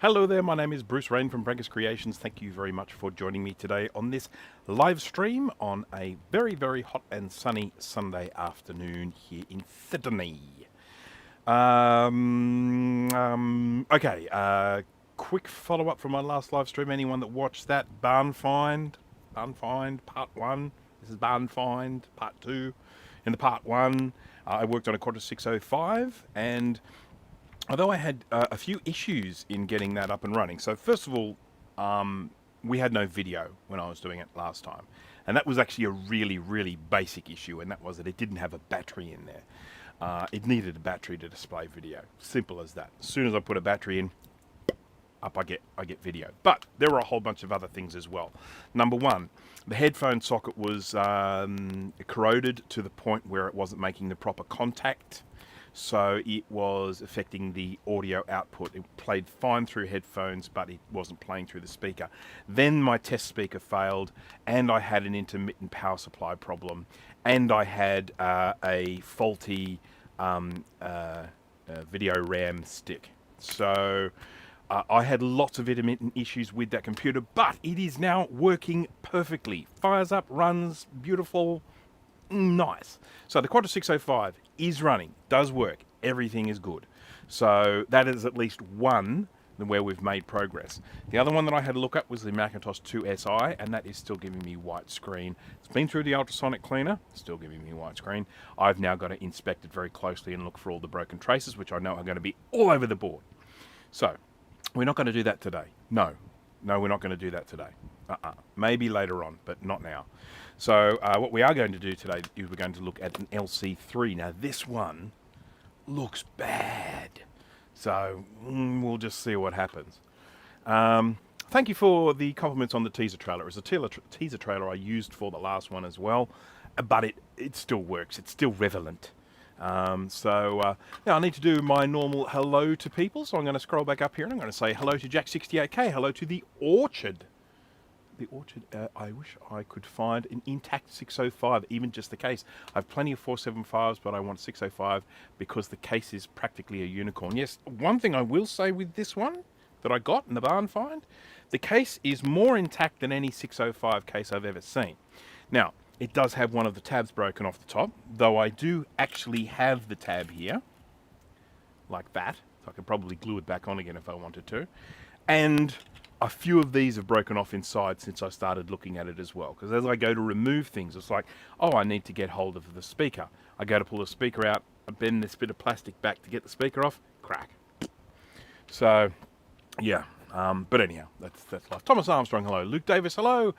Hello there, my name is Bruce Rain from Braggers Creations. Thank you very much for joining me today on this live stream on a very, very hot and sunny Sunday afternoon here in Sydney. Quick follow-up from my last live stream. Anyone that watched that, Barn Find, Part 1. This is Barn Find, Part 2. In the Part 1, I worked on a Quadra 605, and although I had a few issues in getting that up and running. So first of all, we had no video when I was doing it last time. And that was actually a really, really basic issue, and that was that it didn't have a battery in there. It needed a battery to display video. Simple as that. As soon as I put a battery in, up I get video. But there were a whole bunch of other things as well. Number one, the headphone socket was corroded to the point where it wasn't making the proper contact. So it was affecting the audio output. It played fine through headphones, but it wasn't playing through the speaker. Then my test speaker failed, and I had an intermittent power supply problem, and I had a faulty video RAM stick. So I had lots of intermittent issues with that computer, but it is now working perfectly. Fires up, runs, beautiful. Nice. So the Quadra 605 is running, does work, everything is good. So that is at least one where we've made progress. The other one that I had to look at was the Macintosh 2 SI, and that is still giving me white screen. It's been through the ultrasonic cleaner, still giving me white screen. I've now got to inspect it very closely and look for all the broken traces, which I know are going to be all over the board. So we're not going to do that today. No, we're not going to do that today. Maybe later on, but not now. So what we are going to do today is we're going to look at an LC3. Now this one looks bad. So we'll just see what happens. Thank you for the compliments on the teaser trailer. It was a teaser trailer I used for the last one as well, but it still works. It's still relevant. Now I need to do my normal hello to people, so I'm going to scroll back up here and I'm going to say hello to Jack68K, hello to the Orchard. I wish I could find an intact 605, even just the case. I have plenty of 475s, but I want 605 because the case is practically a unicorn. Yes, one thing I will say with this one that I got in the barn find, the case is more intact than any 605 case I've ever seen. Now, it does have one of the tabs broken off the top, though I do actually have the tab here, like that. So I could probably glue it back on again if I wanted to. And a few of these have broken off inside since I started looking at it as well. Because as I go to remove things, it's like, oh, I need to get hold of the speaker. I go to pull the speaker out, I bend this bit of plastic back to get the speaker off, crack. So, yeah. But anyhow, that's life. Thomas Armstrong, hello. Luke Davis, hello.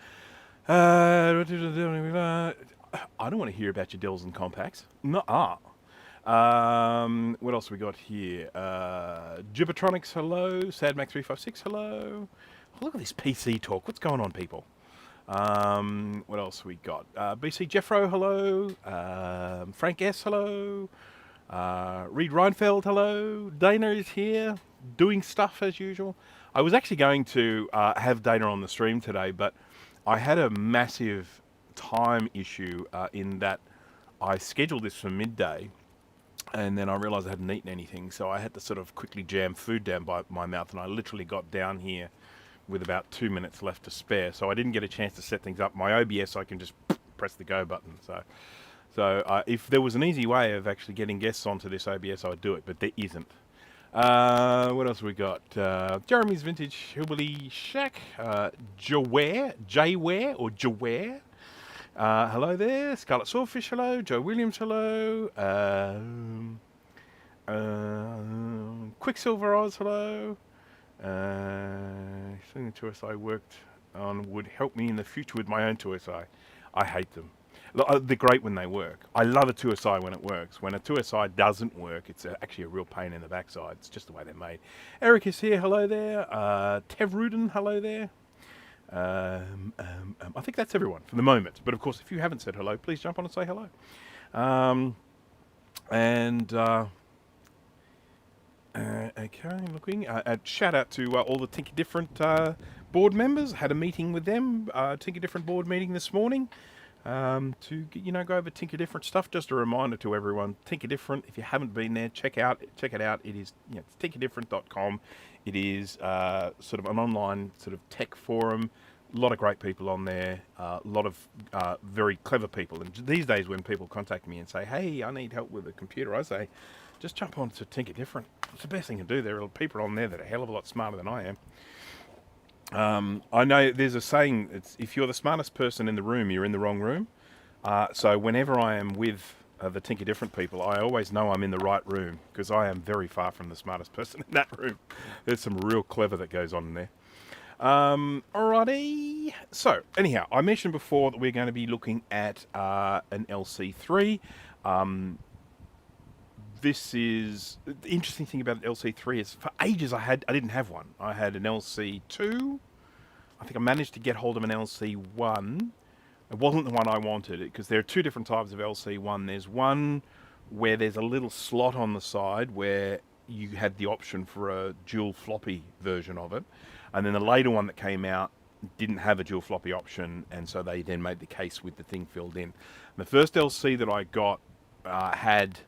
I don't want to hear about your Dells and Compacts. Nuh-uh. What else we got here? Gibbertronics, hello. Sadmax356, hello. Oh, look at this PC talk. What's going on, people? What else we got? BC Jeffro, hello. Frank S, hello. Reed Reinfeld, hello. Dana is here, doing stuff as usual. I was actually going to have Dana on the stream today, but I had a massive time issue in that I scheduled this for midday, and then I realised I hadn't eaten anything, so I had to sort of quickly jam food down by my mouth, and I literally got down here with about 2 minutes left to spare, so I didn't get a chance to set things up. My OBS, I can just press the go button. So if there was an easy way of actually getting guests onto this OBS, I would do it, but there isn't. What else we got? Jeremy's Vintage Hillbilly Shack, Jayware or Jaware. Hello there. Scarlet Swordfish, hello. Joe Williams, hello. Quicksilver Oz, hello. I think the 2SI I worked on would help me in the future with my own 2SI. I hate them. They're great when they work. I love a 2SI when it works. When a 2SI doesn't work, it's actually a real pain in the backside. It's just the way they're made. Eric is here, hello there. Tev Rudin, hello there. I think that's everyone for the moment. But of course, if you haven't said hello, please jump on and say hello. Okay, looking. Shout out to all the Tink Different board members. Had a meeting with them. Tink Different board meeting this morning. to go over Tink Different stuff. Just a reminder to everyone, Tink Different. If you haven't been there, check it out. It is it's tinkerdifferent.com. It is sort of an online sort of tech forum. A lot of great people on there. A lot of very clever people. And these days, when people contact me and say, "Hey, I need help with a computer," I say, just jump on to Tink Different. It's the best thing to do. There are people on there that are a hell of a lot smarter than I am. I know there's a saying, it's, if you're the smartest person in the room, you're in the wrong room. So whenever I am with the Tinker Different people, I always know I'm in the right room, because I am very far from the smartest person in that room. There's some real clever that goes on in there. Alrighty. So anyhow, I mentioned before that we're going to be looking at an LC3. This is the interesting thing about an LC3 is for ages I didn't have one. I had an LC2. I think I managed to get hold of an LC1. It wasn't the one I wanted, because there are two different types of LC1. There's one where there's a little slot on the side where you had the option for a dual floppy version of it, and then the later one that came out didn't have a dual floppy option, and so they then made the case with the thing filled in. And the first LC that I got had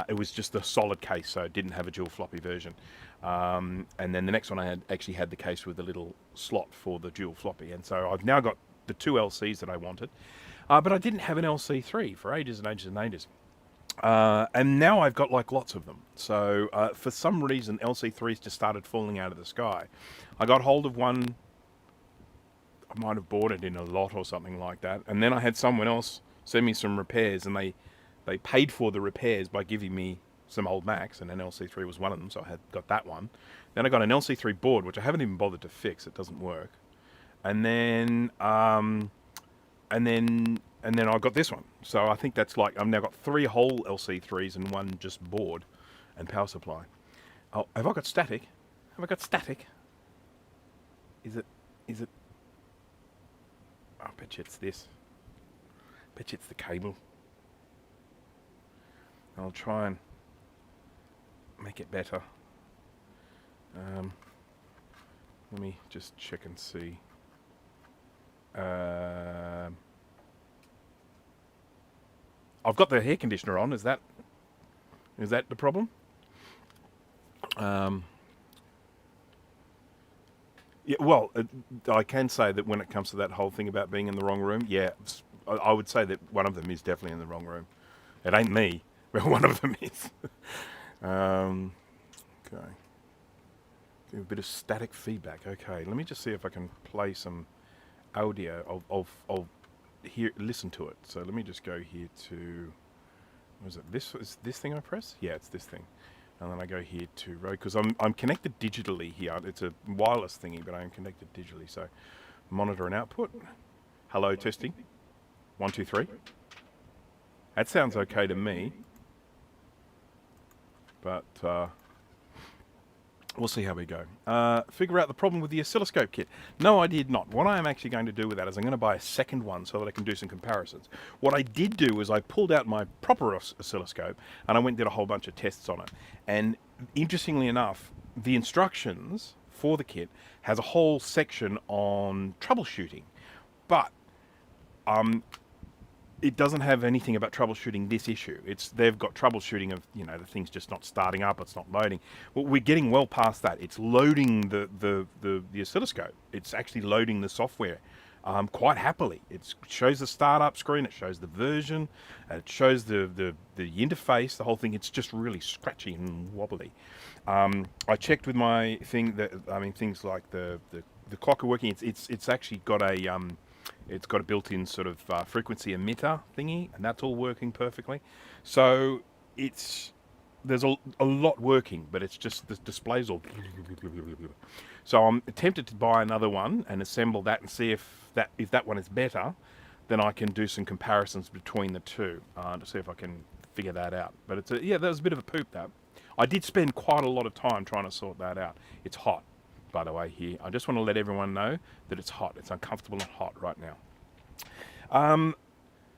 it was just a solid case, so it didn't have a dual floppy version. And then the next one I actually had the case with a little slot for the dual floppy, and so I've now got the two LCs that I wanted, but I didn't have an LC3 for ages and ages and ages. And now I've got like lots of them. So for some reason, LC3s just started falling out of the sky. I got hold of one. I might have bought it in a lot or something like that, and then I had someone else send me some repairs, and they paid for the repairs by giving me some old Macs, and an LC3 was one of them, so I had got that one. Then I got an LC3 board, which I haven't even bothered to fix. It doesn't work. And then I got this one. So I think that's like, I've now got 3 whole LC3s and 1 just board and power supply. Oh, have I got static? Have I got static? Is it? I bet you it's this. Bet you it's the cable. I'll try and make it better. Let me just check and see. I've got the air conditioner on. Is that the problem? Yeah. Well, I can say that when it comes to that whole thing about being in the wrong room, yeah, I would say that one of them is definitely in the wrong room. It ain't me. Well, one of them is. Okay. Give a bit of static feedback. Okay, let me just see if I can play some audio. I'll listen to it. So let me just go here to. Was it this? Is this thing I press? Yeah, it's this thing. And then I go here to road, because I'm connected digitally here. It's a wireless thingy, but I am connected digitally. So monitor and output. Hello, testing. 1, 2, 3. That sounds okay to me. But we'll see how we go. Figure out the problem with the oscilloscope kit. No, I did not. What I am actually going to do with that is I'm going to buy a second one so that I can do some comparisons. What I did do is I pulled out my proper oscilloscope and I went and did a whole bunch of tests on it. And interestingly enough, the instructions for the kit has a whole section on troubleshooting. But it doesn't have anything about troubleshooting this issue. They've got troubleshooting of, the thing's just not starting up, it's not loading. Well, we're getting well past that. It's loading the oscilloscope. It's actually loading the software quite happily. It shows the startup screen, it shows the version, it shows the interface, the whole thing. It's just really scratchy and wobbly. I checked with my thing things like the clock are working. It's actually got a it's got a built-in sort of frequency emitter thingy, and that's all working perfectly. So there's a lot working, but it's just the display's all. So I'm tempted to buy another one and assemble that and see if that one is better. Then I can do some comparisons between the two to see if I can figure that out. But that was a bit of a poop. That I did spend quite a lot of time trying to sort that out. It's hot, by the way, here. I just want to let everyone know that it's hot. It's uncomfortable and hot right now.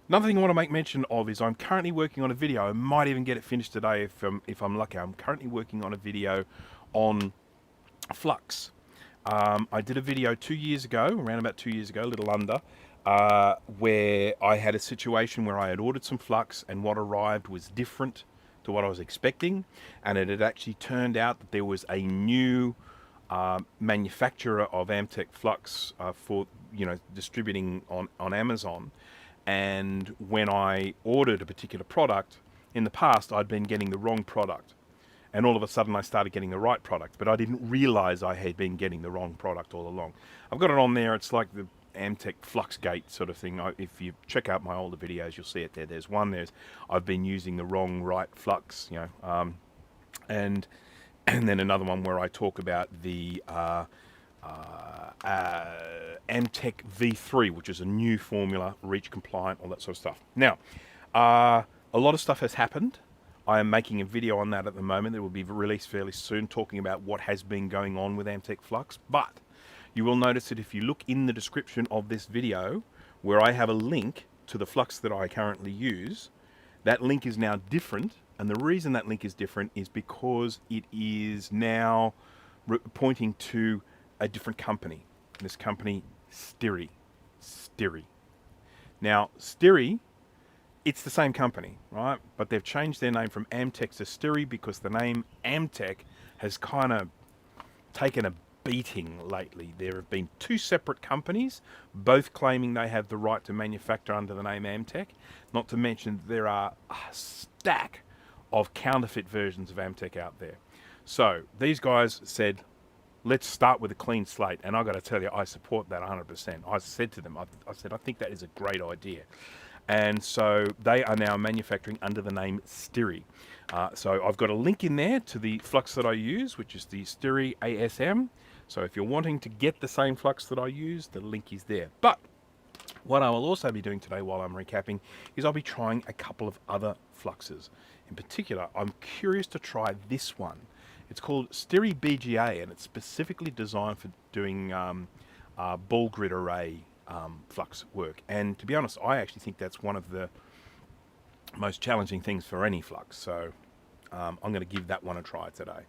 Another thing I want to make mention of is I'm currently working on a video. I might even get it finished today if I'm lucky. I'm currently working on a video on Flux. I did a video 2 years ago, around about 2 years ago, a little under, where I had a situation where I had ordered some flux and what arrived was different to what I was expecting, and it had actually turned out that there was a new manufacturer of Amtech flux for distributing on Amazon. And when I ordered a particular product in the past, I'd been getting the wrong product, and all of a sudden I started getting the right product, but I didn't realize I had been getting the wrong product all along. I've got it on there. It's like the Amtech Fluxgate sort of thing. If you check out my older videos, you'll see it there. There's I've been using the wrong right flux, and then another one where I talk about the Amtech V3, which is a new formula, REACH compliant, all that sort of stuff. Now, a lot of stuff has happened. I am making a video on that at the moment that will be released fairly soon, talking about what has been going on with Amtech Flux. But you will notice that if you look in the description of this video, where I have a link to the flux that I currently use, that link is now different. And the reason that link is different is because it is now pointing to a different company. This company, Stii. Now, Stii, it's the same company, right? But they've changed their name from Amtech to Stii because the name Amtech has kind of taken a beating lately. There have been two separate companies, both claiming they have the right to manufacture under the name Amtech. Not to mention there are a stack of counterfeit versions of Amtech out there. So these guys said, let's start with a clean slate. And I got to tell you, I support that 100%. I said to them, I said, I think that is a great idea. And so they are now manufacturing under the name Stii. So I've got a link in there to the flux that I use, which is the Stii ASM. So if you're wanting to get the same flux that I use, the link is there. But what I will also be doing today while I'm recapping is I'll be trying a couple of other fluxes. In particular, I'm curious to try this one. It's called Stii BGA, and it's specifically designed for doing ball grid array flux work. And to be honest, I actually think that's one of the most challenging things for any flux. So I'm going to give that one a try today.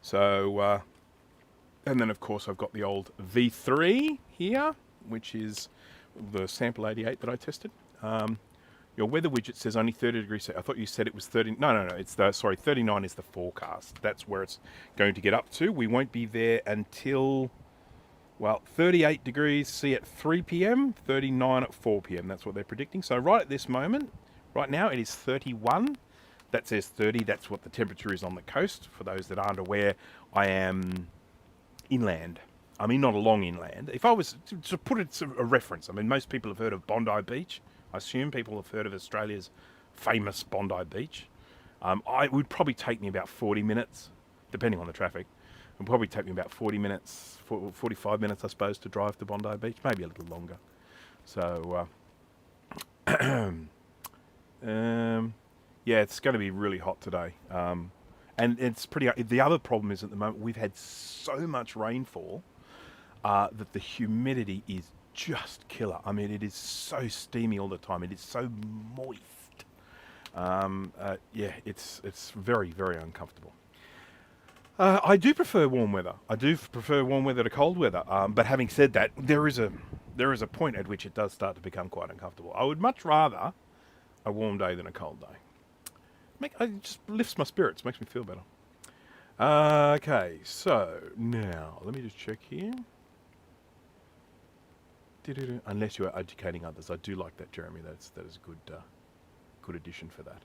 So, and then of course I've got the old V3 here, which is the sample 88 that I tested. Your weather widget says only 30 degrees. I thought you said it was 30. No. It's sorry, 39 is the forecast. That's where it's going to get up to. We won't be there until, well, 38 degrees C at 3 p.m., 39 at 4 p.m. That's what they're predicting. So right at this moment, right now, it is 31. That says 30. That's what the temperature is on the coast. For those that aren't aware, I am inland. I mean, not along inland. If I was to put it to a reference, I mean, most people have heard of Bondi Beach. I assume people have heard of Australia's famous Bondi Beach. It would probably take me about 40 minutes, depending on the traffic. It would probably take me about 40 minutes, 45 minutes, I suppose, to drive to Bondi Beach, maybe a little longer. So, yeah, it's going to be really hot today. And it's pretty. The other problem is at the moment we've had so much rainfall that the humidity is just killer. I mean, it is so steamy all the time. It is so moist. Yeah, it's very, very uncomfortable. I do prefer warm weather. I do prefer warm weather to cold weather. But having said that, there is a point at which it does start to become quite uncomfortable. I would much rather a warm day than a cold day. It just lifts my spirits, makes me feel better. Okay, so now let me just check here. Unless you are educating others, I do like that, Jeremy. That is a good addition for that.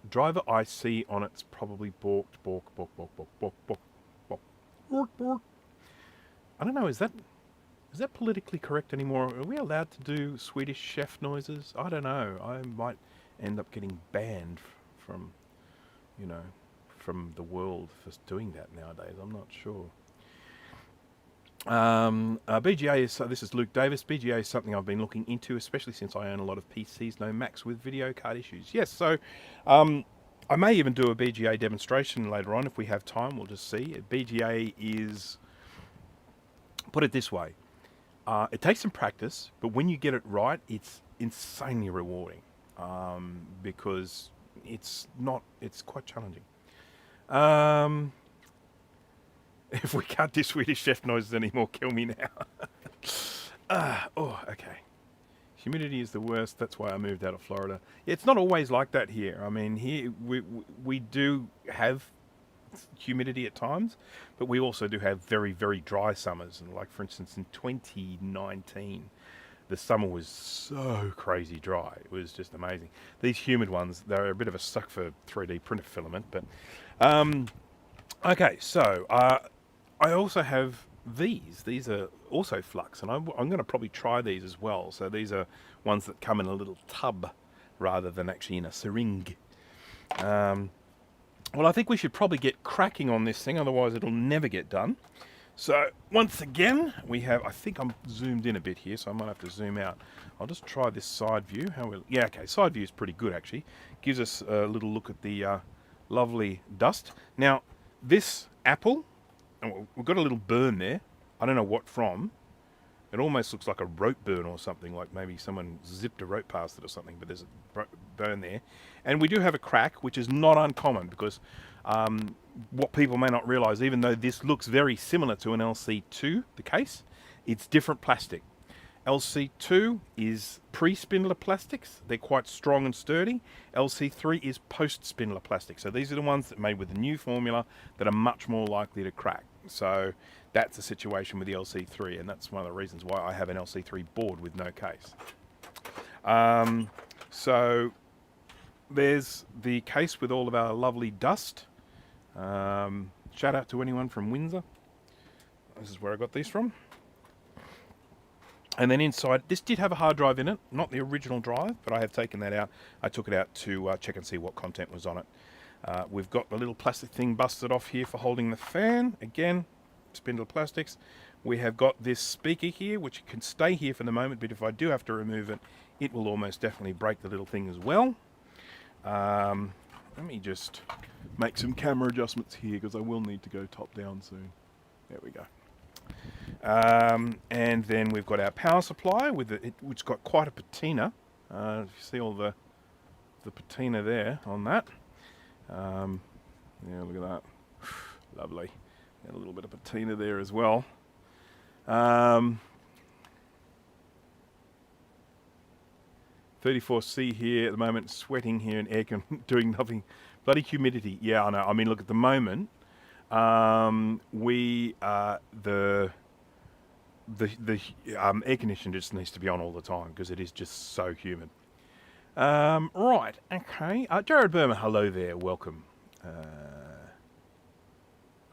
Driver I see on it's probably balked. I don't know. Is that politically correct anymore? Are we allowed to do Swedish chef noises? I don't know. I might end up getting banned from the world for doing that nowadays. I'm not sure. BGA is, this is Luke Davis. BGA is something I've been looking into, especially since I own a lot of PCs, no Macs with video card issues. Yes, so I may even do a BGA demonstration later on if we have time. We'll just see. BGA is, put it this way, it takes some practice, but when you get it right, it's insanely rewarding because it's quite challenging. If we can't do Swedish chef noises anymore, kill me now. Oh, okay. Humidity is the worst. That's why I moved out of Florida. Yeah, it's not always like that here. I mean, here we do have humidity at times, but we also do have very, very dry summers. And like, for instance, in 2019, the summer was so crazy dry. It was just amazing. These humid ones, they're a bit of a suck for 3D printer filament. But okay, so I also have these. These are also Flux, and I'm going to probably try these as well. So these are ones that come in a little tub rather than actually in a syringe. Well, I think we should probably get cracking on this thing, otherwise it'll never get done. So once again, we have, I think I'm zoomed in a bit here, so I might have to zoom out. I'll just try this side view. Yeah, okay, side view is pretty good actually. Gives us a little look at the lovely dust. Now, this apple, we've got a little burn there. I don't know what from. It almost looks like a rope burn or something, like maybe someone zipped a rope past it or something, but there's a burn there. And we do have a crack, which is not uncommon, because what people may not realise, even though this looks very similar to an LC2, the case, it's different plastic. LC2 is pre-spindler plastics. They're quite strong and sturdy. LC3 is post-spindler plastic. So these are the ones that are made with the new formula that are much more likely to crack. So that's the situation with the LC3, and that's one of the reasons why I have an LC3 board with no case. So there's the case with all of our lovely dust. Shout out to anyone from Windsor. This is where I got these from. And then inside, this did have a hard drive in it, not the original drive, but I have taken that out. I took it out to check and see what content was on it. We've got the little plastic thing busted off here for holding the fan. Again, spindle plastics. We have got this speaker here, which can stay here for the moment, but if I do have to remove it, it will almost definitely break the little thing as well. Let me just make some camera adjustments here, because I will need to go top down soon. There we go. And then we've got our power supply, with which got quite a patina. You see all the patina there on that. Yeah, look at that. Lovely. Got a little bit of patina there as well. 34C here at the moment, sweating here in air doing nothing. Bloody humidity. Yeah, I know. I mean, look, at the moment, the air conditioner just needs to be on all the time, because it is just so humid. Right, okay. Jared Burma, hello there, welcome. I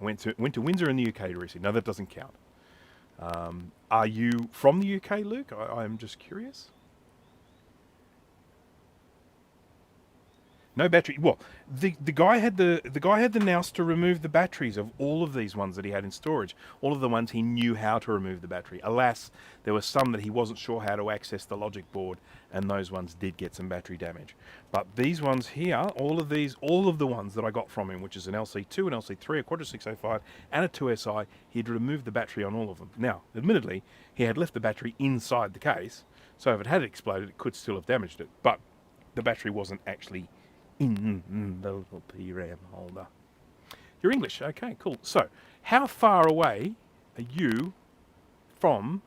went to Windsor in the UK recently. No, that doesn't count. Are you from the UK, Luke? I'm just curious. No battery. Well, the guy had the nous to remove the batteries of all of these ones that he had in storage. All of the ones he knew how to remove the battery. Alas, there were some that he wasn't sure how to access the logic board, and those ones did get some battery damage. But these ones here, all of the ones that I got from him, which is an LC2, an LC3, a Quadra 605, and a 2SI, he'd removed the battery on all of them. Now, admittedly, he had left the battery inside the case, so if it had exploded, it could still have damaged it. But the battery wasn't actually in the little PRAM holder. You're English, okay, cool. So, how far away are you from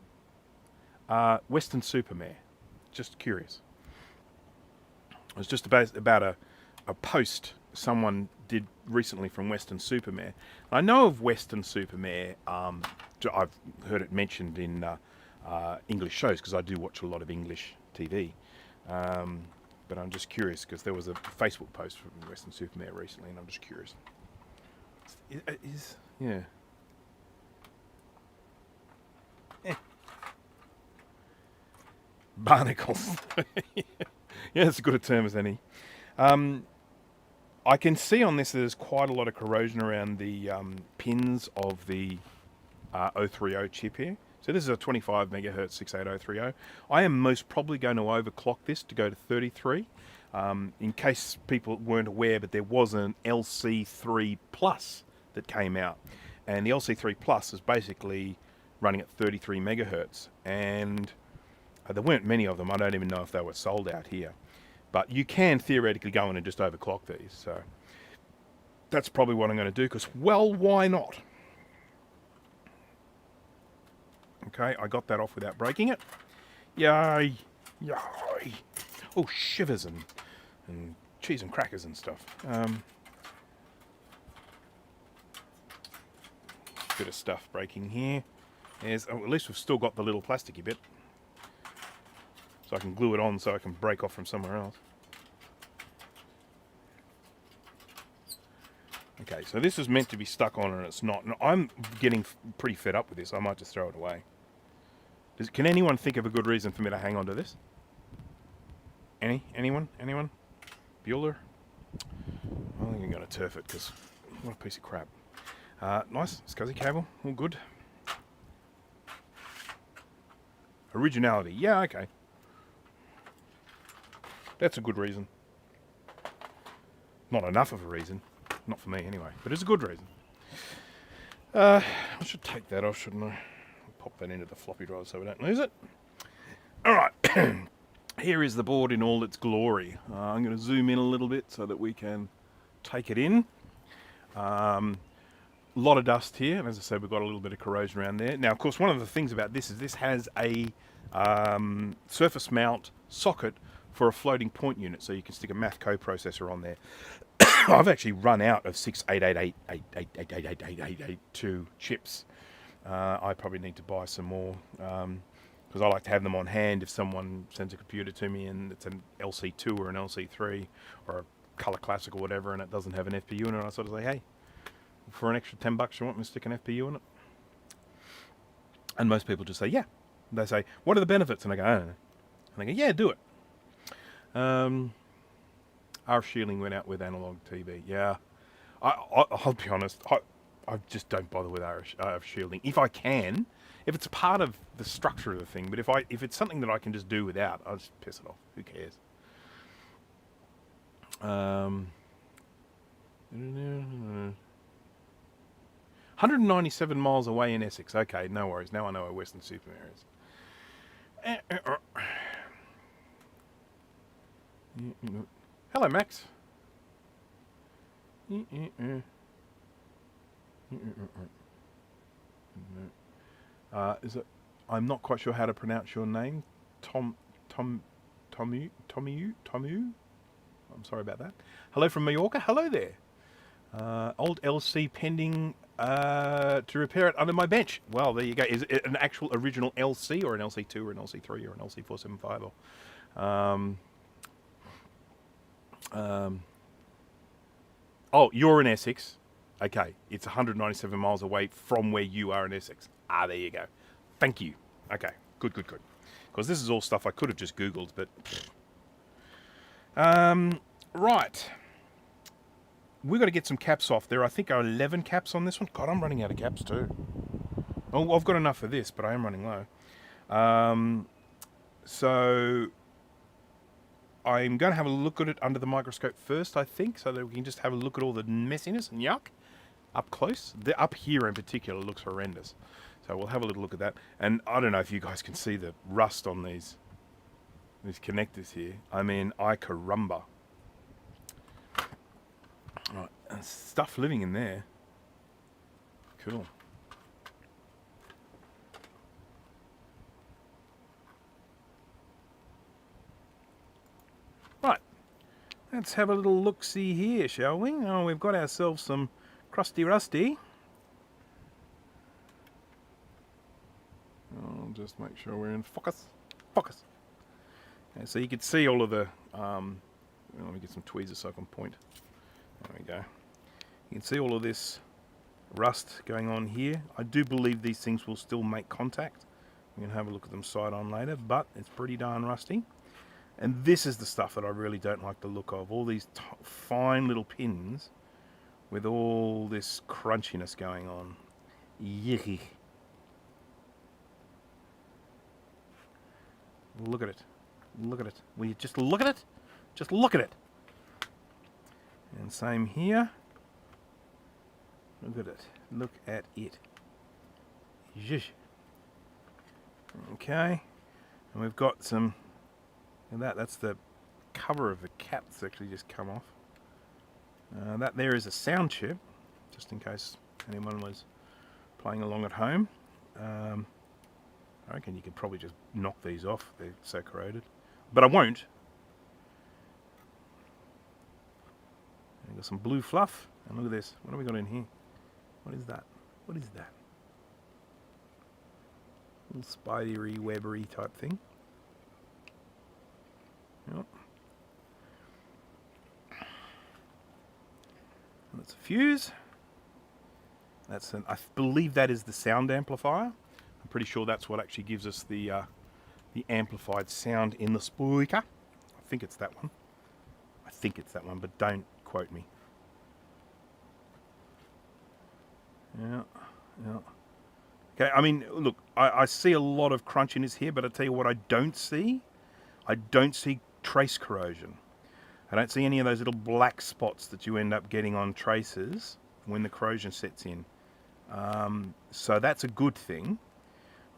Western Supermare? Just curious. It was just about a post someone did recently from Western Supermare. I know of Western Supermare. I've heard it mentioned in English shows, because I do watch a lot of English TV. But I'm just curious, because there was a Facebook post from Western Supermare recently, and I'm just curious. Yeah. Barnacles. Yeah, it's as good a term as any. I can see on this there's quite a lot of corrosion around the pins of the 030 chip here. So this is a 25 megahertz 68030. I am most probably going to overclock this to go to 33. In case people weren't aware, but there was an LC3 Plus that came out. And the LC3 Plus is basically running at 33 megahertz. And there weren't many of them. I don't even know if they were sold out here. But you can theoretically go in and just overclock these. So that's probably what I'm going to do, because, well, why not? Okay, I got that off without breaking it. Yay! Yay! Oh, shivers and cheese and crackers and stuff. Bit of stuff breaking here. There's, oh, at least we've still got the little plasticky bit. So I can glue it on so I can break off from somewhere else. Okay, so this is meant to be stuck on and it's not. And I'm getting pretty fed up with this. I might just throw it away. Can anyone think of a good reason for me to hang on to this? Anyone? Bueller? I think I'm going to turf it because what a piece of crap. Nice, SCSI cable, all good. Originality, yeah, okay. That's a good reason. Not enough of a reason. Not for me anyway, but it's a good reason. I should take that off, shouldn't I? Pop that into the floppy drive so we don't lose it. Alright, here is the board in all its glory. I'm going to zoom in a little bit so that we can take it in. A lot of dust here, and as I said, we've got a little bit of corrosion around there. Now, of course, one of the things about this is this has a surface mount socket for a floating point unit, so you can stick a math coprocessor on there. I've actually run out of 68888888882 chips. I probably need to buy some more because I like to have them on hand if someone sends a computer to me and it's an LC2 or an LC3 or a Color Classic or whatever, and it doesn't have an FPU in it. I sort of say, hey, for an extra $10, you want me to stick an FPU in it? And most people just say, yeah. They say, what are the benefits? And I go, I don't know. And they go, yeah, do it. Our shielding went out with analog TV. Yeah, I'll be honest. I just don't bother with RF shielding. If I can, if it's part of the structure of the thing, but if it's something that I can just do without, I'll just piss it off. Who cares? 197 miles away in Essex. Okay, no worries. Now I know where Western-super-Mare is. Hello, Max. Is it? I'm not quite sure how to pronounce your name. Tomu. I'm sorry about that. Hello from Mallorca. Hello there. Old LC pending to repair it under my bench. Well, there you go. Is it an actual original LC or an LC2 or an LC3 or an LC475 or? Oh, you're in Essex. Okay, it's 197 miles away from where you are in Essex. Ah, there you go. Thank you. Okay, good. Because this is all stuff I could have just Googled, but... right. We've got to get some caps off. There, I think, are 11 caps on this one. God, I'm running out of caps too. Oh, I've got enough for this, but I am running low. So... I'm going to have a look at it under the microscope first, I think, so that we can just have a look at all the messiness and yuck up close. The up here in particular looks horrendous. So we'll have a little look at that. And I don't know if you guys can see the rust on these connectors here. I mean, I caramba. Right, and stuff living in there. Cool. Right, let's have a little look-see here, shall we? Oh, we've got ourselves some crusty rusty. I'll just make sure we're in focus. Focus. And so you can see all of the... let me get some tweezers so I can point. There we go. You can see all of this rust going on here. I do believe these things will still make contact. We can have a look at them side on later, but it's pretty darn rusty. And this is the stuff that I really don't like the look of. All these fine little pins with all this crunchiness going on. Yucky. Look at it. Look at it. Will you just look at it? Just look at it. And same here. Look at it. Look at it. Zhish. Okay. And we've got some... And that's the cover of the cap that's actually just come off. That there is a sound chip, just in case anyone was playing along at home. I reckon you could probably just knock these off. They're so corroded. But I won't. We've got some blue fluff. And look at this. What have we got in here? What is that? What is that? Little spidery, webbery type thing. Yep. That's a fuse. That's I believe that is the sound amplifier. I'm pretty sure that's what actually gives us the amplified sound in the speaker. I think it's that one. I think it's that one, but don't quote me. Yeah, yeah. Okay, I mean, look, I see a lot of crunchiness here, but I tell you what I don't see. I don't see trace corrosion. I don't see any of those little black spots that you end up getting on traces when the corrosion sets in. So that's a good thing.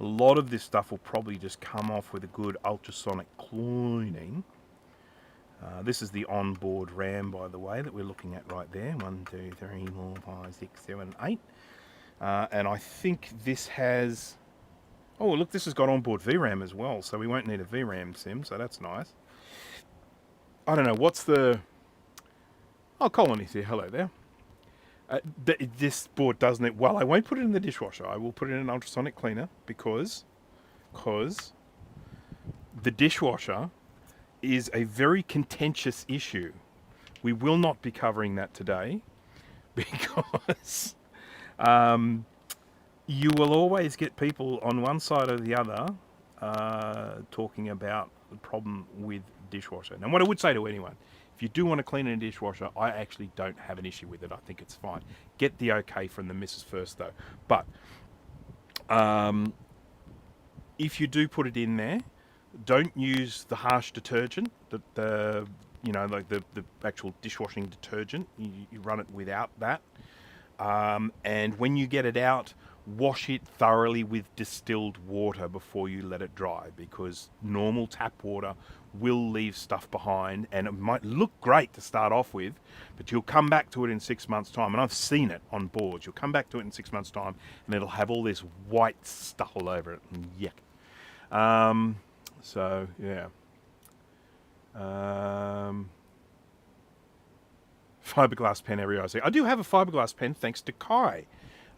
A lot of this stuff will probably just come off with a good ultrasonic cleaning. This is the onboard RAM, by the way, that we're looking at right there. 1, 2, 3, 4, 5, 6, 7, 8. And I think this has... Oh, look, this has got onboard VRAM as well, so we won't need a VRAM sim, so that's nice. I don't know, what's the... Oh, Colony's here. Hello there. This board doesn't it. Well, I won't put it in the dishwasher. I will put it in an ultrasonic cleaner because the dishwasher is a very contentious issue. We will not be covering that today because you will always get people on one side or the other talking about the problem with dishwasher. Now, what I would say to anyone, if you do want to clean in a dishwasher, I actually don't have an issue with it. I think it's fine. Get the okay from the missus first, though. But if you do put it in there, don't use the harsh detergent, the actual dishwashing detergent. You run it without that. And when you get it out, wash it thoroughly with distilled water before you let it dry, because normal tap water will leave stuff behind, and it might look great to start off with, but you'll come back to it in 6 months' time, and I've seen it on boards. You'll come back to it in 6 months' time, and it'll have all this white stuff all over it, and yuck. So, yeah. Fiberglass pen everywhere I see. I do have a fiberglass pen thanks to Kai.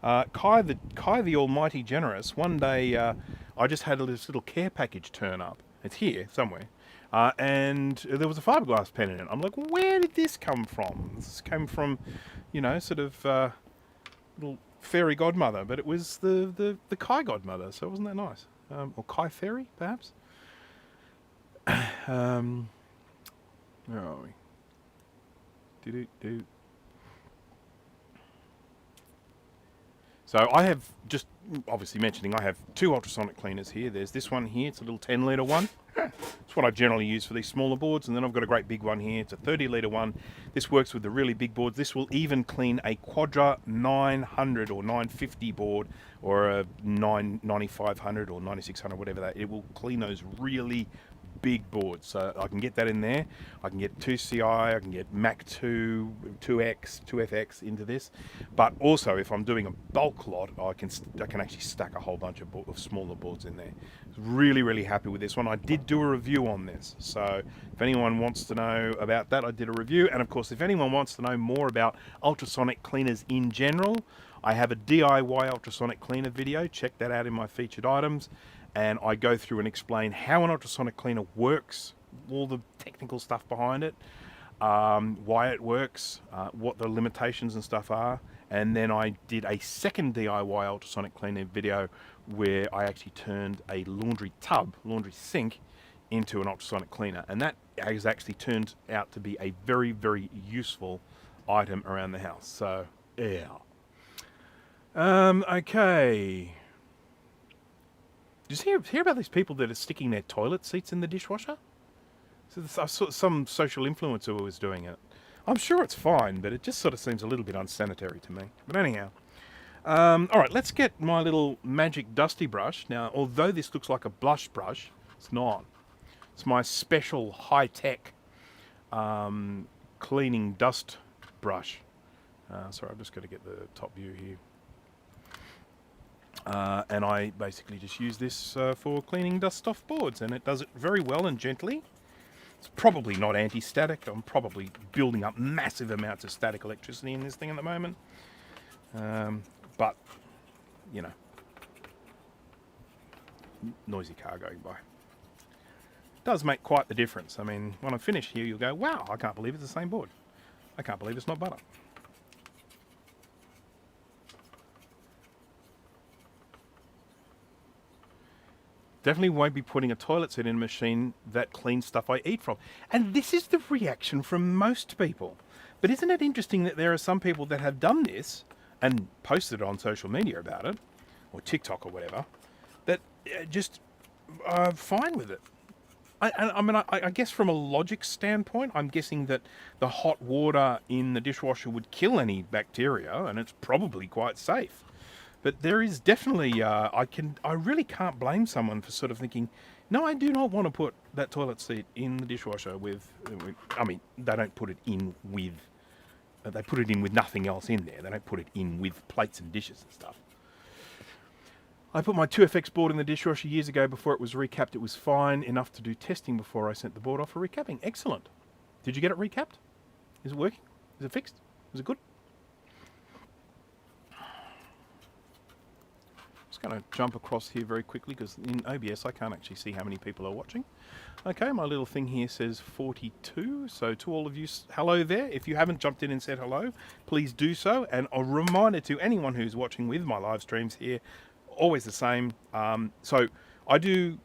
Kai the almighty generous. One day I just had this little care package turn up. It's here somewhere. And there was a fiberglass pen in it. I'm like, where did this come from? This came from, sort of little fairy godmother, but it was the Kai godmother, so wasn't that nice? Or Kai fairy, perhaps? Where are we? So I have, just obviously mentioning, I have 2 ultrasonic cleaners here. There's this one here, it's a little 10-litre one. It's what I generally use for these smaller boards. And then I've got a great big one here. It's a 30-litre one. This works with the really big boards. This will even clean a Quadra 900 or 950 board, or a 9500 or 9600, whatever that. It will clean those really big boards. So I can get that in there. I can get 2CI, I can get Mac 2, 2X, 2FX into this. But also, if I'm doing a bulk lot, I can actually stack a whole bunch of smaller boards in there. Really, really happy with this one. I did do a review on this. So if anyone wants to know about that, I did a review. And of course, if anyone wants to know more about ultrasonic cleaners in general, I have a DIY ultrasonic cleaner video. Check that out in my featured items. And I go through and explain how an ultrasonic cleaner works, all the technical stuff behind it, why it works, what the limitations and stuff are. And then I did a second DIY ultrasonic cleaner video where I actually turned a laundry sink, into an ultrasonic cleaner. And that has actually turned out to be a very, very useful item around the house. So, yeah. Okay. Did you hear about these people that are sticking their toilet seats in the dishwasher? So I saw some social influencer was doing it. I'm sure it's fine, but it just sort of seems a little bit unsanitary to me. But anyhow. All right, let's get my little magic dusty brush. Now, although this looks like a blush brush, it's not. It's my special high-tech cleaning dust brush. Sorry, I've just got to get the top view here. And I basically just use this for cleaning dust off boards, and it does it very well and gently. It's probably not anti-static. I'm probably building up massive amounts of static electricity in this thing at the moment. But, you know, noisy car going by. It does make quite the difference. I mean, when I'm finished here, you'll go, wow, I can't believe it's the same board. I can't believe it's not butter. Definitely won't be putting a toilet seat in a machine that cleans stuff I eat from. And this is the reaction from most people. But isn't it interesting that there are some people that have done this and posted on social media about it, or TikTok or whatever, that just are fine with it. I guess from a logic standpoint, I'm guessing that the hot water in the dishwasher would kill any bacteria, and it's probably quite safe. But there is definitely, I really can't blame someone for sort of thinking, no, I do not want to put that toilet seat in the dishwasher with I mean, they don't put it in with, they put it in with nothing else in there. They don't put it in with plates and dishes and stuff. I put my 2FX board in the dishwasher years ago before it was recapped. It was fine enough to do testing before I sent the board off for recapping. Excellent. Did you get it recapped? Is it working? Is it fixed? Is it good? Just going to jump across here very quickly because in OBS I can't actually see how many people are watching. Okay, my little thing here says 42. So to all of you, hello there. If you haven't jumped in and said hello, please do so. And a reminder to anyone who's watching with my live streams here, always the same. So I do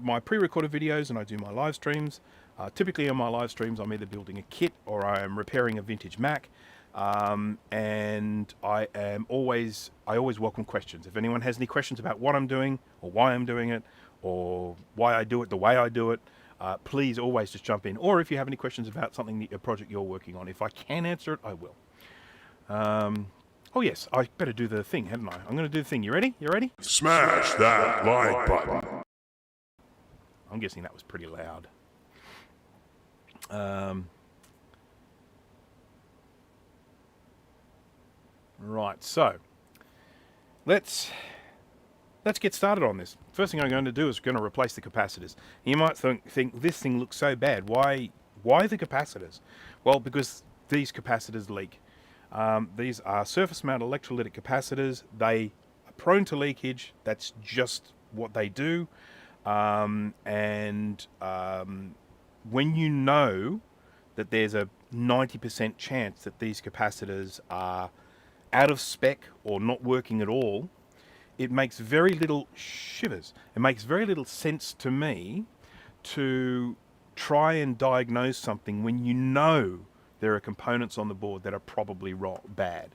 my pre-recorded videos and I do my live streams. Typically on my live streams I'm either building a kit or I am repairing a vintage Mac. And I always welcome questions. If anyone has any questions about what I'm doing or why I'm doing it or why I do it the way I do it, please always just jump in. Or if you have any questions about something, a project you're working on, if I can answer it, I will. Oh yes, I better do the thing, hadn't I? I'm going to do the thing. You ready? You ready? Smash that like button. I'm guessing that was pretty loud. Right, so let's get started on this. First thing I'm going to do is going to replace the capacitors. You might think this thing looks so bad. Why the capacitors? Well, because these capacitors leak. These are surface mount electrolytic capacitors. They are prone to leakage. That's just what they do. When you know that there's a 90% chance that these capacitors are out of spec or not working at all, it makes very little shivers. It makes very little sense to me to try and diagnose something when you know there are components on the board that are probably bad.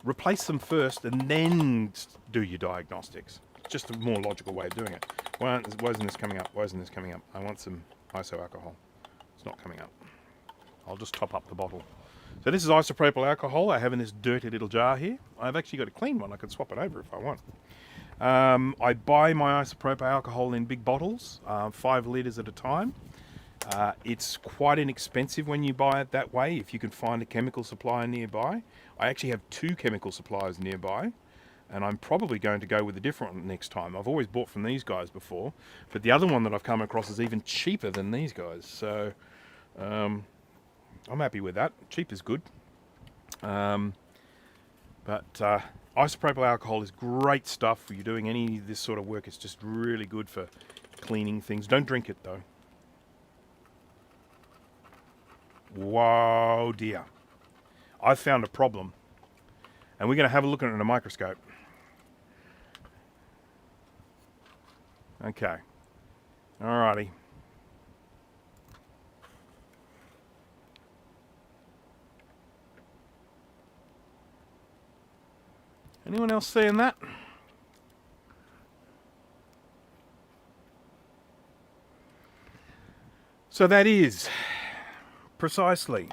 Replace them first and then do your diagnostics. Just a more logical way of doing it. Why isn't this coming up? Why isn't this coming up? I want some iso alcohol. It's not coming up. I'll just top up the bottle. So this is isopropyl alcohol I have in this dirty little jar here. I've actually got a clean one. I could swap it over if I want. I buy my isopropyl alcohol in big bottles, 5 litres at a time. It's quite inexpensive when you buy it that way, if you can find a chemical supplier nearby. I actually have 2 chemical suppliers nearby, and I'm probably going to go with a different one next time. I've always bought from these guys before, but the other one that I've come across is even cheaper than these guys. So I'm happy with that. Cheap is good. But isopropyl alcohol is great stuff for you doing any of this sort of work. It's just really good for cleaning things. Don't drink it though. Whoa dear. I've found a problem. And we're going to have a look at it in a microscope. Okay. Alrighty. Anyone else seeing that? So that is precisely,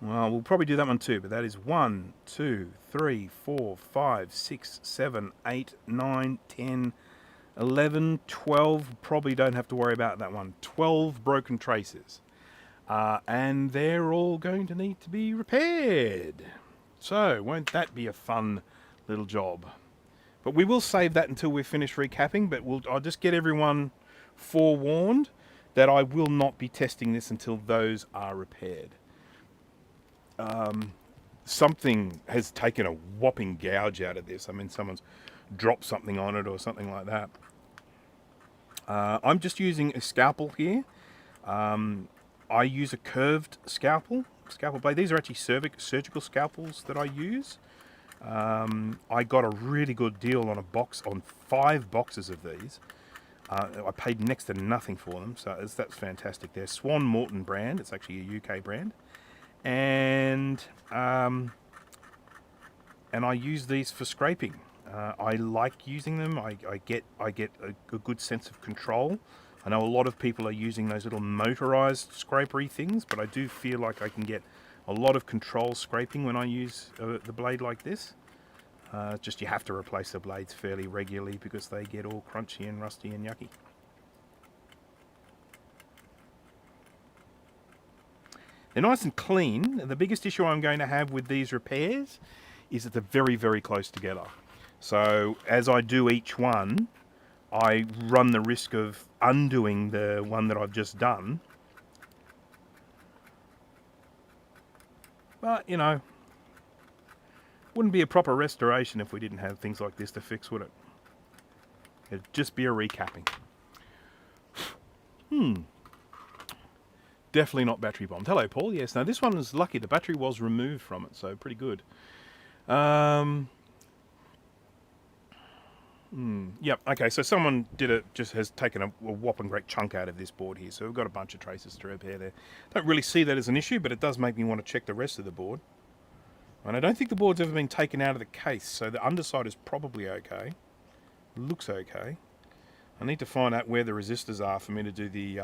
well, we'll probably do that one too, but that is 1, 2, 3, 4, 5, 6, 7, 8, 9, 10, 11, 12. Probably don't have to worry about that one. 12 broken traces. And they're all going to need to be repaired. So, won't that be a fun little job? But we will save that until we're finished recapping, but I'll just get everyone forewarned that I will not be testing this until those are repaired. Something has taken a whopping gouge out of this. I mean, someone's dropped something on it or something like that. I'm just using a scalpel here. I use a curved scalpel blade. These are actually surgical scalpels that I use. I got a really good deal on on 5 boxes of these. I paid next to nothing for them, so that's fantastic. They're Swan Morton brand. It's actually a UK brand, and I use these for scraping. I like using them. I get a good sense of control. I know a lot of people are using those little motorized scrapery things, but I do feel like I can get a lot of control scraping when I use the blade like this. Just you have to replace the blades fairly regularly because they get all crunchy and rusty and yucky. They're nice and clean. The biggest issue I'm going to have with these repairs is that they're very, very close together. So as I do each one, I run the risk of undoing the one that I've just done. But, you know, wouldn't be a proper restoration if we didn't have things like this to fix, would it? It'd just be a recapping. Definitely not battery bombed. Hello, Paul. Yes, now this one was lucky. The battery was removed from it, so pretty good. Yep, okay, so someone has taken a whopping great chunk out of this board here, so we've got a bunch of traces to repair there. Don't really see that as an issue, but it does make me want to check the rest of the board. And I don't think the board's ever been taken out of the case, so the underside is probably okay. Looks okay. I need to find out where the resistors are for me to do the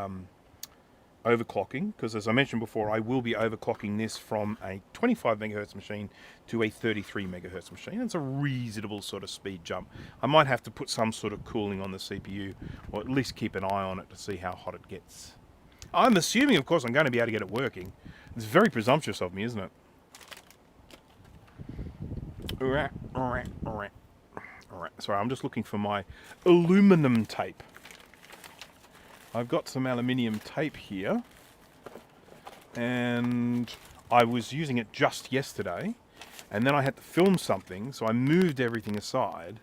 overclocking, because as I mentioned before, I will be overclocking this from a 25 megahertz machine to a 33 megahertz machine. It's a reasonable sort of speed jump. I might have to put some sort of cooling on the CPU, or at least keep an eye on it to see how hot it gets. I'm assuming, of course, I'm going to be able to get it working. It's very presumptuous of me, isn't it? Alright. Sorry, I'm just looking for my aluminum tape. I've got some aluminium tape here, and I was using it just yesterday, and then I had to film something, so I moved everything aside,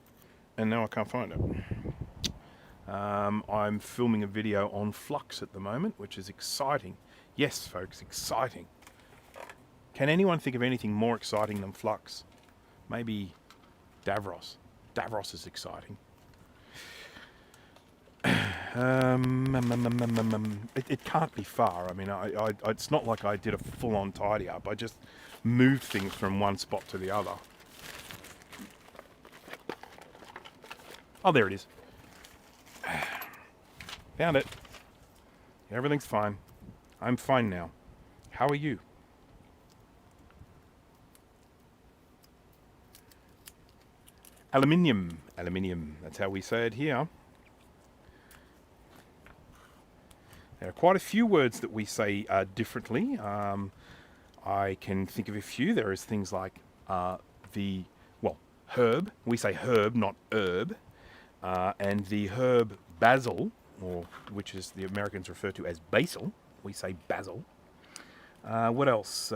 and now I can't find it. I'm filming a video on Flux at the moment, which is exciting. Yes, folks, exciting. Can anyone think of anything more exciting than Flux? Maybe Davros. Davros is exciting. It can't be far. I mean, it's not like I did a full-on tidy up. I just moved things from one spot to the other. Oh, there it is. Found it. Everything's fine. I'm fine now. How are you? Aluminium. Aluminium. That's how we say it here. There are quite a few words that we say differently. I can think of a few. There is things like herb. We say herb, not herb. And the herb basil, or which is the Americans refer to as basil. We say basil. What else?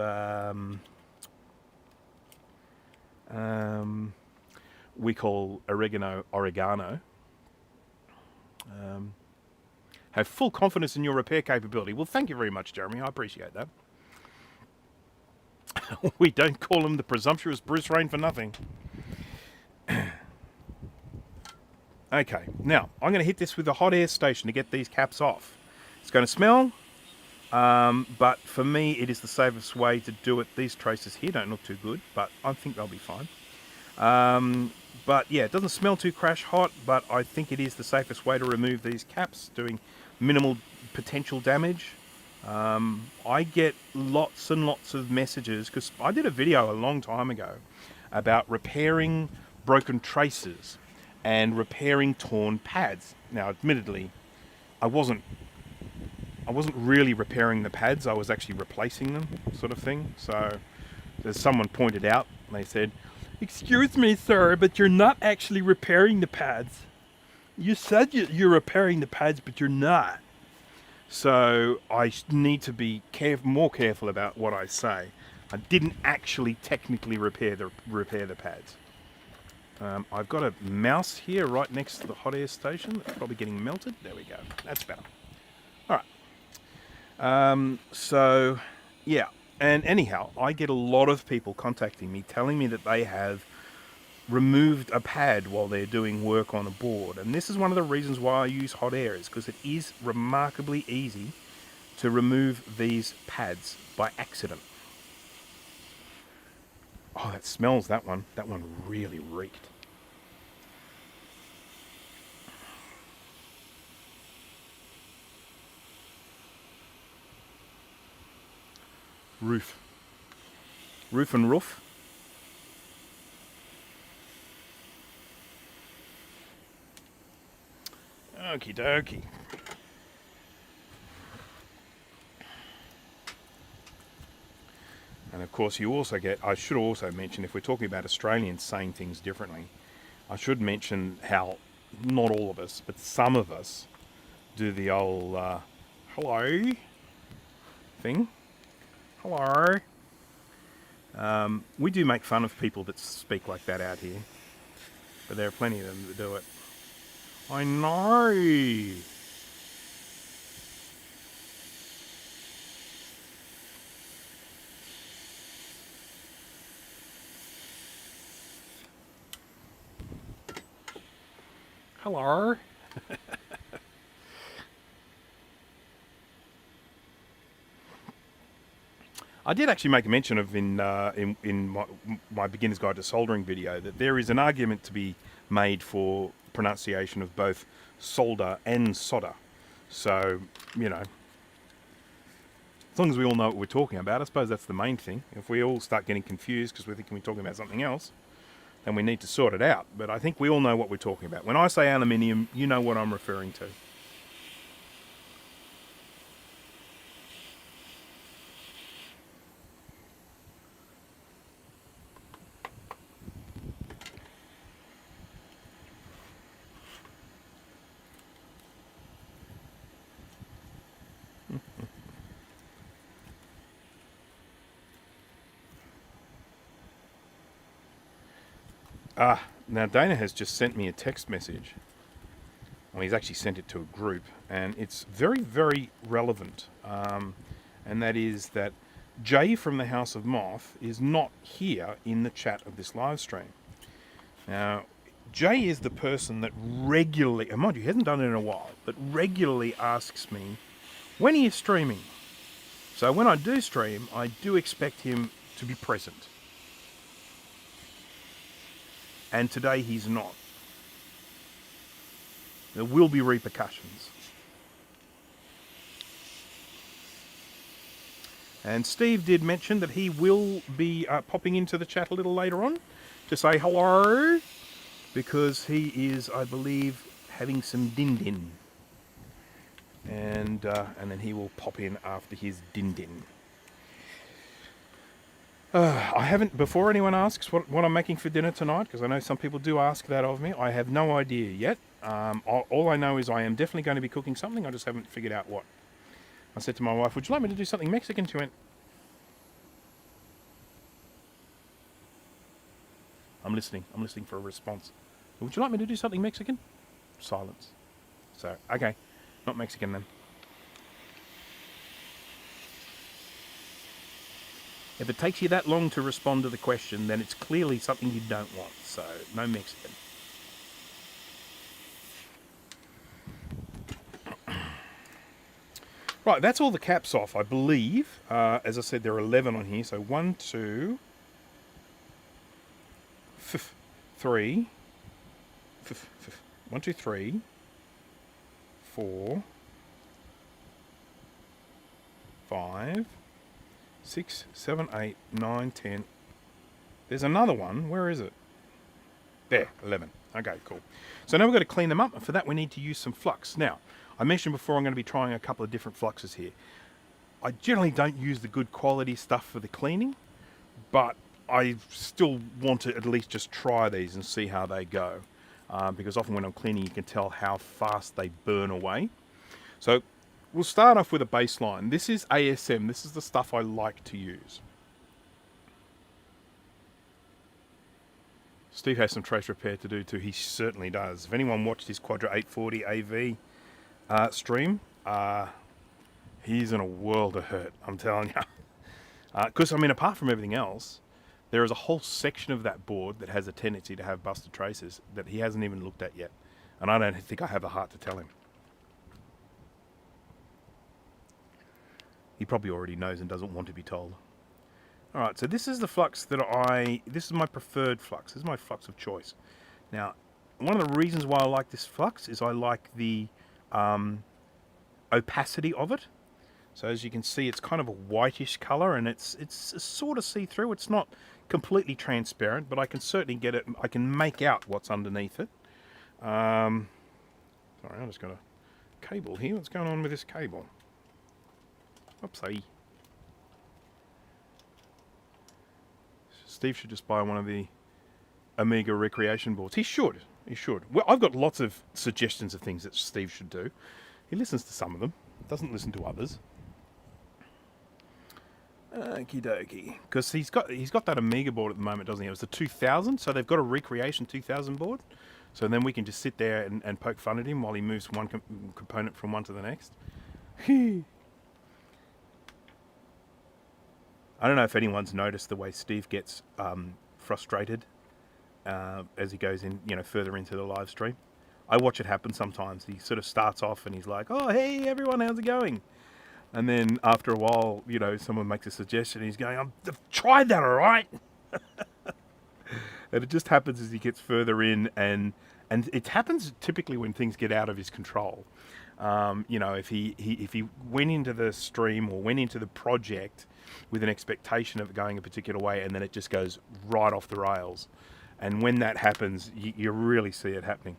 We call oregano. Have full confidence in your repair capability. Well, thank you very much, Jeremy. I appreciate that. We don't call him the presumptuous Bruce Rain for nothing. Okay, now I'm going to hit this with a hot air station to get these caps off. It's going to smell, but for me it is the safest way to do it. These traces here don't look too good, but I think they'll be fine. But yeah, it doesn't smell too crash hot, but I think it is the safest way to remove these caps, doing minimal potential damage. I get lots and lots of messages, because I did a video a long time ago about repairing broken traces and repairing torn pads. Now, admittedly, I wasn't really repairing the pads, I was actually replacing them, sort of thing. So, as someone pointed out, they said, Excuse me, sir, but you're not actually repairing the pads. You said you're repairing the pads, but you're not. So I need to be more careful about what I say. I didn't actually technically repair the pads. I've got a mouse here right next to the hot air station. It's probably getting melted. There we go. That's better. All right. So, yeah. And anyhow, I get a lot of people contacting me telling me that they have removed a pad while they're doing work on a board. And this is one of the reasons why I use hot air, is because it is remarkably easy to remove these pads by accident. Oh, that smells, that one. That one really reeked. Roof. Roof and roof. Okie dokie. And of course you also get, I should also mention, if we're talking about Australians saying things differently, I should mention how not all of us, but some of us do the old hello thing. Hello. We do make fun of people that speak like that out here, but there are plenty of them that do it. I know. Hello. I did actually make a mention of in my beginner's guide to soldering video that there is an argument to be made for pronunciation of both solder and solder. So, you know, as long as we all know what we're talking about, I suppose that's the main thing. If we all start getting confused because we're thinking we're talking about something else, then we need to sort it out. But I think we all know what we're talking about. When I say aluminium, you know what I'm referring to. Now Dana has just sent me a text message. Well, he's actually sent it to a group, and it's very, very relevant. And that is that Jay from the House of Moth is not here in the chat of this live stream. Now, Jay is the person that regularly, and mind you, he hasn't done it in a while, but regularly asks me, when are you streaming? So when I do stream, I do expect him to be present. And today he's not. There will be repercussions. And Steve did mention that he will be popping into the chat a little later on to say hello, because he is, I believe, having some din-din. And then he will pop in after his din-din. I haven't, before anyone asks what I'm making for dinner tonight, because I know some people do ask that of me, I have no idea yet. All I know is I am definitely going to be cooking something, I just haven't figured out what. I said to my wife, would you like me to do something Mexican? She went, I'm listening for a response. Would you like me to do something Mexican? Silence. So, okay, not Mexican then. If it takes you that long to respond to the question, then it's clearly something you don't want. So, no Mexican. Right, that's all the caps off, I believe. As I said, there are 11 on here. So 1, 2, 3, 1, 2, 3, 4, 5, 6, 7, 8, 9, 10. There's another one. Where is it? There, 11. Okay, cool. So now we've got to clean them up, and for that we need to use some flux. Now, I mentioned before I'm going to be trying a couple of different fluxes here. I generally don't use the good quality stuff for the cleaning, but I still want to at least just try these and see how they go. Because often when I'm cleaning, you can tell how fast they burn away. So we'll start off with a baseline. This is ASM. This is the stuff I like to use. Steve has some trace repair to do too. He certainly does. If anyone watched his Quadra 840 AV stream, he's in a world of hurt, I'm telling you. Because, I mean, apart from everything else, there is a whole section of that board that has a tendency to have busted traces that he hasn't even looked at yet. And I don't think I have the heart to tell him. He probably already knows and doesn't want to be told. Alright, so this is the flux that this is my preferred flux. This is my flux of choice. Now, one of the reasons why I like this flux is I like the opacity of it. So as you can see, it's kind of a whitish color, and it's sort of see-through. It's not completely transparent, but I can certainly get it. I can make out what's underneath it. Sorry, I just got a cable here. What's going on with this cable? Oopsie. Steve should just buy one of the Amiga recreation boards. He should. He should. Well, I've got lots of suggestions of things that Steve should do. He listens to some of them. Doesn't listen to others. Okie dokie. Because he's got that Amiga board at the moment, doesn't he? It was the 2000, so they've got a recreation 2000 board. So then we can just sit there and poke fun at him while he moves one component from one to the next. I don't know if anyone's noticed the way Steve gets frustrated as he goes in, further into the live stream. I watch it happen sometimes. He sort of starts off and he's like, "Oh, hey everyone, how's it going?" And then after a while, someone makes a suggestion. And he's going, "I've tried that, all right." And it just happens as he gets further in, and it happens typically when things get out of his control. If he went into the stream or went into the project with an expectation of it going a particular way, and then it just goes right off the rails. And when that happens, you really see it happening.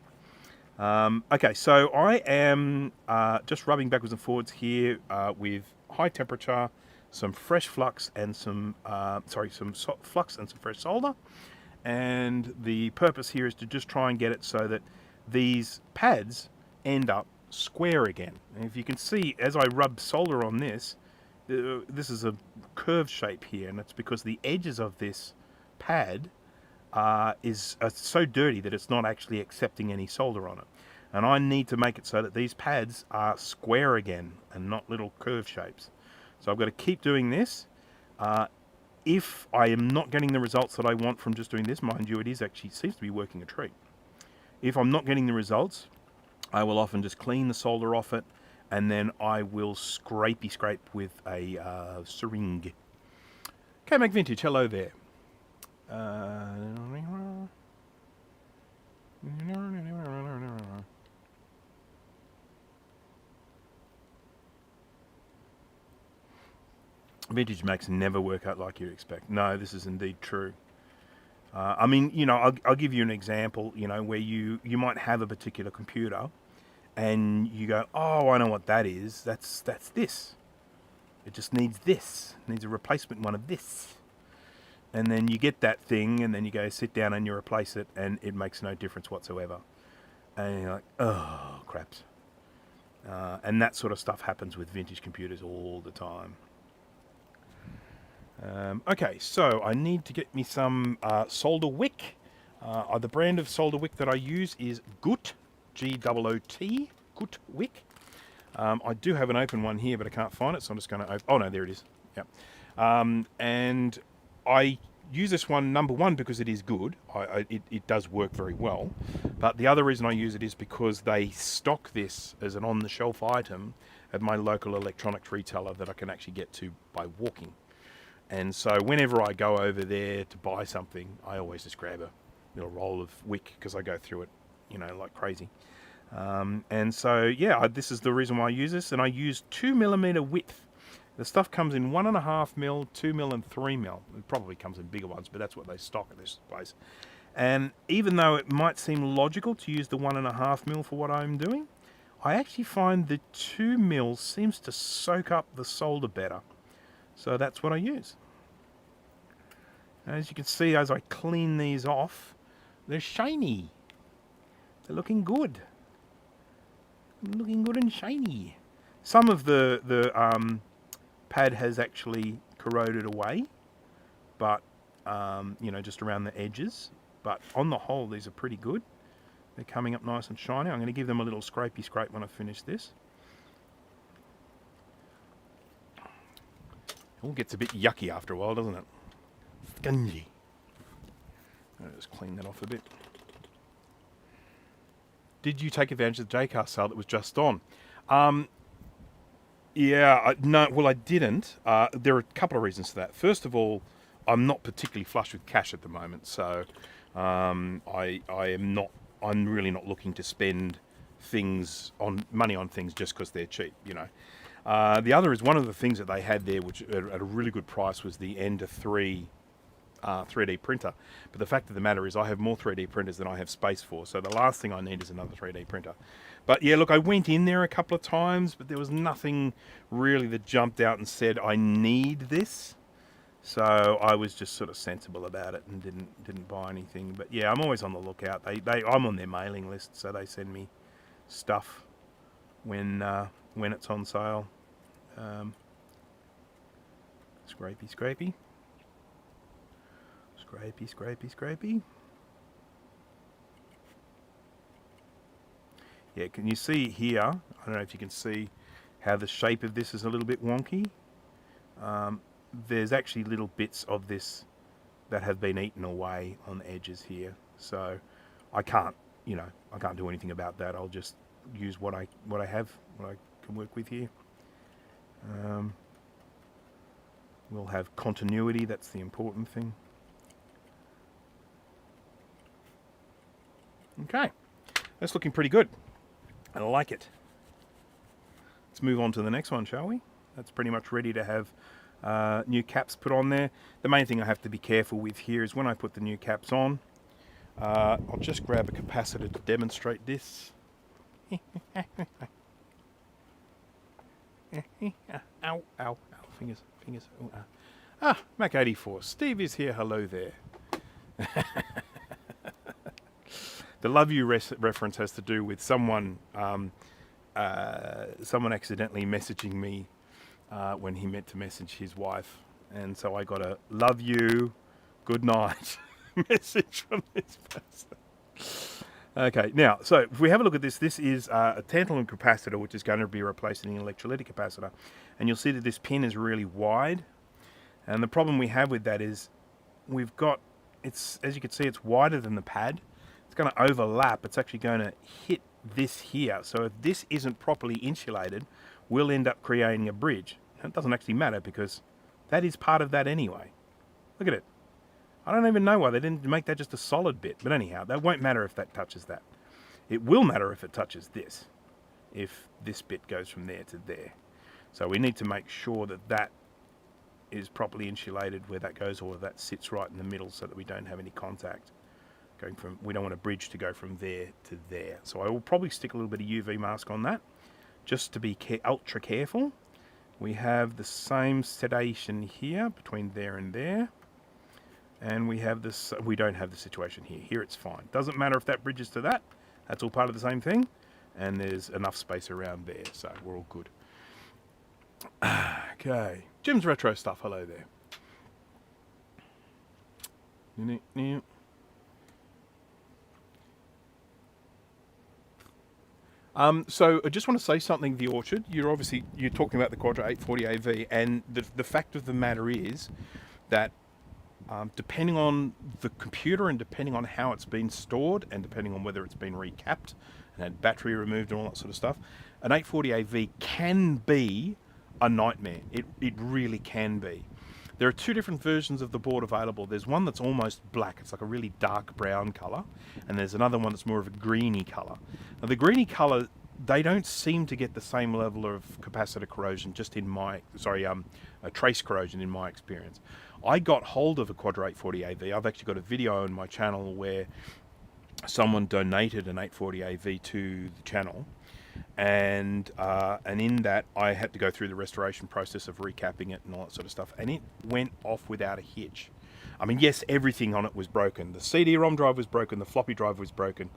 Okay, so I am just rubbing backwards and forwards here with high temperature, some fresh flux, and some flux and some fresh solder. And the purpose here is to just try and get it so that these pads end up square again. And if you can see, as I rub solder on this, this is a curved shape here, and it's because the edges of this pad are so dirty that it's not actually accepting any solder on it. And I need to make it so that these pads are square again and not little curved shapes. So I've got to keep doing this. If I am not getting the results that I want from just doing this, mind you, it seems to be working a treat. If I'm not getting the results, I will often just clean the solder off it, and then I will scrape with a syringe. Okay, Mac Vintage, hello there. Vintage Macs never work out like you expect. No, this is indeed true. I mean, I'll give you an example, where you might have a particular computer and you go, "Oh, I know what that is. That's this. It just needs this. It needs a replacement one of this." And then you get that thing, and then you go sit down and you replace it, and it makes no difference whatsoever. And you're like, "Oh, craps." And that sort of stuff happens with vintage computers all the time. Okay, so I need to get me some solder wick. The brand of solder wick that I use is GOOT, G-O-O-T, GOOT wick. I do have an open one here, but I can't find it, so I'm just going to open. Oh no, there it is. Yep. And I use this one, number one, because it is good. It does work very well. But the other reason I use it is because they stock this as an on-the-shelf item at my local electronics retailer that I can actually get to by walking. And so whenever I go over there to buy something, I always just grab a little roll of wick because I go through it, like crazy. And so, yeah, this is the reason why I use this. And I use 2mm width. The stuff comes in 1.5mm, 2mm, and 3mm. It probably comes in bigger ones, but that's what they stock at this place. And even though it might seem logical to use the 1.5mm for what I'm doing, I actually find the 2mm seems to soak up the solder better. So that's what I use. As you can see, as I clean these off, they're shiny. They're looking good. Looking good and shiny. Some of the pad has actually corroded away, but you know, just around the edges. But on the whole, these are pretty good. They're coming up nice and shiny. I'm going to give them a little scrapey scrape when I finish this. It all gets a bit yucky after a while, doesn't it? Spongy. I'll just clean that off a bit. Did you take advantage of the JCAR sale that was just on? Yeah, no, well, I didn't. There are a couple of reasons for that. First of all, I'm not particularly flush with cash at the moment, so I'm really not looking to spend money on things just because they're cheap, you know. The other is one of the things that they had there, which at a really good price, was the Ender 3 3D printer. But the fact of the matter is I have more 3D printers than I have space for, so the last thing I need is another 3D printer. But yeah, look, I went in there a couple of times, but there was nothing really that jumped out and said I need this. So I was just sort of sensible about it and didn't buy anything. But yeah, I'm always on the lookout. I'm on their mailing list, so they send me stuff when it's on sale. Scrapey, scrapey. Scrapey, scrapey, scrapey. Yeah, can you see here? I don't know if you can see how the shape of this is a little bit wonky. There's actually little bits of this that have been eaten away on the edges here. So I can't, you know, I can't do anything about that. I'll just use what I have, what I can work with here. We'll have continuity, that's the important thing. Okay, that's looking pretty good. I like it. Let's move on to the next one, shall we? That's pretty much ready to have new caps put on there. The main thing I have to be careful with here is when I put the new caps on, I'll just grab a capacitor to demonstrate this. Ow, ow, ow, fingers, fingers. Oh, Mac 84, Steve is here, hello there. The love you reference has to do with someone accidentally messaging me when he meant to message his wife, and so I got a love you, good night message from this person. Okay, now, so if we have a look at this, this is a tantalum capacitor which is going to be replacing an electrolytic capacitor, and you'll see that this pin is really wide, and the problem we have with that is we've got, it's, as you can see, it's wider than the pad. It's going to overlap. It's actually going to hit this here. So if this isn't properly insulated, we'll end up creating a bridge. And it doesn't actually matter because that is part of that anyway. Look at it. I don't even know why they didn't make that just a solid bit. But anyhow, that won't matter if that touches that. It will matter if it touches this. If this bit goes from there to there. So we need to make sure that that is properly insulated where that goes, or that sits right in the middle so that we don't have any contact. We don't want a bridge to go from there to there. So I will probably stick a little bit of UV mask on that, just to be ultra careful. We have the same sedation here between there and there. And we have this, we don't have the situation here. Here it's fine. Doesn't matter if that bridges to that. That's all part of the same thing. And there's enough space around there, so we're all good. Okay. Jim's Retro Stuff, hello there. So I just want to say something, The Orchard. You're talking about the Quadra 840 AV, and the fact of the matter is that depending on the computer and depending on how it's been stored and depending on whether it's been recapped and had battery removed and all that sort of stuff, an 840 AV can be a nightmare. It really can be. There are two different versions of the board available. There's one that's almost black. It's like a really dark brown color. And there's another one that's more of a greeny color. Now the greeny color, they don't seem to get the same level of capacitor corrosion trace corrosion in my experience. I got hold of a Quadra 840 AV. I've actually got a video on my channel where someone donated an 840 AV to the channel. And in that I had to go through the restoration process of recapping it and all that sort of stuff, and it went off without a hitch. I mean, yes, everything on it was broken. The CD-ROM drive was broken, the floppy drive was broken,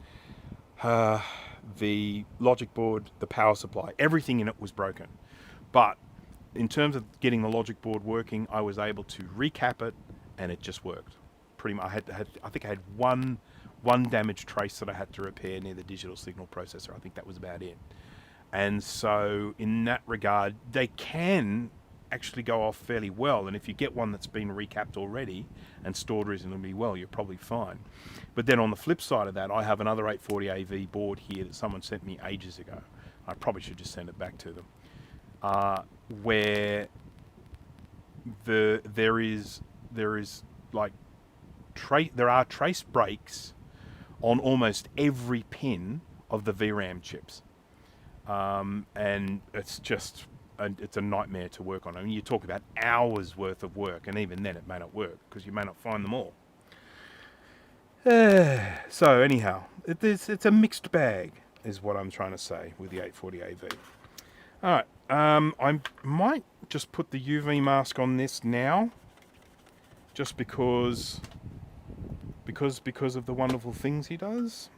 the logic board, the power supply, everything in it was broken. But in terms of getting the logic board working, I was able to recap it, and it just worked. Pretty much, I think I had one damaged trace that I had to repair near the digital signal processor. I think that was about it. And so in that regard, they can actually go off fairly well. And if you get one that's been recapped already and stored reasonably well, you're probably fine. But then on the flip side of that, I have another 840AV board here that someone sent me ages ago. I probably should just send it back to them. Where there is like there are trace breaks on almost every pin of the VRAM chips, and it's just it's a nightmare to work on. I mean, you talk about hours worth of work, and even then it may not work because you may not find them all. So anyhow, it's a mixed bag is what I'm trying to say with the 840AV. All right, I might just put the UV mask on this now, just because of the wonderful things he does.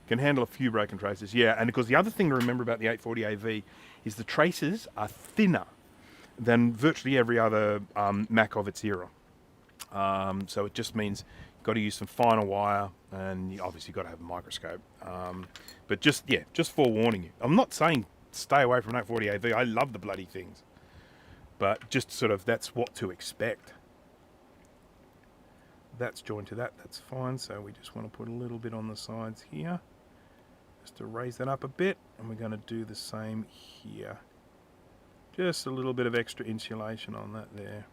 Can handle a few broken traces, yeah. And because the other thing to remember about the 840AV is the traces are thinner than virtually every other Mac of its era. So it just means you've got to use some finer wire, and you obviously got to have a microscope. But just forewarning you. I'm not saying stay away from 840AV. I love the bloody things. But just sort of that's what to expect. That's joined to that, that's fine. So we just want to put a little bit on the sides here, just to raise that up a bit, and we're going to do the same here. Just a little bit of extra insulation on that there.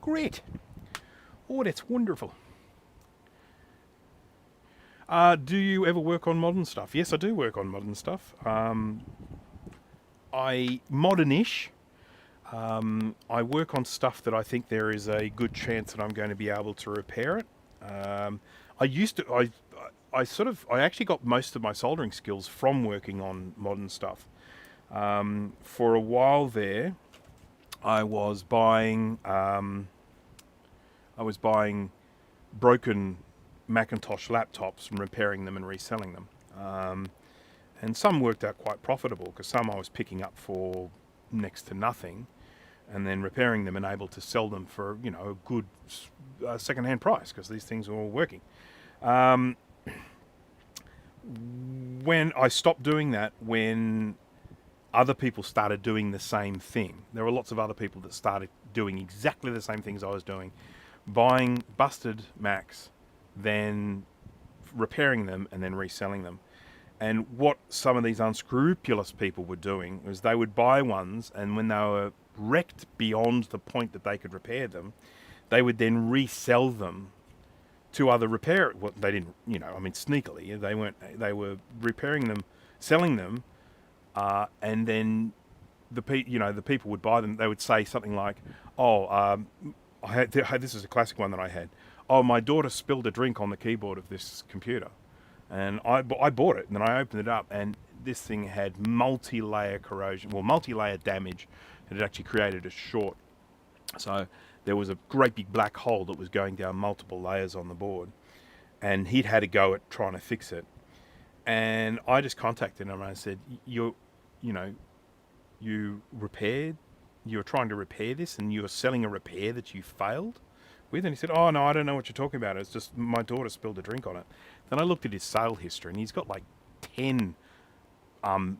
Great. Oh, that's wonderful. Do you ever work on modern stuff? Yes, I do work on modern stuff. Modern-ish. I work on stuff that I think there is a good chance that I'm going to be able to repair it. I actually got most of my soldering skills from working on modern stuff. For a while there, I was buying broken Macintosh laptops and repairing them and reselling them. And some worked out quite profitable because some I was picking up for next to nothing, and then repairing them and able to sell them for a good second-hand price because these things were all working. When I stopped doing that, when other people started doing the same thing, there were lots of other people that started doing exactly the same things I was doing, buying busted Macs, then repairing them and then reselling them. And what some of these unscrupulous people were doing was they would buy ones, and when they were wrecked beyond the point that they could repair them, they would then resell them to other repair. Well, they didn't, sneakily. They were repairing them, selling them, and then the people would buy them. They would say something like, this is a classic one that I had. Oh, my daughter spilled a drink on the keyboard of this computer. And I bought it, and then I opened it up, and this thing had multi-layer corrosion, multi-layer damage. It had actually created a short. So there was a great big black hole that was going down multiple layers on the board. And he'd had a go at trying to fix it. And I just contacted him, and I said, you were trying to repair this, and you were selling a repair that you failed with? And he said, oh, no, I don't know what you're talking about. It's just my daughter spilled a drink on it. Then I looked at his sale history, and he's got like 10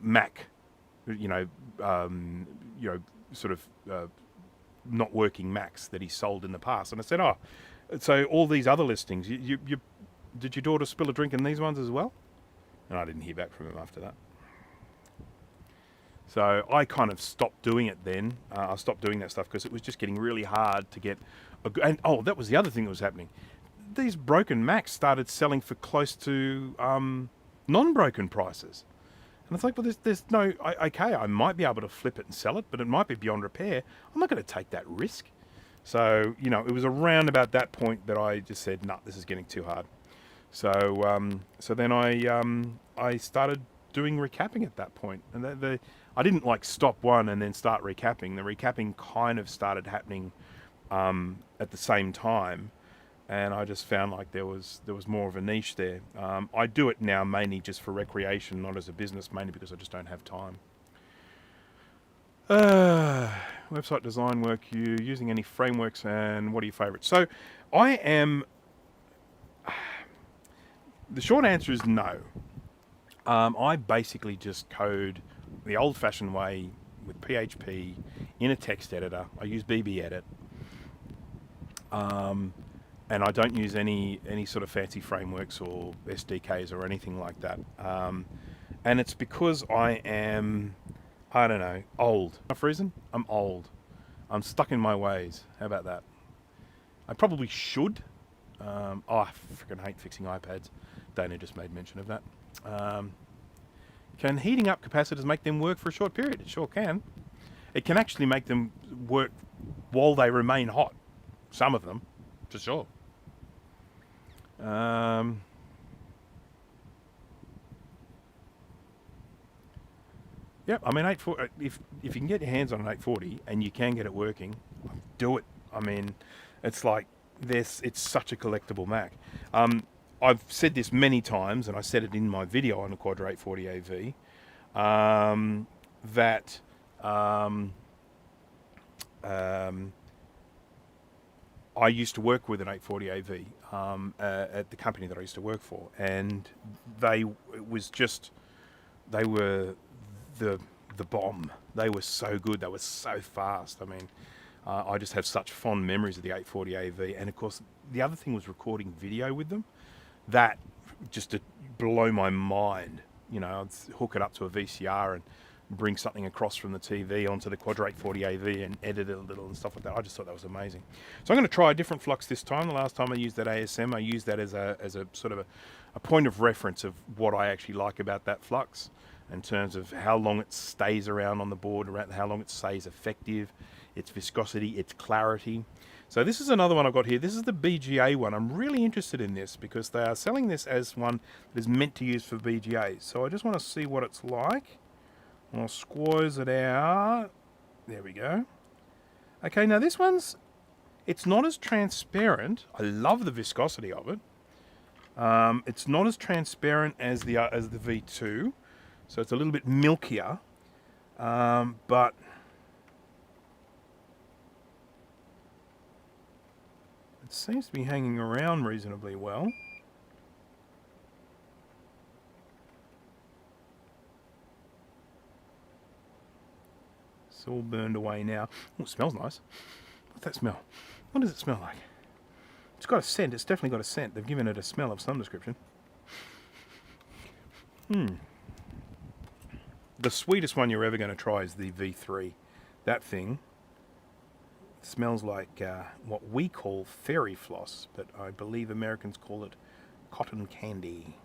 Mac, not working Macs that he sold in the past. And I said, oh, so all these other listings, did your daughter spill a drink in these ones as well? And I didn't hear back from him after that. So I kind of stopped doing it then. I stopped doing that stuff because it was just getting really hard to get that was the other thing that was happening. These broken Macs started selling for close to non-broken prices. And it's like, well, there's no... I might be able to flip it and sell it, but it might be beyond repair. I'm not going to take that risk. So, you know, it was around about that point that I just said, nah, this is getting too hard. So, so then I started doing recapping at that point. And I didn't like stop one and then start recapping. The recapping kind of started happening at the same time. And I just found like there was more of a niche there. I do it now mainly just for recreation, not as a business, mainly because I just don't have time. Website design work, you using any frameworks, and what are your favorites? So I am, the short answer is no. I basically just code the old fashioned way with PHP in a text editor. I use BB Edit. And I don't use any sort of fancy frameworks or SDKs or anything like that. And it's because I am, I don't know, old. For reason, I'm old. I'm stuck in my ways. How about that? I probably should. I freaking hate fixing iPads. Dana just made mention of that. Can heating up capacitors make them work for a short period? It sure can. It can actually make them work while they remain hot. Some of them, for sure. Yep, I mean, 840, if you can get your hands on an 840 and you can get it working, do it. I mean, it's like this. It's such a collectible Mac. I've said this many times, and I said it in my video on the Quadra 840 AV, that I used to work with an 840 AV at the company that I used to work for, and they were the bomb. They were so good. They were so fast. I mean, I just have such fond memories of the 840 AV, and of course, the other thing was recording video with them. That just to blow my mind. You know, I'd hook it up to a VCR and bring something across from the TV onto the Quadra 840 AV and edit it a little and stuff like that. I just thought that was amazing. So I'm going to try a different flux this time. The last time I used that ASM, I used that as a sort of a point of reference of what I actually like about that flux in terms of how long it stays around on the board, around how long it stays effective, its viscosity, its clarity. So this is another one I've got here. This is the BGA one. I'm really interested in this because they are selling this as one that is meant to use for BGAs. So I just want to see what it's like. I'll squeeze it out. There we go. Okay, now this one's, it's not as transparent. I love the viscosity of it. It's not as transparent as the V2, so it's a little bit milkier, but it seems to be hanging around reasonably well. It's all burned away now. Oh, it smells nice. What's that smell? What does it smell like? It's got a scent. It's definitely got a scent. They've given it a smell of some description. The sweetest one you're ever going to try is the V3. That thing smells like what we call fairy floss, but I believe Americans call it cotton candy.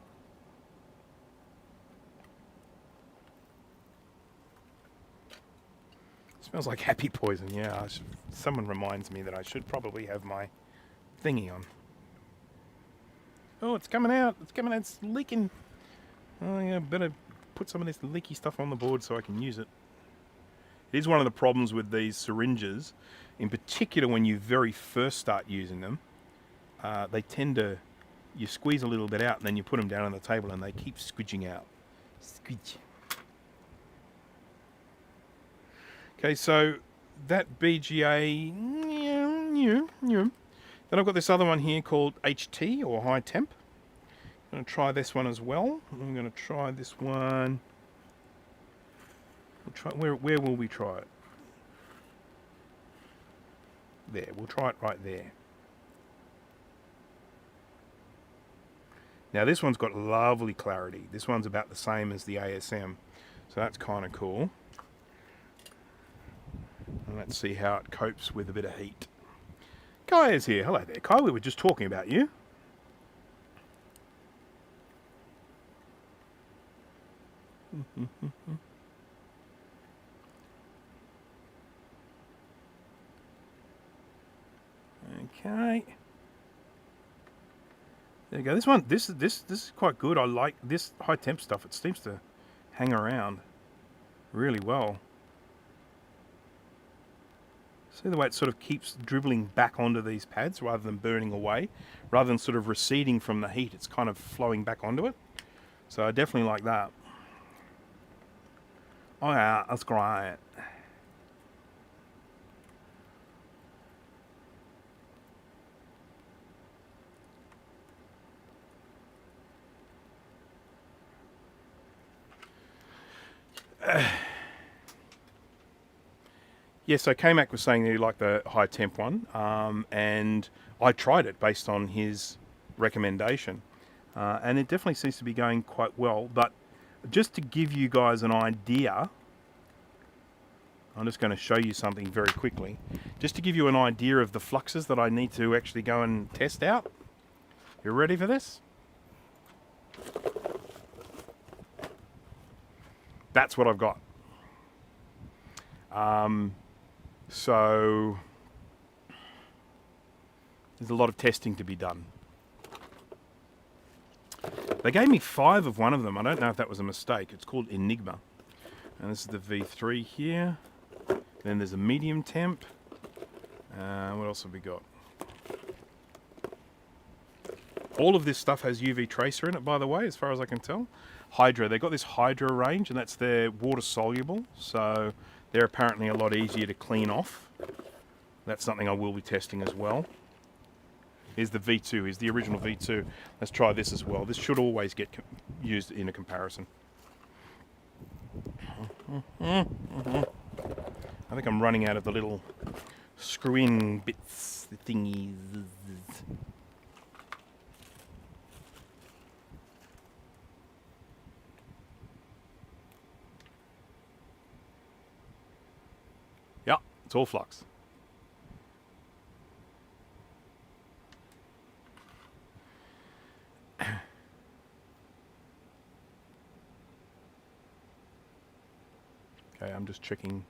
Smells like happy poison, yeah. Someone reminds me that I should probably have my thingy on. Oh, it's coming out. It's coming out. It's leaking. Oh, yeah, better put some of this leaky stuff on the board so I can use it. It is one of the problems with these syringes, in particular when you very first start using them. They tend to, you squeeze a little bit out and then you put them down on the table and they keep squidging out. Squidge. Okay, so that BGA, then I've got this other one here called HT, or high temp. I'm going to try this one as well. I'm going to try this one. We'll try, where will we try it? There, we'll try it right there. Now this one's got lovely clarity. This one's about the same as the ASM, so that's kind of cool. And let's see how it copes with a bit of heat. Kai is here. Hello there, Kai. We were just talking about you. Okay. There you go. This one, this is quite good. I like this high temp stuff. It seems to hang around really well. See the way it sort of keeps dribbling back onto these pads rather than burning away, rather than sort of receding from the heat. It's kind of flowing back onto it. So I definitely like that. Oh yeah, that's great. Yeah, so K-Mac was saying that he liked the high temp one, and I tried it based on his recommendation, and it definitely seems to be going quite well. But just to give you guys an idea, I'm just going to show you something very quickly, just to give you an idea of the fluxes that I need to actually go and test out. You ready for this? That's what I've got. So there's a lot of testing to be done. They gave me 5 of one of them. I don't know if that was a mistake. It's called Enigma. And this is the V3 here. Then there's a medium temp. What else have we got? All of this stuff has UV tracer in it, by the way, as far as I can tell. Hydra. They got this Hydra range, and that's their water soluble. So they're apparently a lot easier to clean off. That's something I will be testing as well. Here's the V2. Here's the original V2. Let's try this as well. This should always get used in a comparison. I think I'm running out of the little screw-in bits, the thingies. Yeah, it's all flux. Okay, I'm just checking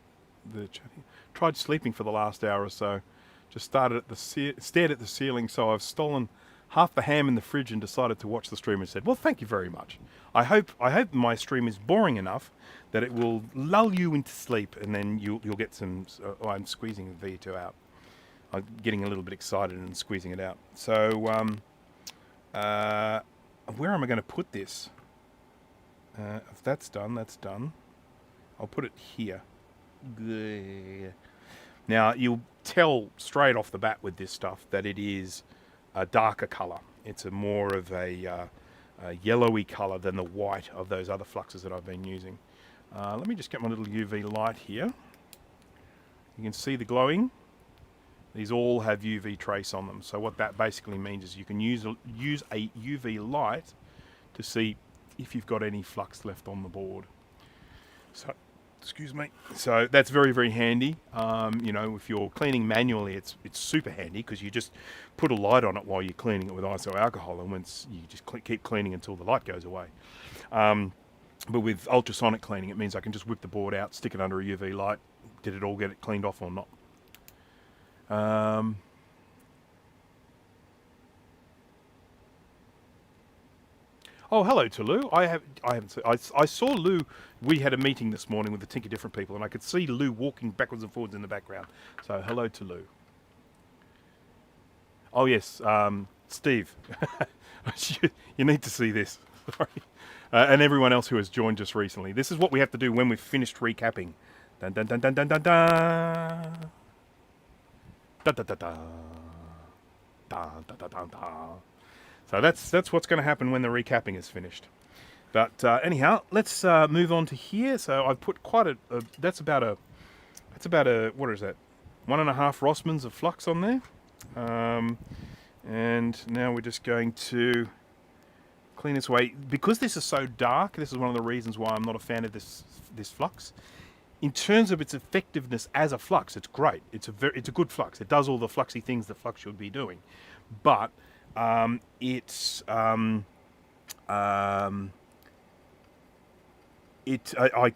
the chat here. Tried sleeping for the last hour or so. Just stared at the ceiling, so I've stolen half the ham in the fridge and decided to watch the stream and said, well, thank you very much. I hope my stream is boring enough that it will lull you into sleep, and then you'll get some... oh, I'm squeezing the V2 out. I'm getting a little bit excited and squeezing it out. So, where am I going to put this? If that's done, that's done. I'll put it here. Now, you'll tell straight off the bat with this stuff that it is a darker colour. It's a more of a yellowy colour than the white of those other fluxes that I've been using. Let me just get my little UV light here. You can see the glowing. These all have UV trace on them. So what that basically means is you can use a UV light to see if you've got any flux left on the board. So, excuse me. So that's very, very handy. You know, if you're cleaning manually, it's super handy because you just put a light on it while you're cleaning it with iso alcohol, and once you just keep cleaning until the light goes away. But with ultrasonic cleaning, it means I can just whip the board out, stick it under a UV light. Did it all get it cleaned off or not? Oh, hello to Lou. I haven't seen, I saw Lou. We had a meeting this morning with the Tink Different people, and I could see Lou walking backwards and forwards in the background. So hello to Lou. Oh yes, Steve. You need to see this. Sorry. And everyone else who has joined us recently. This is what we have to do when we've finished recapping. Dun dun dun dun dun dun dun. Da da da da. Da da da da da. So that's what's going to happen when the recapping is finished. But anyhow, let's move on to here. So I've put quite a that's about a what is that? 1.5 Rossmans of flux on there. And now we're just going to clean this away. Because this is so dark, this is one of the reasons why I'm not a fan of this flux. In terms of its effectiveness as a flux, it's great. It's a good flux. It does all the fluxy things the flux should be doing. But I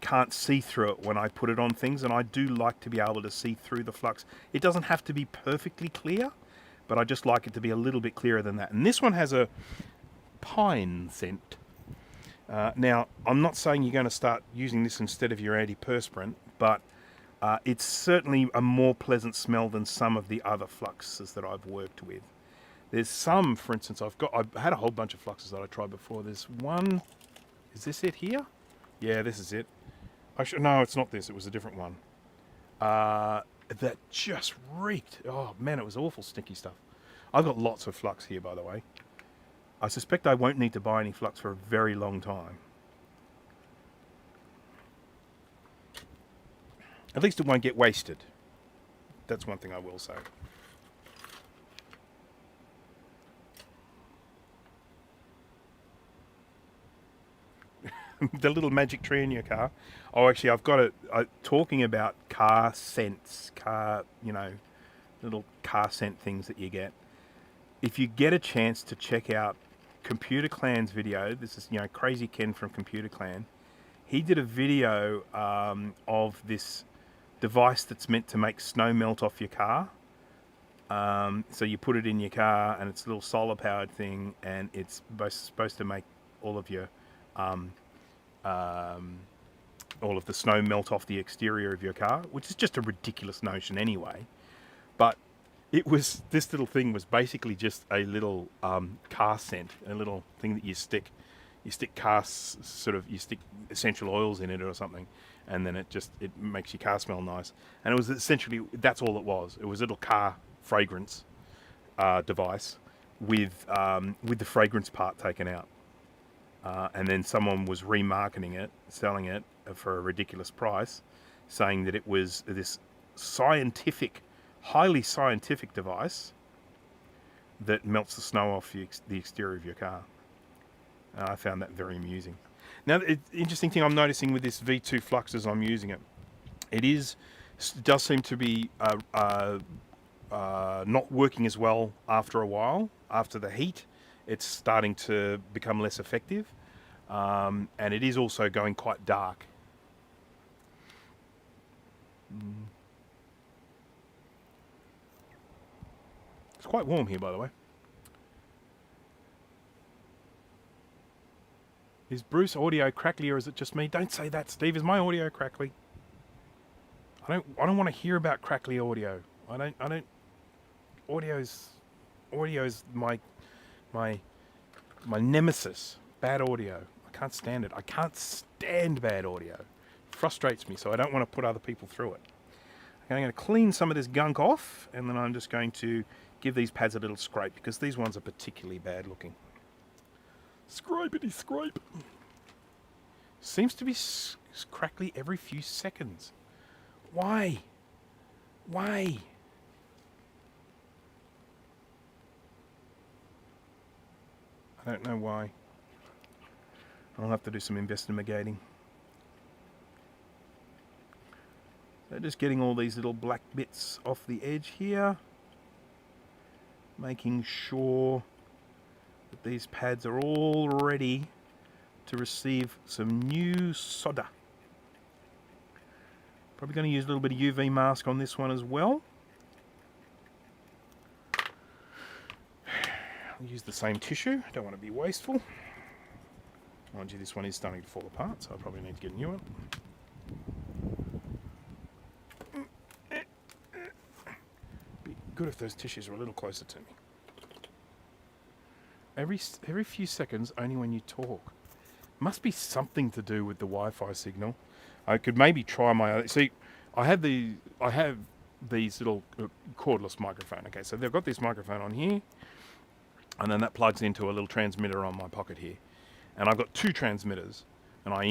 can't see through it when I put it on things, and I do like to be able to see through the flux. It doesn't have to be perfectly clear, but I just like it to be a little bit clearer than that. And this one has a pine scent. Now, I'm not saying you're going to start using this instead of your antiperspirant, but it's certainly a more pleasant smell than some of the other fluxes that I've worked with. There's some, for instance, I've had a whole bunch of fluxes that I tried before. There's one, is this it here? Yeah, this is it. No, it's not this, it was a different one. That just reeked. Oh man, it was awful stinky stuff. I've got lots of flux here, by the way. I suspect I won't need to buy any flux for a very long time. At least it won't get wasted. That's one thing I will say. The little magic tree in your car. Oh, actually, I've got it. Talking about car scents, little car scent things that you get. If you get a chance to check out Computer Clan's video, this is, Crazy Ken from Computer Clan. He did a video of this device that's meant to make snow melt off your car. So you put it in your car, and it's a little solar powered thing, and it's supposed to make all of your all of the snow melt off the exterior of your car, which is just a ridiculous notion anyway. But this little thing was basically just a little car scent, a little thing that you stick you stick essential oils in it or something, and then it makes your car smell nice. And it was essentially, that's all it was. It was a little car fragrance device with the fragrance part taken out. And then someone was remarketing it, selling it for a ridiculous price, saying that it was this highly scientific device that melts the snow off the exterior of your car. I found that very amusing. Now, the interesting thing I'm noticing with this V2 Flux as I'm using it, it does seem to be not working as well after a while. After the heat, it's starting to become less effective, and it is also going quite dark. It's quite warm here, by the way. Is Bruce audio crackly, or is it just me? Don't say that, Steve. Is my audio crackly? I don't want to hear about crackly audio. Audio's my nemesis. Bad audio. I can't stand it. I can't stand bad audio. It frustrates me, so I don't want to put other people through it. Okay, I'm going to clean some of this gunk off, and then I'm just going to give these pads a little scrape, because these ones are particularly bad looking. Scrapity scrape. Seems to be crackly every few seconds. Why? Why? I don't know why. I'll have to do some investigating. So just getting all these little black bits off the edge here. Making sure that these pads are all ready to receive some new solder. Probably going to use a little bit of UV mask on this one as well. I'll use the same tissue, don't want to be wasteful. Mind you, this one is starting to fall apart, so I probably need to get a new one. Be good if those tissues were a little closer to me. Every few seconds, only when you talk. Must be something to do with the Wi-Fi signal. I could maybe try my other. See, I have these little cordless microphone. Okay, so they've got this microphone on here, and then that plugs into a little transmitter on my pocket here. And I've got two transmitters, and I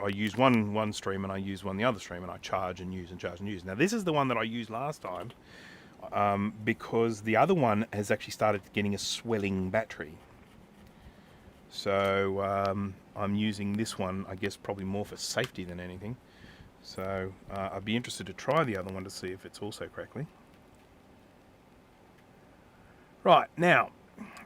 use one stream and I use the other stream, and I charge and use and charge and use. Now this is the one that I used last time, because the other one has actually started getting a swelling battery. So I'm using this one, I guess, probably more for safety than anything. So I'd be interested to try the other one to see if it's also crackly. Right, now,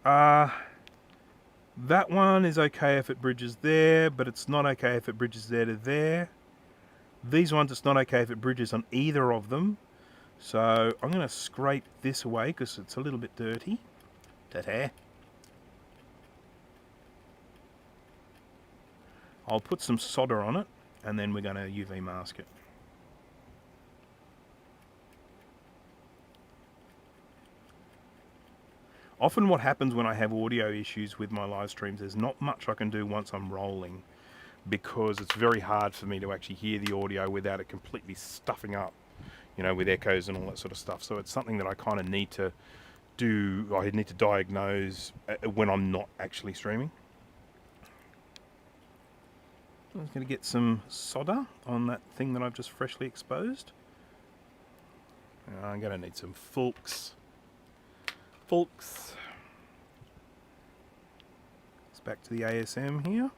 that one is okay if it bridges there, but it's not okay if it bridges there to there. These ones, it's not okay if it bridges on either of them. So I'm going to scrape this away because it's a little bit dirty. Ta-ta. I'll put some solder on it and then we're going to UV mask it. Often what happens when I have audio issues with my live streams, there's not much I can do once I'm rolling because it's very hard for me to actually hear the audio without it completely stuffing up, you know, with echoes and all that sort of stuff. So it's something that I kind of need to do, I need to diagnose when I'm not actually streaming. I'm just going to get some solder on that thing that I've just freshly exposed. I'm going to need some Flux. It's back to the ASM here.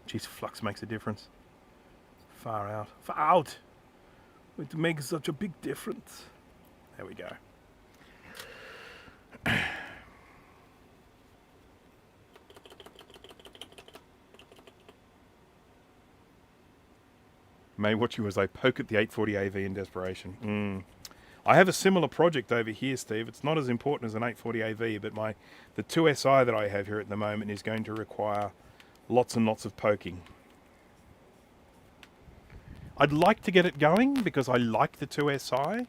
Geez, Flux makes a difference. Far out. Far out! It makes such a big difference. There we go. May watch you as I poke at the 840 AV in desperation. I have a similar project over here, Steve. It's not as important as an 840 AV, but the 2SI that I have here at the moment is going to require lots and lots of poking. I'd like to get it going because I like the 2SI.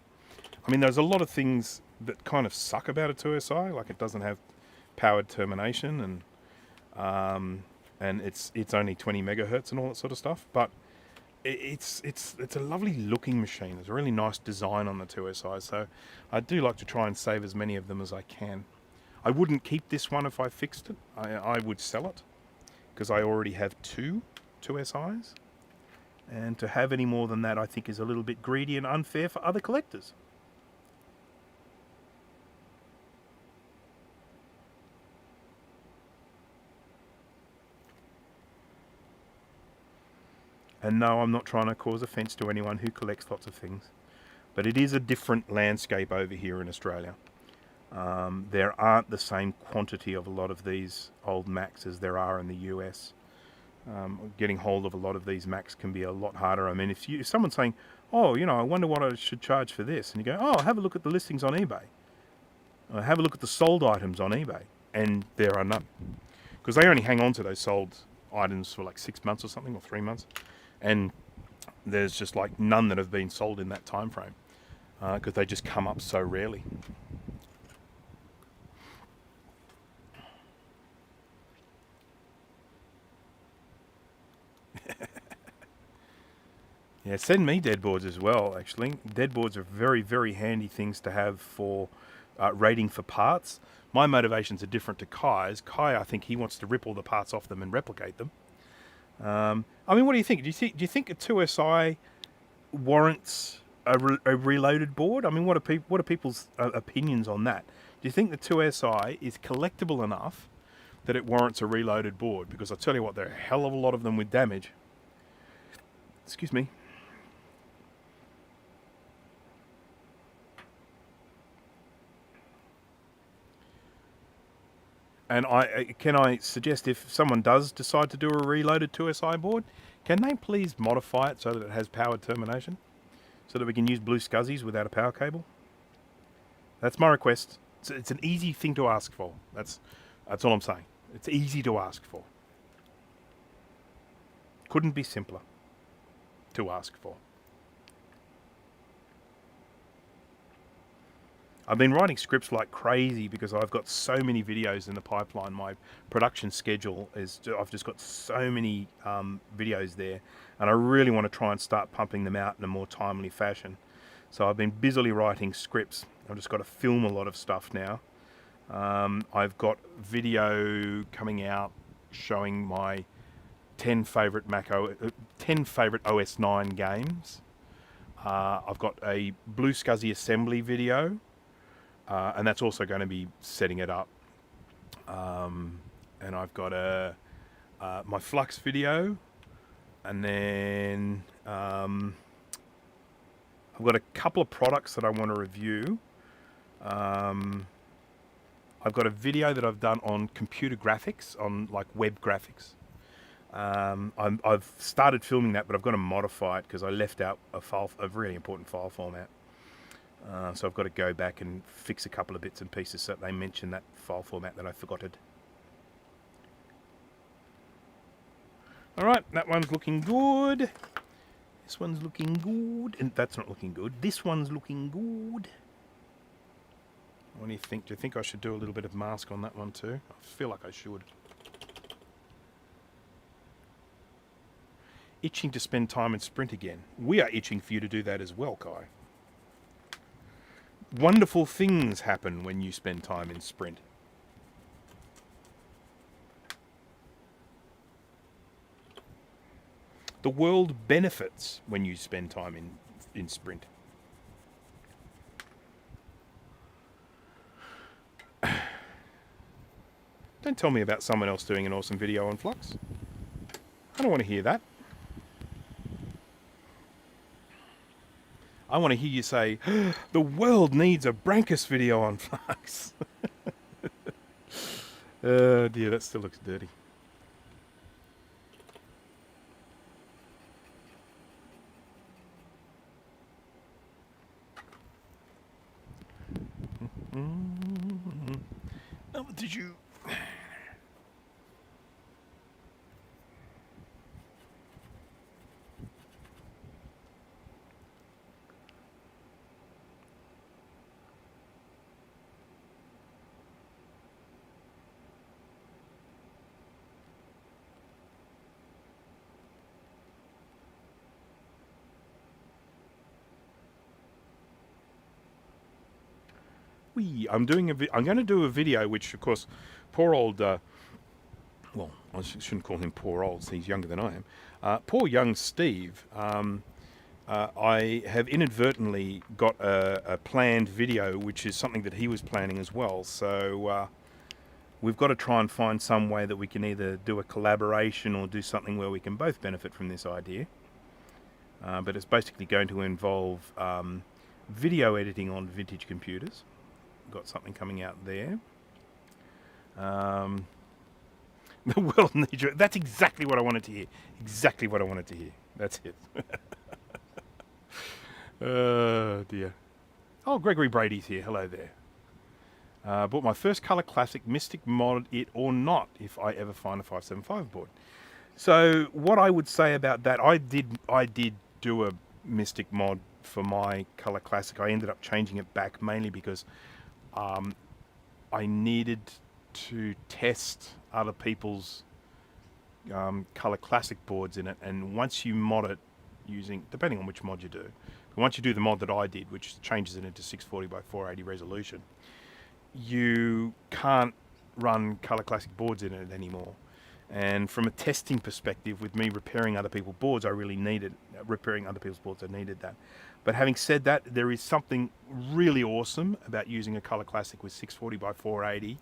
I mean, there's a lot of things that kind of suck about a 2SI, like it doesn't have powered termination and it's only 20 megahertz and all that sort of stuff, but it's a lovely looking machine. There's a really nice design on the 2SI, so I do like to try and save as many of them as I can. I wouldn't keep this one if I fixed it. I would sell it because I already have two 2SIs, and to have any more than that I think is a little bit greedy and unfair for other collectors. And no, I'm not trying to cause offence to anyone who collects lots of things, but it is a different landscape over here in Australia. There aren't the same quantity of a lot of these old Macs as there are in the US. Getting hold of a lot of these Macs can be a lot harder. I mean, if someone's saying, oh, you know, I wonder what I should charge for this, and you go, oh, have a look at the listings on eBay. Have a look at the sold items on eBay, and there are none. Because they only hang on to those sold items for like 6 months or something, or 3 months. And there's just like none that have been sold in that time frame because they just come up so rarely. Yeah, send me deadboards as well, actually. Deadboards are very, very handy things to have for rating for parts. My motivations are different to Kai's. Kai, I think he wants to rip all the parts off them and replicate them. I mean, what do you think? Do you think a 2SI warrants a reloaded board? I mean, what are people's opinions on that? Do you think the 2SI is collectible enough that it warrants a reloaded board? Because I tell you what, there are a hell of a lot of them with damage. Excuse me. And can I suggest, if someone does decide to do a reloaded 2SI board, can they please modify it so that it has powered termination? So that we can use blue SCSIs without a power cable? That's my request. It's an easy thing to ask for. That's all I'm saying. It's easy to ask for. Couldn't be simpler to ask for. I've been writing scripts like crazy because I've got so many videos in the pipeline. My production schedule is, I've just got so many videos there, and I really want to try and start pumping them out in a more timely fashion. So I've been busily writing scripts. I've just got to film a lot of stuff now. I've got video coming out showing my 10 favorite OS 9 games. I've got a blue SCSI assembly video. And that's also going to be setting it up. And I've got my Flux video, and then I've got a couple of products that I want to review. I've got a video that I've done on computer graphics, on like web graphics. I've started filming that, but I've got to modify it because I left out a really important file format. So I've got to go back and fix a couple of bits and pieces so that they mention that file format that I forgotted. Alright, that one's looking good. This one's looking good. And that's not looking good. This one's looking good. What do you think? Do you think I should do a little bit of mask on that one too? I feel like I should. Itching to spend time in Sprint again. We are itching for you to do that as well, Kai. Wonderful things happen when you spend time in Sprint. The world benefits when you spend time in Sprint. Don't tell me about someone else doing an awesome video on Flux. I don't want to hear that. I want to hear you say, the world needs a Brankus video on Flux. Oh dear, that still looks dirty. Oh, did you... I'm going to do a video, which of course, poor old, well, I shouldn't call him poor old, he's younger than I am. Poor young Steve, I have inadvertently got a planned video, which is something that he was planning as well. So we've got to try and find some way that we can either do a collaboration or do something where we can both benefit from this idea. But it's basically going to involve video editing on vintage computers. Got something coming out there. The world needs you. That's exactly what I wanted to hear. Exactly what I wanted to hear. That's it. Oh dear. Oh, Gregory Brady's here. Hello there. Bought my first Color Classic Mystic mod, it or not, if I ever find a 575 board. So what I would say about that, I did do a Mystic mod for my Color Classic. I ended up changing it back mainly because I needed to test other people's Color Classic boards in it, and once you mod it using, depending on which mod you do, but once you do the mod that I did, which changes it into 640 by 480 resolution, you can't run Color Classic boards in it anymore. And from a testing perspective, with me repairing other people's boards, I really needed repairing other people's boards. I needed that. But having said that, there is something really awesome about using a Color Classic with 640 by 480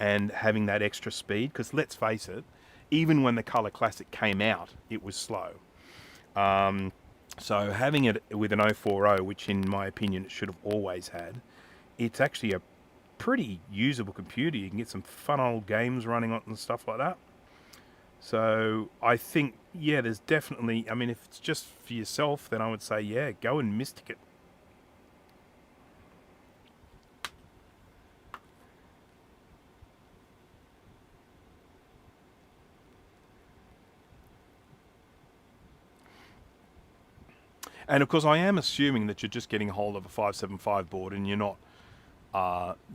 and having that extra speed. Because let's face it, even when the Color Classic came out, it was slow. So having it with an 040, which in my opinion it should have always had, it's actually a pretty usable computer. You can get some fun old games running on it and stuff like that. So I think, yeah, there's definitely, I mean, if it's just for yourself, then I would say, yeah, go and Mystic it. And of course, I am assuming that you're just getting a hold of a 575 board and you're not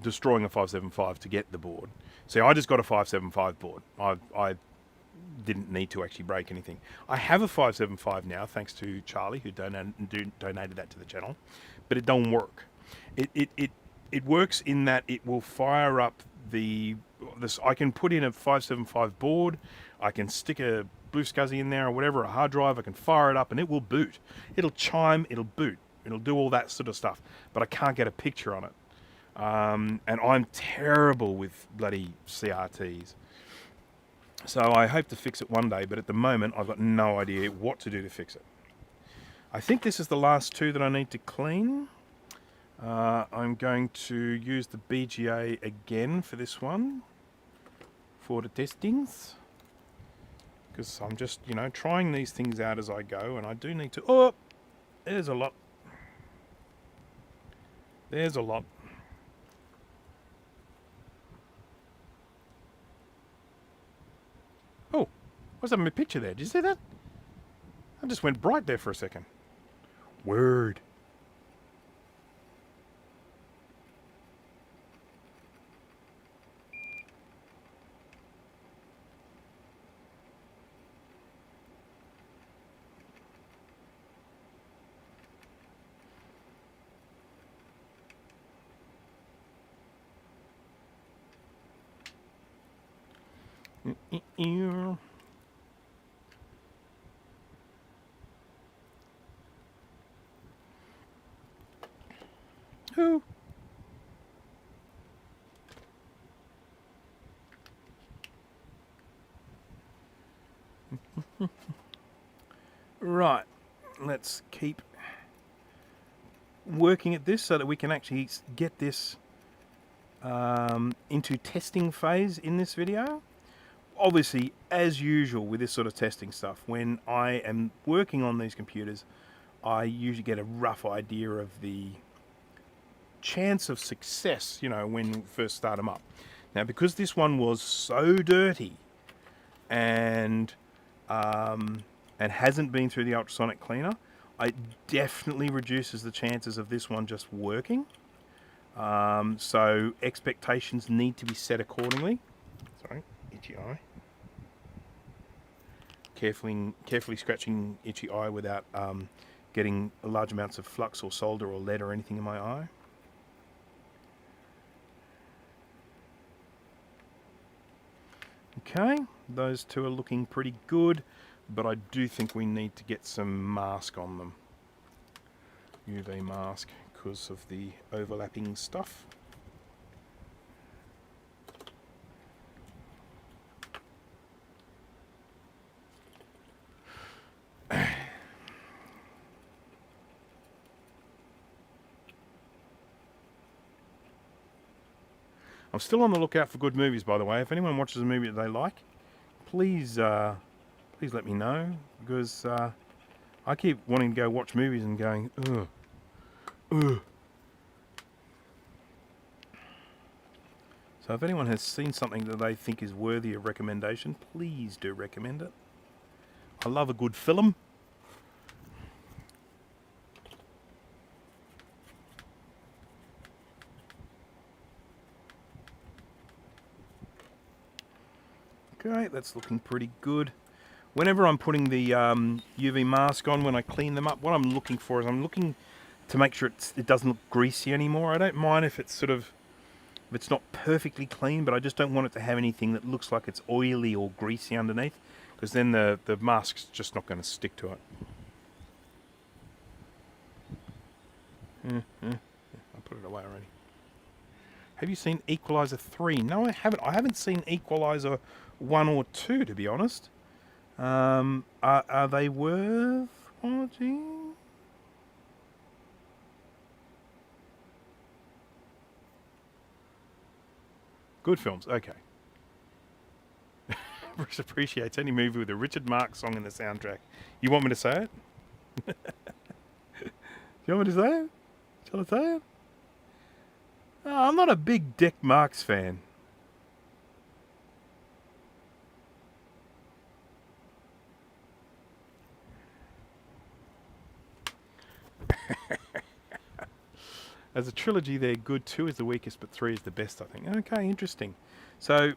destroying a 575 to get the board. See, I just got a 575 board. I didn't need to actually break anything. I have a 575 now, thanks to Charlie, who donated that to the channel, but it don't work. It works in that it will fire up I can put in a 575 board, I can stick a Blue SCSI in there or whatever, a hard drive, I can fire it up and it will boot. It'll chime, it'll boot, it'll do all that sort of stuff, but I can't get a picture on it. And I'm terrible with bloody CRTs. So I hope to fix it one day, but at the moment I've got no idea what to do to fix it. I think this is the last two that I need to clean. I'm going to use the BGA again for this one, for the testings. because I'm just, you know, trying these things out as I go, and I do need to... Oh, there's a lot. There's a lot. Oh, what's up in my picture there? Did you see that? I just went bright there for a second. Word. Who? Right, let's keep working at this so that we can actually get this into testing phase in this video. Obviously, as usual with this sort of testing stuff, when I am working on these computers, I usually get a rough idea of the chance of success, you know, when we first start them up. Now, because this one was so dirty and hasn't been through the ultrasonic cleaner, it definitely reduces the chances of this one just working. So expectations need to be set accordingly. Sorry, itchy eye. Carefully scratching itchy eye without getting large amounts of flux or solder or lead or anything in my eye. Okay, those two are looking pretty good, but I do think we need to get some mask on them. UV mask because of the overlapping stuff. I'm still on the lookout for good movies, by the way. If anyone watches a movie that they like, please let me know, because I keep wanting to go watch movies and going, ugh, ugh. So if anyone has seen something that they think is worthy of recommendation, please do recommend it. I love a good film. Okay, that's looking pretty good. Whenever I'm putting the UV mask on, when I clean them up, what I'm looking for is I'm looking to make sure it doesn't look greasy anymore. I don't mind if it's if it's not perfectly clean, but I just don't want it to have anything that looks like it's oily or greasy underneath, because then the mask's just not going to stick to it. I put it away already. Have you seen Equalizer 3? No, I haven't. I haven't seen Equalizer 1 or 2, to be honest. Are they worth watching? Good films, okay. Bruce appreciates any movie with a Richard Marx song in the soundtrack. You want me to say it? You want me to say it? Shall I say it? Oh, I'm not a big Dick Marx fan. As a trilogy, they're good. 2 is the weakest, but 3 is the best, I think. Okay, interesting. So,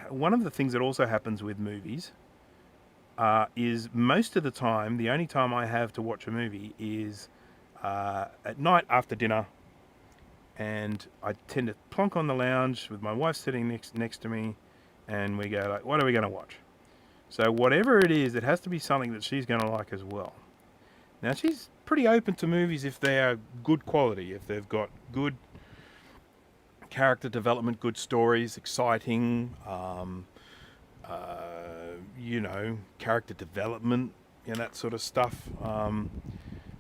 one of the things that also happens with movies is most of the time, the only time I have to watch a movie is at night after dinner, and I tend to plonk on the lounge with my wife sitting next to me, and we go like, what are we going to watch? So whatever it is, it has to be something that she's going to like as well. Now, she's pretty open to movies if they are good quality, if they've got good character development, good stories, exciting, you know, character development, you know, that sort of stuff.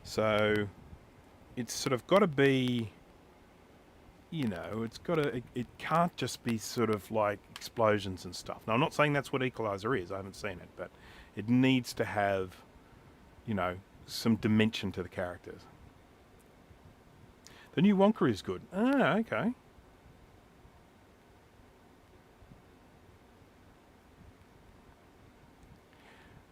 So it's sort of got to be you know, it's got to, it can't just be sort of like explosions and stuff. Now, I'm not saying that's what Equalizer is. I haven't seen it, but it needs to have, you know, some dimension to the characters. The new Wonka is good. Ah, okay.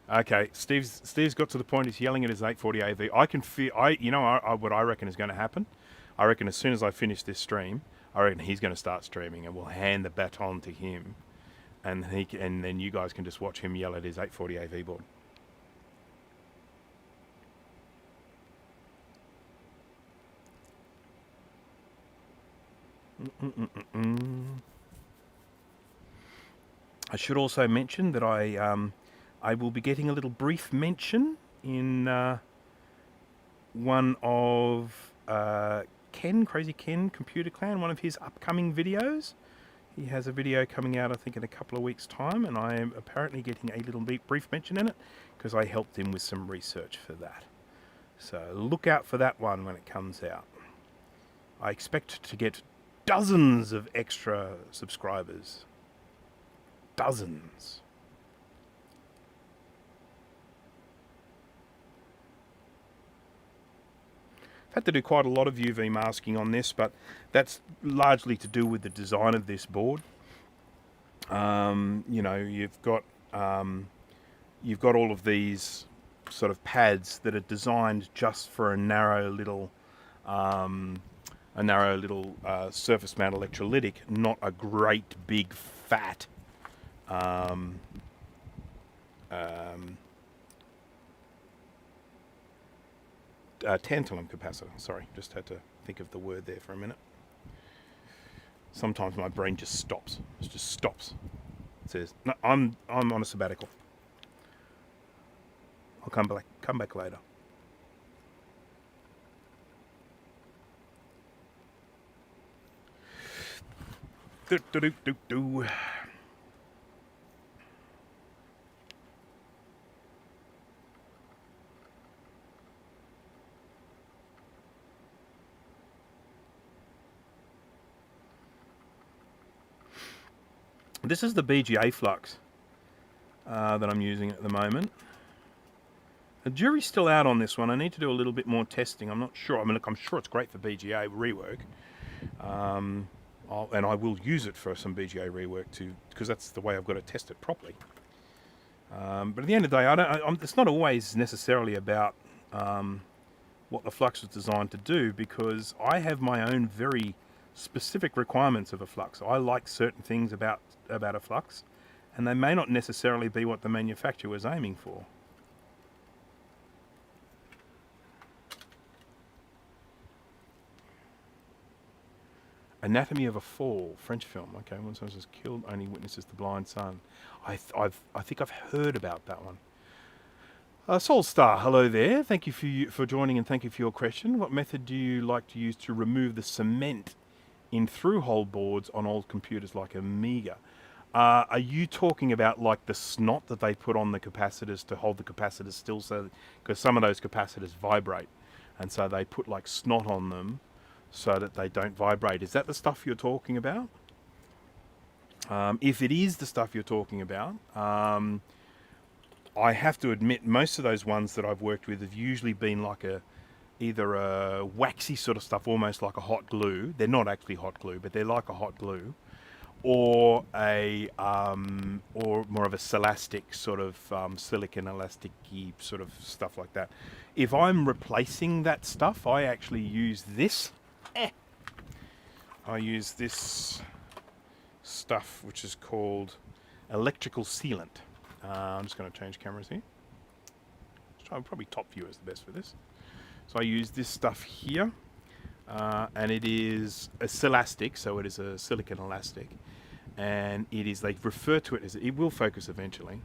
Okay, Steve's got to the point. He's yelling at his 840 AV. I can feel. What I reckon is going to happen. I reckon as soon as I finish this stream, I reckon he's going to start streaming, and we'll hand the baton to him, and then you guys can just watch him yell at his 840 AV board. I should also mention that I will be getting a little brief mention in one of Crazy Ken, Computer Clan, one of his upcoming videos. He has a video coming out, I think, in a couple of weeks' time, and I am apparently getting a little brief mention in it because I helped him with some research for that. So look out for that one when it comes out. I expect to get dozens of extra subscribers. Dozens. I've had to do quite a lot of UV masking on this, but that's largely to do with the design of this board. You know, you've got all of these sort of pads that are designed just for a narrow little surface mount electrolytic, not a great big fat tantalum capacitor. Sorry, just had to think of the word there for a minute. Sometimes my brain just stops. It just stops. It says, "No, I'm on a sabbatical. I'll come back later." Do do do do do. This is the BGA Flux that I'm using at the moment. The jury's still out on this one. I need to do a little bit more testing. I'm not sure. I mean, look, I'm sure it's great for BGA rework. And I will use it for some BGA rework too, because that's the way I've got to test it properly. But at the end of the day, it's not always necessarily about what the flux was designed to do, because I have my own very specific requirements of a flux. I like certain things about a flux, and they may not necessarily be what the manufacturer was aiming for. Anatomy of a Fall, French film. Okay, one son is killed, only witnesses the blind son. I think I've heard about that one. Soulstar, hello there. Thank you for joining, and thank you for your question. What method do you like to use to remove the cement in through-hole boards on old computers like Amiga? Are you talking about like the snot that they put on the capacitors to hold the capacitors still? So, because some of those capacitors vibrate, and so they put like snot on them so that they don't vibrate. Is that the stuff you're talking about? If it is the stuff you're talking about, I have to admit most of those ones that I've worked with have usually been like either a waxy sort of stuff, almost like a hot glue. They're not actually hot glue, but they're like a hot glue, or or more of a silastic sort of silicon elasticy sort of stuff like that. If I'm replacing that stuff, I actually use this. I use this stuff which is called electrical sealant. I'm just going to change cameras here. Probably top view is the best for this. So I use this stuff here, and it is a silastic, so it is a silicon elastic, and they refer to it as, it will focus eventually,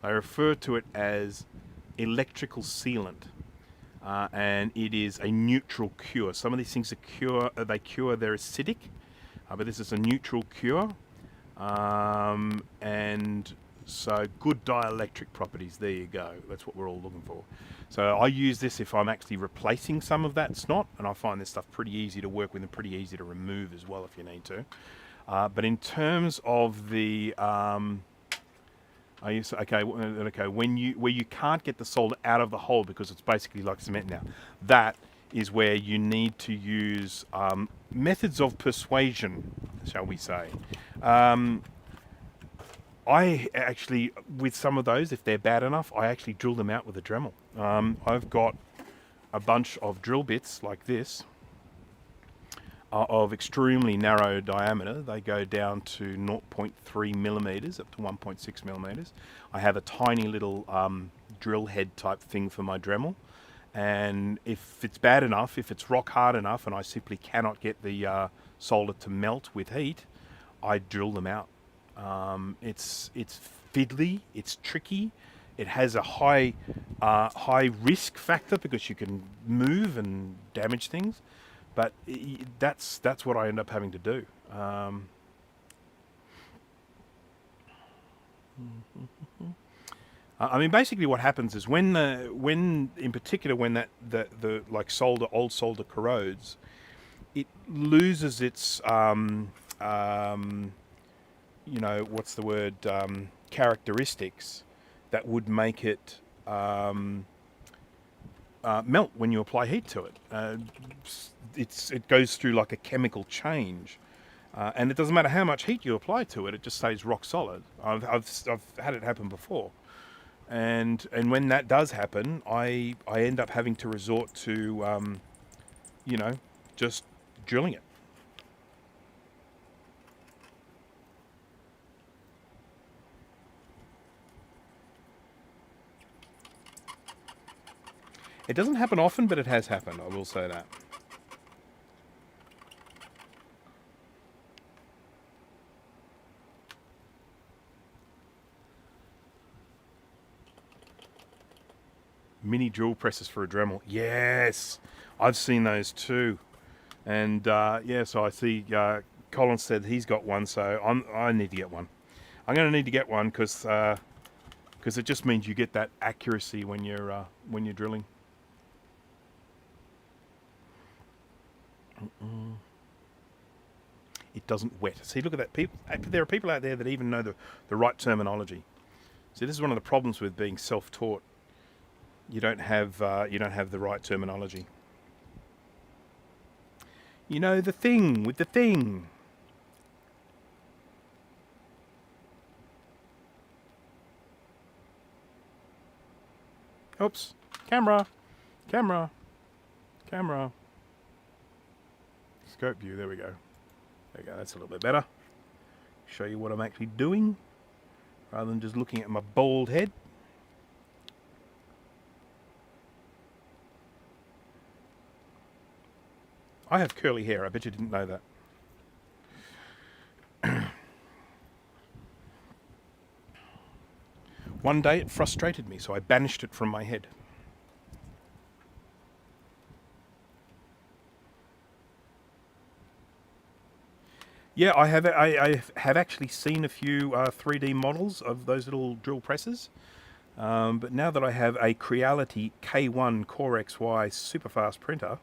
they refer to it as electrical sealant. And it is a neutral cure. Some of these things they cure, they're acidic, but this is a neutral cure. And So good dielectric properties, there you go. That's what we're all looking for. So I use this if I'm actually replacing some of that snot, and I find this stuff pretty easy to work with and pretty easy to remove as well if you need to. But in terms of the, okay, where you can't get the solder out of the hole because it's basically like cement now, that is where you need to use methods of persuasion, shall we say. I actually, with some of those, if they're bad enough, I actually drill them out with a Dremel. I've got a bunch of drill bits like this of extremely narrow diameter. They go down to 0.3 millimeters up to 1.6 millimeters. I have a tiny little drill head type thing for my Dremel. And if it's bad enough, if it's rock hard enough and I simply cannot get the solder to melt with heat, I drill them out. It's fiddly, it's tricky, it has a high risk factor because you can move and damage things, but that's what I end up having to do. I mean, basically, what happens is when in particular when the like old solder corrodes, it loses its you know, what's the word, characteristics that would make it melt when you apply heat to it. It goes through like a chemical change, and it doesn't matter how much heat you apply to it; it just stays rock solid. I've had it happen before, and when that does happen, I end up having to resort to you know, just drilling it. It doesn't happen often, but it has happened, I will say that. Mini drill presses for a Dremel. Yes! I've seen those too. And yeah, so I see Colin said he's got one, so I need to get one. I'm going to need to get one because it just means you get that accuracy when you're drilling. It doesn't wet. See, look at that. There are people out there that even know the right terminology. See, this is one of the problems with being self-taught. You don't have the right terminology. You know, the thing with the thing. Oops. Camera. Scope view, there we go. There we go, that's a little bit better. Show you what I'm actually doing, rather than just looking at my bald head. I have curly hair, I bet you didn't know that. One day it frustrated me, so I banished it from my head. Yeah, I have actually seen a few 3D models of those little drill presses, but now that I have a Creality K1 Core XY super fast printer,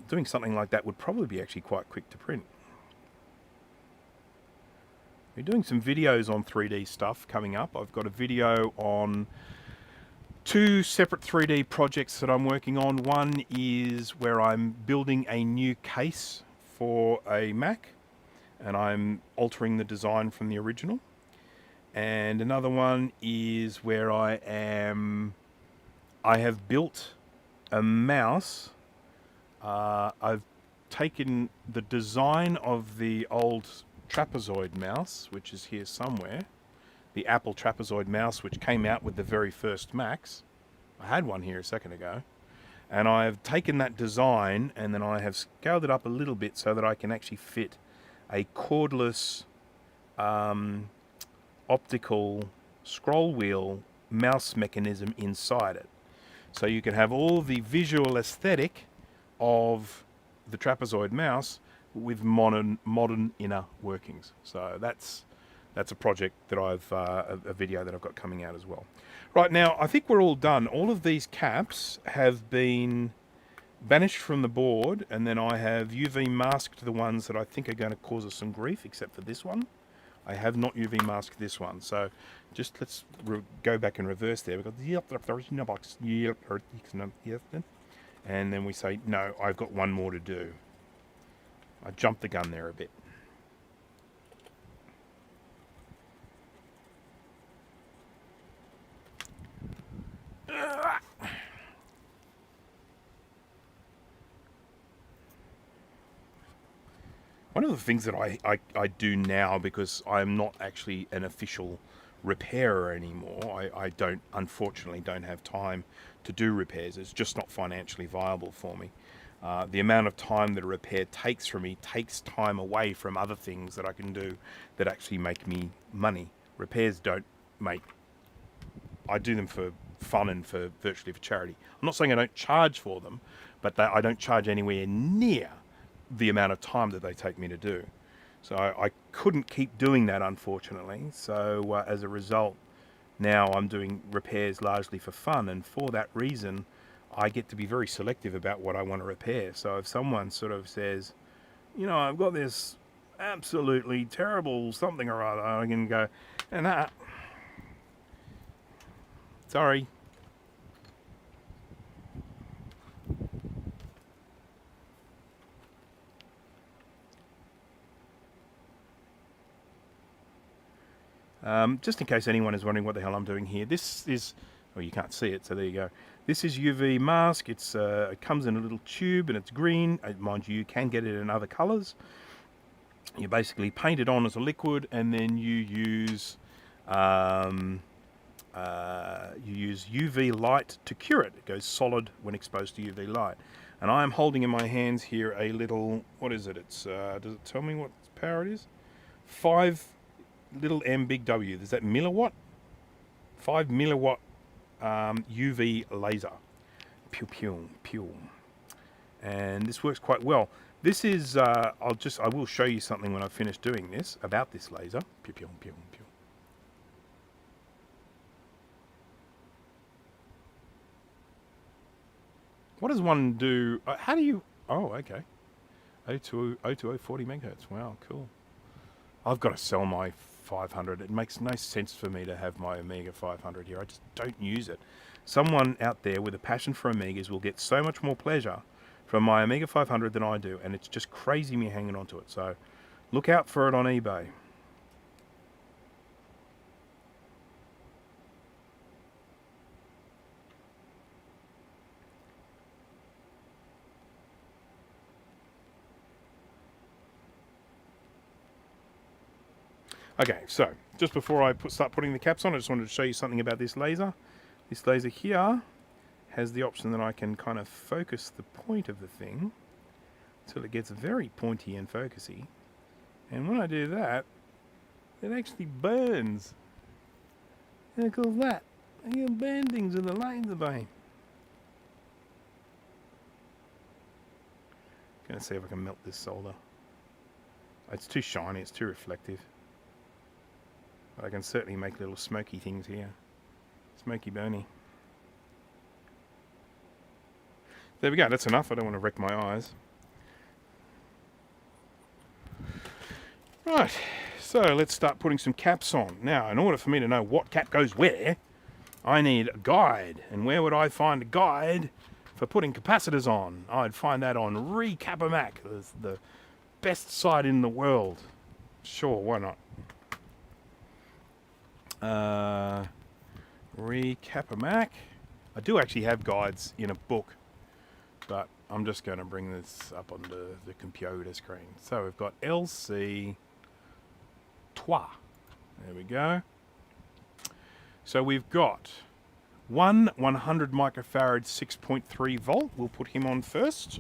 doing something like that would probably be actually quite quick to print. We're doing some videos on 3D stuff coming up. I've got a video on 2 separate 3D projects that I'm working on. One is where I'm building a new case for a Mac, and I'm altering the design from the original. And another one is where I have built a mouse. I've taken the design of the old trapezoid mouse, which is here somewhere, the Apple trapezoid mouse, which came out with the very first Macs. I had one here a second ago. And I've taken that design and then I have scaled it up a little bit so that I can actually fit a cordless optical scroll wheel mouse mechanism inside it. So you can have all the visual aesthetic of the trapezoid mouse with modern inner workings. So that's That's a project that I've, a video that I've got coming out as well. Right now, I think we're all done. All of these caps have been banished from the board, and then I have UV masked the ones that I think are going to cause us some grief, except for this one. I have not UV masked this one. So just let's go back and reverse there. We've got and then we say, no, I've got one more to do. I jumped the gun there a bit. One of the things that I do now, because I'm not actually an official repairer anymore, I don't, unfortunately, don't have time to do repairs. It's just not financially viable for me. The amount of time that a repair takes from me takes time away from other things that I can do that actually make me money. Repairs don't make... I do them for fun and for virtually for charity. I'm not saying I don't charge for them, but I don't charge anywhere near the amount of time that they take me to do. So I couldn't keep doing that, unfortunately. So as a result, now I'm doing repairs largely for fun, and for that reason, I get to be very selective about what I want to repair. So if someone sort of says, you know, I've got this absolutely terrible something or other, I can go, and sorry. Just in case anyone is wondering what the hell I'm doing here, this is, well, you can't see it, so there you go. This is UV mask. It's it comes in a little tube and it's green. Mind you, you can get it in other colors. You basically paint it on as a liquid, and then you use UV light to cure it. It goes solid when exposed to UV light. And I am holding in my hands here a little, what is it? It's does it tell me what power it is? 5 little M big W. Is that milliwatt? 5 milliwatt UV laser. Pew pew pew. And this works quite well. This is I will show you something when I finish doing this about this laser. Pew pew pew pew. What does one do? How do you? Oh, okay. 020 40 megahertz. Wow, cool. I've got to sell my 500. It makes no sense for me to have my Amiga 500 here. I just don't use it. Someone out there with a passion for Amigas will get so much more pleasure from my Amiga 500 than I do, and it's just crazy me hanging on to it. So look out for it on eBay. Okay, so just before I start putting the caps on, I just wanted to show you something about this laser. This laser here has the option that I can kind of focus the point of the thing until it gets very pointy and focusy. And when I do that, it actually burns. And it calls that. I can burn things with a laser beam. Gonna see if I can melt this solder. It's too shiny, it's too reflective. But I can certainly make little smoky things here. Smoky burny. There we go, that's enough. I don't want to wreck my eyes. Right, so let's start putting some caps on. Now, in order for me to know what cap goes where, I need a guide. And where would I find a guide for putting capacitors on? I'd find that on Recapamac, the best site in the world. Sure, why not? Recapamac. I do actually have guides in a book, but I'm just going to bring this up onto the computer screen. So we've got LC TWEEZERS. There we go. So we've got one 100 microfarad 6.3 volt. We'll put him on first.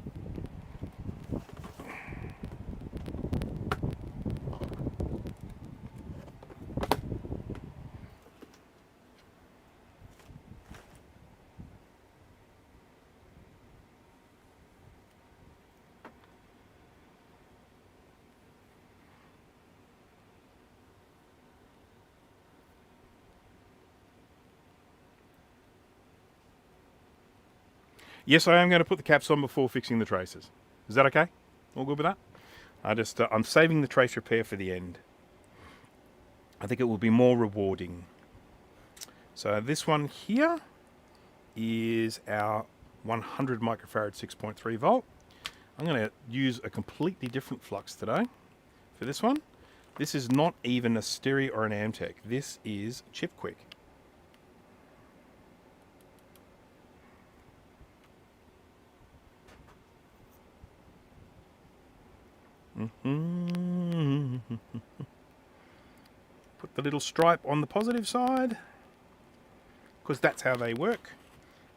Yes, I am going to put the caps on before fixing the traces. Is that okay? All good with that? I'm saving the trace repair for the end. I think it will be more rewarding. So this one here is our 100 microfarad 6.3 volt. I'm going to use a completely different flux today for this one. This is not even a Stii or an Amtech. This is Chip Quick. Put the little stripe on the positive side, because that's how they work.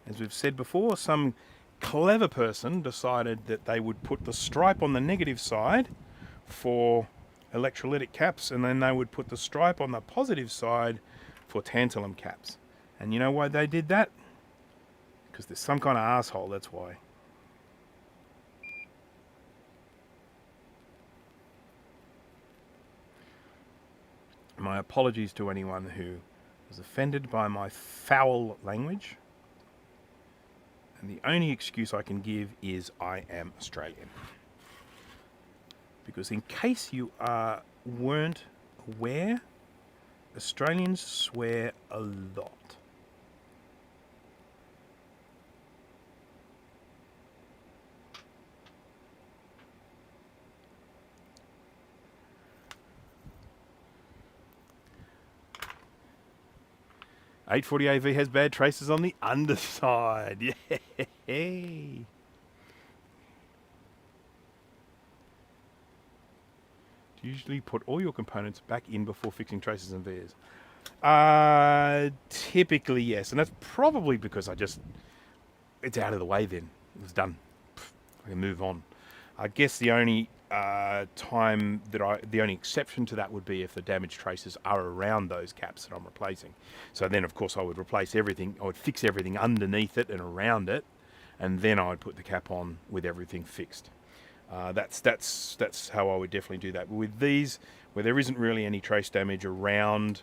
As we've said before, some clever person decided that they would put the stripe on the negative side for electrolytic caps, and then they would put the stripe on the positive side for tantalum caps. And you know why they did that? Because there's some kind of asshole, that's why. My apologies to anyone who was offended by my foul language. And the only excuse I can give is I am Australian. Because in case you weren't aware, Australians swear a lot. .840 AV has bad traces on the underside. Yay! Do you usually put all your components back in before fixing traces and veers? Typically yes, and that's probably because it's out of the way then. It's done. I can move on. I guess the only the only exception to that would be if the damaged traces are around those caps that I'm replacing. So then, of course, I would replace everything. I would fix everything underneath it and around it, and then I would put the cap on with everything fixed. That's how I would definitely do that. But with these, where there isn't really any trace damage around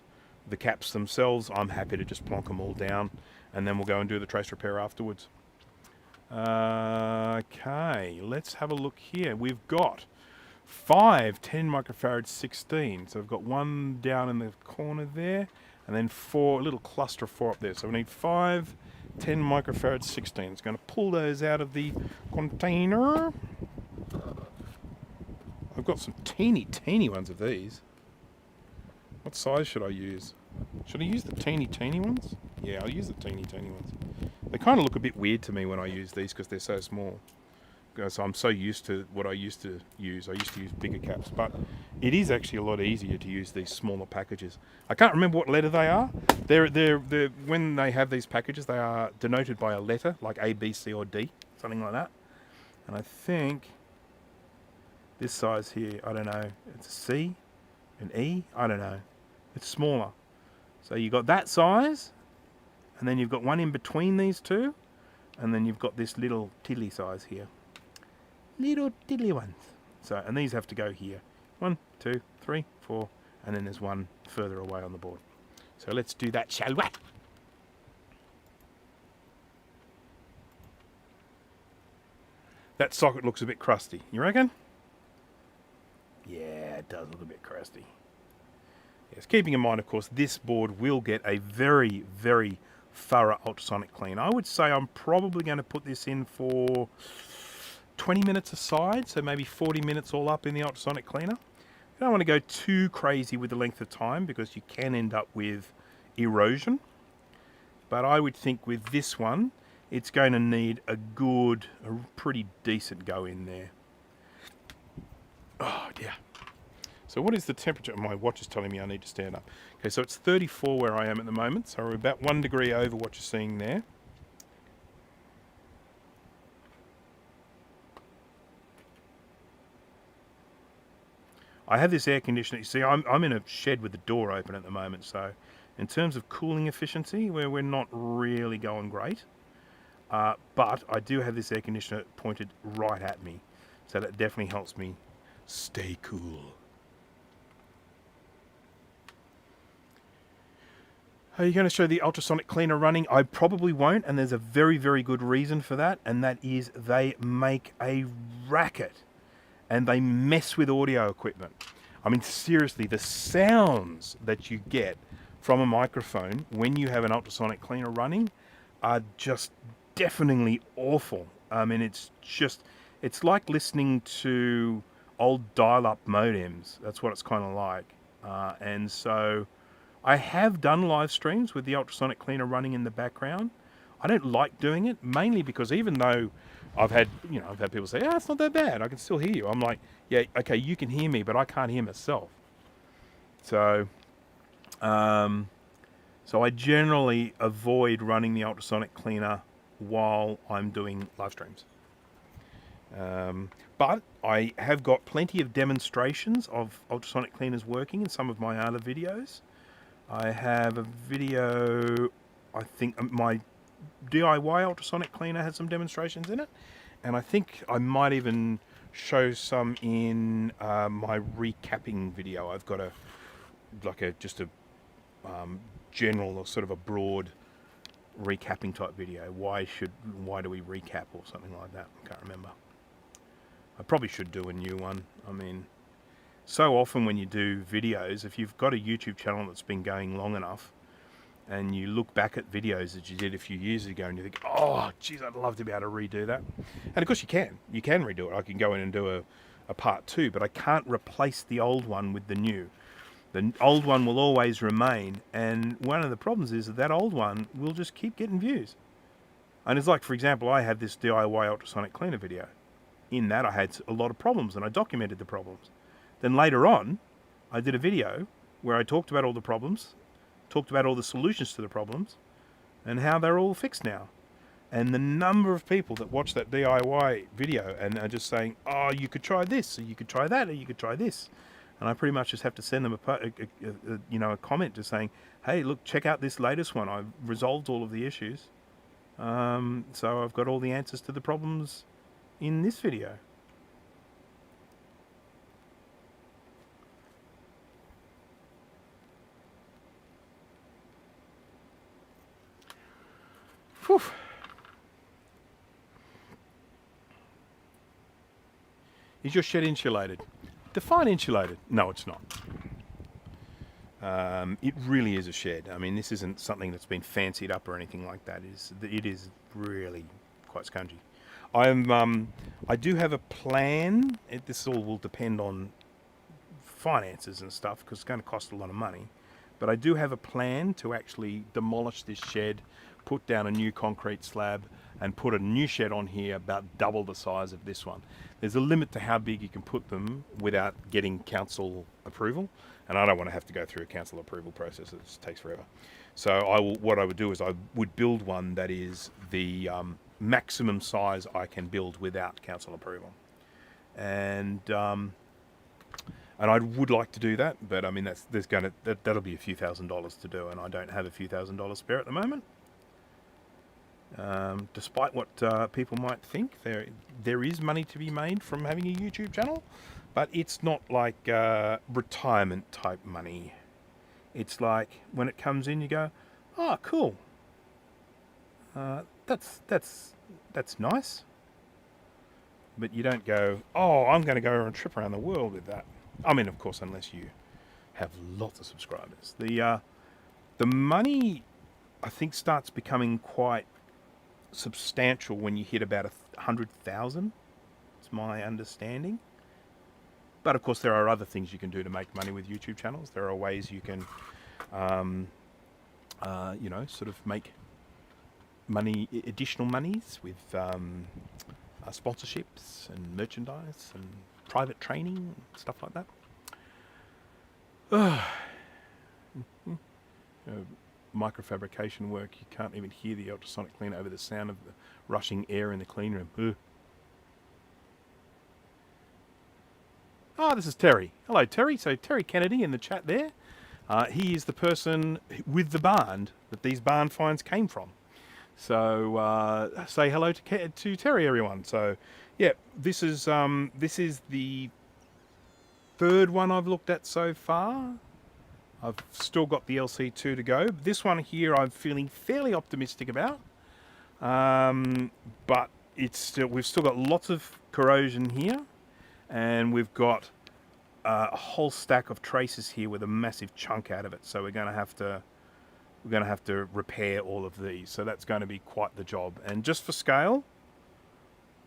the caps themselves, I'm happy to just plonk them all down, and then we'll go and do the trace repair afterwards. Okay, let's have a look here. We've got 5 10 microfarad 16. So we've got one down in the corner there, and then 4, a little cluster of 4 up there. So we need 5 10 microfarad 16. It's going to pull those out of the container. I've got some teeny ones of these. What size should I use? Should I use the teeny ones? Yeah, I'll use the teeny ones. They kind of look a bit weird to me when I use these because they're so small. So I'm so used to what I used to use. I used to use bigger caps, but it is actually a lot easier to use these smaller packages. I can't remember what letter they are. They're when they have these packages, they are denoted by a letter, like A, B, C, or D, something like that. And I think this size here, I don't know, it's a C, an E, I don't know. It's smaller. So you've got that size, and then you've got one in between these two, and then you've got this little tiddly size here. Little tiddly ones. So, and these have to go here. 1, 2, 3, 4, and then there's one further away on the board. So let's do that, shall we? That socket looks a bit crusty, you reckon? Yeah, it does look a bit crusty. Yes, keeping in mind, of course, this board will get a very, very thorough ultrasonic clean. I would say I'm probably going to put this in for 20 minutes aside, so maybe 40 minutes all up in the ultrasonic cleaner. You don't want to go too crazy with the length of time because you can end up with erosion. But I would think with this one, it's going to need a pretty decent go in there. Oh, dear. So what is the temperature? My watch is telling me I need to stand up. Okay, so it's 34 where I am at the moment. So we're about 1 degree over what you're seeing there. I have this air conditioner. You see, I'm in a shed with the door open at the moment. So in terms of cooling efficiency, we're not really going great. But I do have this air conditioner pointed right at me. So that definitely helps me stay cool. Are you going to show the ultrasonic cleaner running? I probably won't, and there's a very, very good reason for that, and that is they make a racket and they mess with audio equipment. I mean, seriously, the sounds that you get from a microphone when you have an ultrasonic cleaner running are just deafeningly awful. I mean, it's like listening to old dial-up modems. That's what it's kind of like. And so I have done live streams with the ultrasonic cleaner running in the background. I don't like doing it, mainly because even though I've had people say, "Oh, it's not that bad. I can still hear you." I'm like, "Yeah, okay, you can hear me, but I can't hear myself." So, so I generally avoid running the ultrasonic cleaner while I'm doing live streams. But I have got plenty of demonstrations of ultrasonic cleaners working in some of my other videos. I have a video, I think my DIY ultrasonic cleaner has some demonstrations in it, and I think I might even show some in my recapping video. I've got just a general or sort of a broad recapping type video. Why do we recap or something like that? I can't remember. I probably should do a new one. I mean, so often when you do videos, if you've got a YouTube channel that's been going long enough and you look back at videos that you did a few years ago and you think, oh, geez, I'd love to be able to redo that. And of course you can redo it. I can go in and do a part 2, but I can't replace the old one with the new. The old one will always remain, and one of the problems is that old one will just keep getting views. And it's like, for example, I had this DIY ultrasonic cleaner video. In that I had a lot of problems and I documented the problems. Then later on, I did a video where I talked about all the problems, talked about all the solutions to the problems, and how they're all fixed now. And the number of people that watch that DIY video and are just saying, "Oh, you could try this, or you could try that, or you could try this," and I pretty much just have to send them a comment just saying, "Hey, look, check out this latest one. I've resolved all of the issues. So I've got all the answers to the problems in this video." Whew. Is your shed insulated? Define insulated. No, it's not. It really is a shed. I mean, this isn't something that's been fancied up or anything like that. It is really quite scungy. I do have a plan. This all will depend on finances and stuff because it's going to cost a lot of money. But I do have a plan to actually demolish this shed, put down a new concrete slab, and put a new shed on here about double the size of this one. There's a limit to how big you can put them without getting council approval, and I don't want to have to go through a council approval process. It just takes forever. So what I would do is I would build one that is the maximum size I can build without council approval, and I would like to do that, but I mean that'll be a few $1,000s to do, and I don't have a few $1,000s spare at the moment. Despite what people might think, there is money to be made from having a YouTube channel, but it's not like retirement type money. It's like when it comes in, you go, "Oh, cool. That's nice." But you don't go, "Oh, I'm going to go on a trip around the world with that." I mean, of course, unless you have lots of subscribers. The money, I think, starts becoming quite substantial when you hit about 100,000. It's my understanding. But of course, there are other things you can do to make money with YouTube channels. There are ways you can, sort of make money, additional monies with sponsorships and merchandise and private training, stuff like that. Microfabrication work, you can't even hear the ultrasonic cleaner over the sound of the rushing air in the clean room. Oh, this is Terry. Hello, Terry. So Terry Kennedy in the chat there. He is the person with the barn that these barn finds came from. So say hello to Terry, everyone. So yeah, this is the third one I've looked at so far. I've still got the LC2 to go. This one here I'm feeling fairly optimistic about. But we've still got lots of corrosion here, and we've got a whole stack of traces here with a massive chunk out of it. So we're going to have to repair all of these. So that's going to be quite the job. And just for scale,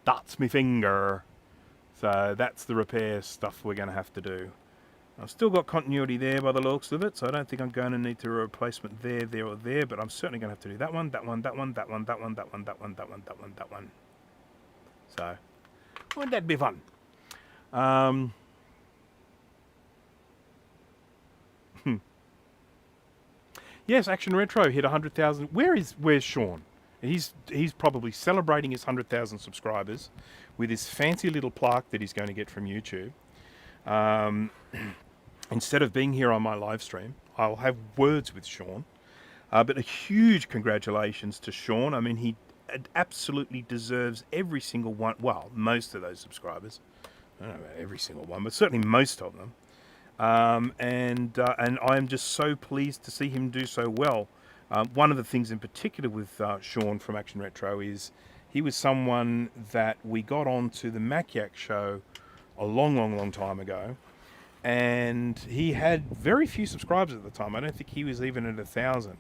that's my finger. So that's the repair stuff we're going to have to do. I've still got continuity there by the looks of it, so I don't think I'm going to need to do a replacement there, there, or there, but I'm certainly going to have to do that one, that one, that one, that one, that one, that one, that one, that one, that one, that one. So, wouldn't that be fun? Yes, Action Retro hit 100,000. Where's Sean? He's probably celebrating his 100,000 subscribers with his fancy little plaque that he's going to get from YouTube. Instead of being here on my live stream, I'll have words with Sean. But a huge congratulations to Sean. I mean, he absolutely deserves every single one. Well, most of those subscribers. I don't know about every single one, but certainly most of them. And I'm just so pleased to see him do so well. One of the things in particular with Sean from Action Retro is he was someone that we got onto the Maciac show a long time ago, and he had very few subscribers at the time. I don't think he was even at 1,000,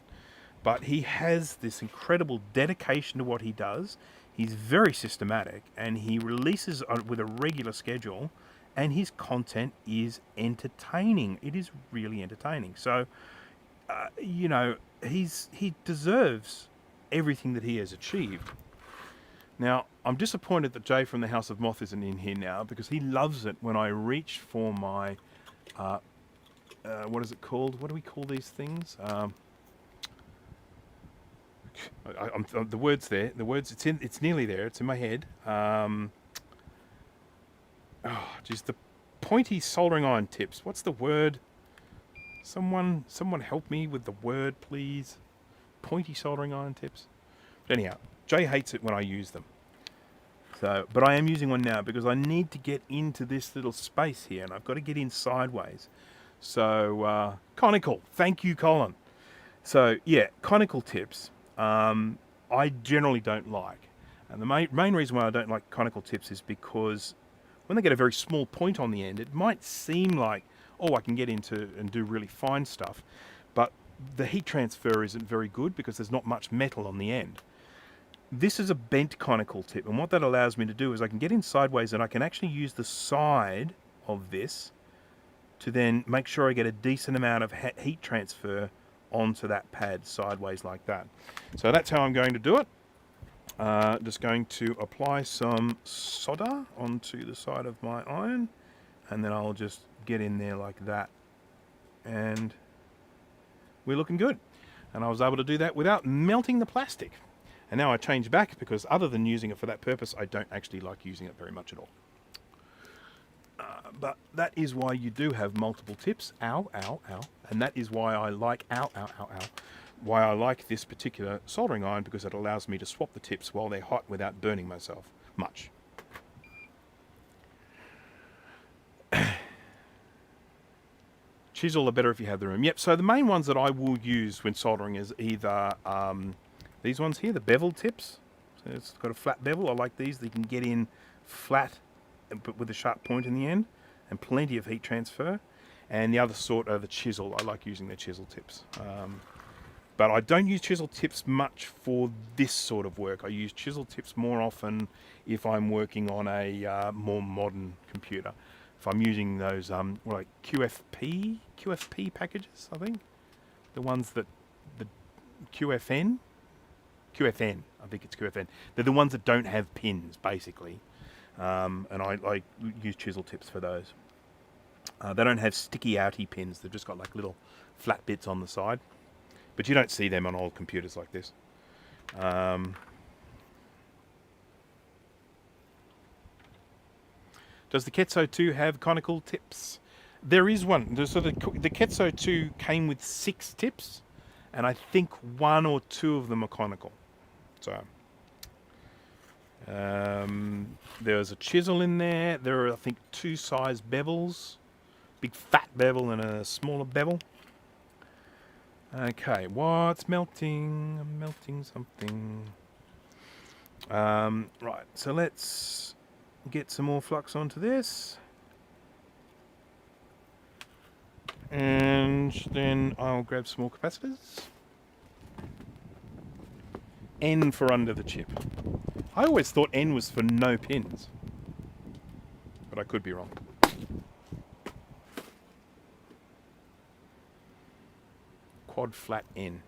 but he has this incredible dedication to what he does. He's very systematic, and he releases with a regular schedule, and his content is entertaining. It is really entertaining. So, you know, he deserves everything that he has achieved. Now, I'm disappointed that Jay from the House of Moth isn't in here now, because he loves it when I reach for my, what is it called? What do we call these things? The word's there. The words, it's nearly there. It's in my head. Oh, geez, the pointy soldering iron tips. What's the word? Someone help me with the word, please. Pointy soldering iron tips. But anyhow, Jay hates it when I use them. So, but I am using one now because I need to get into this little space here, and I've got to get in sideways. So, conical. Thank you, Colin. So, yeah, conical tips, I generally don't like. And the main reason why I don't like conical tips is because when they get a very small point on the end, it might seem like, oh, I can get into and do really fine stuff. But the heat transfer isn't very good because there's not much metal on the end. This is a bent conical tip, and what that allows me to do is I can get in sideways, and I can actually use the side of this to then make sure I get a decent amount of heat transfer onto that pad sideways like that. So that's how I'm going to do it. Just going to apply some solder onto the side of my iron, and then I'll just get in there like that, and we're looking good. And I was able to do that without melting the plastic. And now I change back because other than using it for that purpose, I don't actually like using it very much at all. But that is why you do have multiple tips. Ow, ow, ow. And that is why I like, ow, ow, ow, ow. Why I like this particular soldering iron, because it allows me to swap the tips while they're hot without burning myself much. Chisel are better if you have the room. Yep, so the main ones that I will use when soldering is either these ones here, the bevel tips. So it's got a flat bevel. I like these. They can get in flat but with a sharp point in the end and plenty of heat transfer. And the other sort are the chisel. I like using the chisel tips. But I don't use chisel tips much for this sort of work. I use chisel tips more often if I'm working on a more modern computer. If I'm using those like QFP packages, I think. The ones that, the QFN, I think it's QFN. They're the ones that don't have pins, basically. And I use chisel tips for those. They don't have sticky outy pins. They've just got like little flat bits on the side. But you don't see them on old computers like this. Does the Ketso 2 have conical tips? There is one. So the Ketso 2 came with 6 tips, and I think 1 or 2 of them are conical. So there's a chisel in there. There are, I think, 2 size bevels. Big fat bevel and a smaller bevel. Okay, what's melting? I'm melting something. Right, so let's get some more flux onto this. And then I'll grab some more capacitors. N for under the chip. I always thought N was for no pins, but I could be wrong. Quad flat N.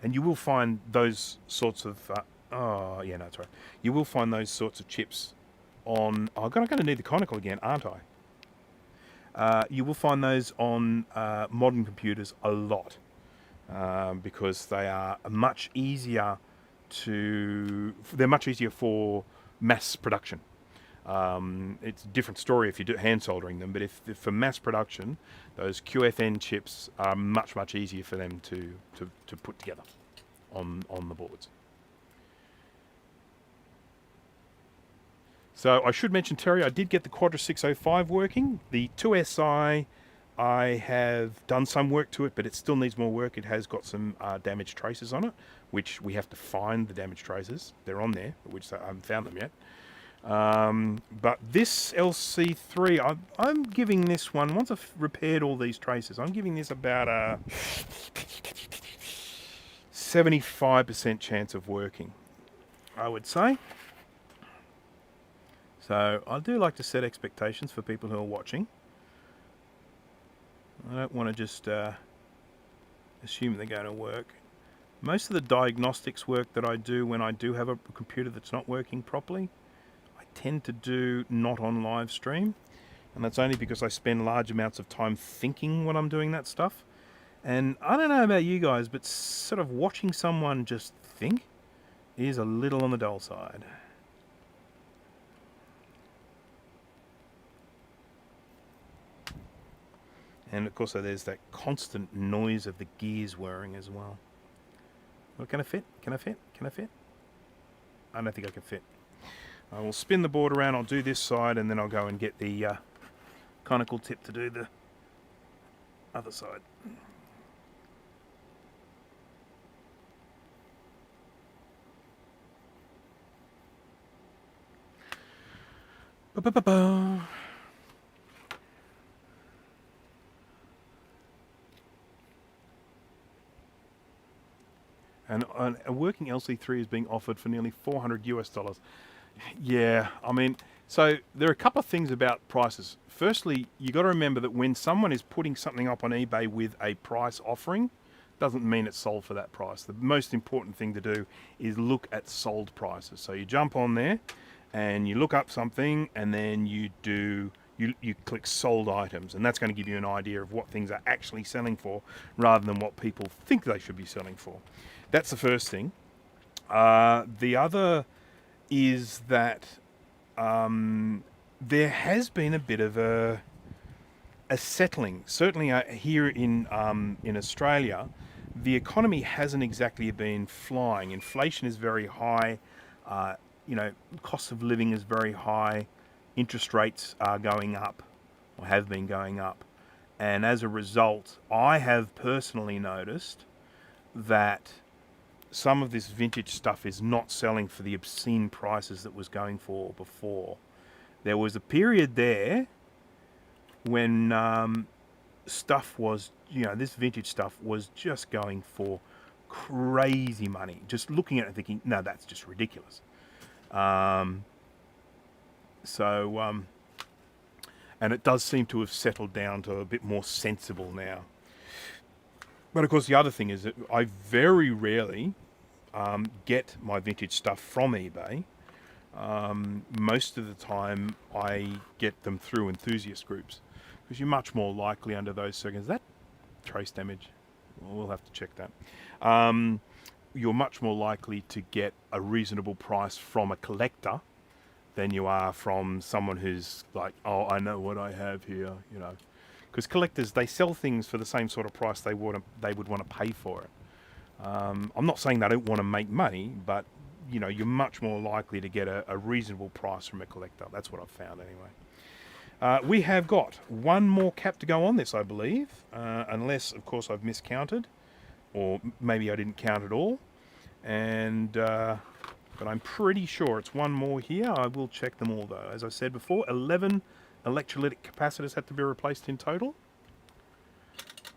And you will find those sorts of... oh, yeah, no, that's right. You will find those sorts of chips on... Oh, I'm going to need the conical again, aren't I? You will find those on modern computers a lot because they are much easier to... They're much easier for mass production. It's a different story if you do hand soldering them, but if for mass production, those QFN chips are much, much easier for them to put together on the boards. So I should mention, Terry, I did get the Quadra 605 working. The 2SI, I have done some work to it, but it still needs more work. It has got some damaged traces on it, which we have to find the damaged traces. They're on there, which I haven't found them yet. But this LC3, I'm giving this one, once I've repaired all these traces, I'm giving this about a 75% chance of working, I would say. So I do like to set expectations for people who are watching. I don't want to just assume they're going to work. Most of the diagnostics work that I do when I do have a computer that's not working properly, tend to do not on live stream, and that's only because I spend large amounts of time thinking when I'm doing that stuff. And I don't know about you guys, but sort of watching someone just think is a little on the dull side. And of course there's that constant noise of the gears whirring as well. Well, can I fit? Can I fit? Can I fit? I don't think I can fit. I will spin the board around, I'll do this side, and then I'll go and get the conical tip to do the other side. Ba-ba-ba-ba. And a working LC3 is being offered for nearly $400 US. Yeah, I mean, so there are a couple of things about prices. Firstly, you got to remember that when someone is putting something up on eBay with a price offering, doesn't mean it's sold for that price. The most important thing to do is look at sold prices. So you jump on there and you look up something, and then you click sold items, and that's going to give you an idea of what things are actually selling for rather than what people think they should be selling for. That's the first thing. The other is that there has been a bit of a settling. Certainly here in Australia, the economy hasn't exactly been flying. Inflation is very high. Cost of living is very high. Interest rates are going up, or have been going up. And as a result, I have personally noticed that some of this vintage stuff is not selling for the obscene prices that was going for before. There was a period there when stuff was, this vintage stuff was just going for crazy money. Just looking at it thinking, no, that's just ridiculous. And it does seem to have settled down to a bit more sensible now. But of course, the other thing is that I very rarely get my vintage stuff from eBay. Most of the time I get them through enthusiast groups, because you're much more likely under those circumstances. Is that trace damage? We'll have to check that. You're much more likely to get a reasonable price from a collector than you are from someone who's like, oh, I know what I have here, because collectors, they sell things for the same sort of price they would want to pay for it. I'm not saying they don't want to make money, but you're much more likely to get a reasonable price from a collector. That's what I've found anyway. We have got one more cap to go on this, I believe, unless, of course, I've miscounted, or maybe I didn't count at all. And but I'm pretty sure it's one more here. I will check them all, though. As I said before, 11 electrolytic capacitors had to be replaced in total.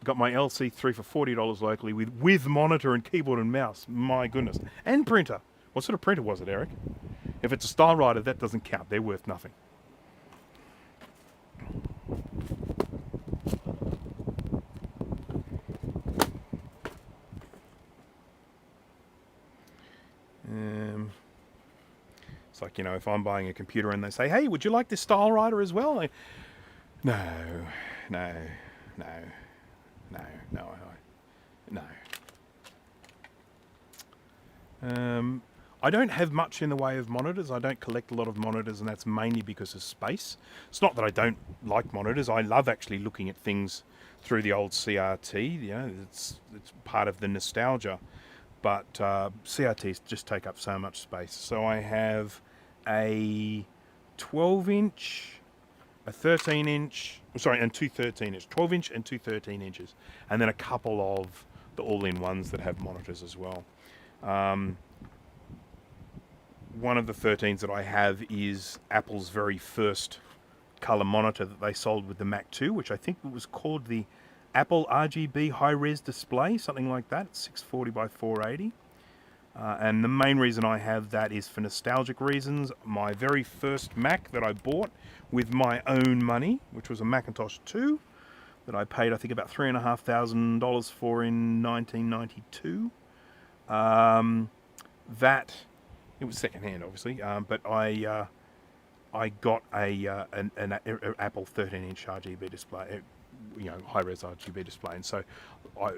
Got my LC3 for $40 locally with monitor and keyboard and mouse. My goodness. And printer. What sort of printer was it, Eric? If it's a Style Writer, that doesn't count. They're worth nothing. It's like, you know, if I'm buying a computer and they say, hey, would you like this Style Writer as well? No. I don't have much in the way of monitors. I don't collect a lot of monitors, and that's mainly because of space. It's not that I don't like monitors. I love actually looking at things through the old CRT. You know, it's part of the nostalgia. But CRTs just take up so much space. So I have a 12-inch, a 13-inch, sorry, and two 13-inch, 12-inch and two 13 inches, and then a couple of the all-in-ones that have monitors as well. One of the 13s that I have is Apple's very first color monitor that they sold with the Mac 2, which I think was called the Apple RGB high-res display, something like that. It's 640 by 480. And the main reason I have that is for nostalgic reasons. My very first Mac that I bought with my own money, which was a Macintosh 2, that I paid, I think, about $3,500 for in 1992. It was secondhand, obviously, but I got an Apple 13-inch RGB display, you know, high-res RGB display, and so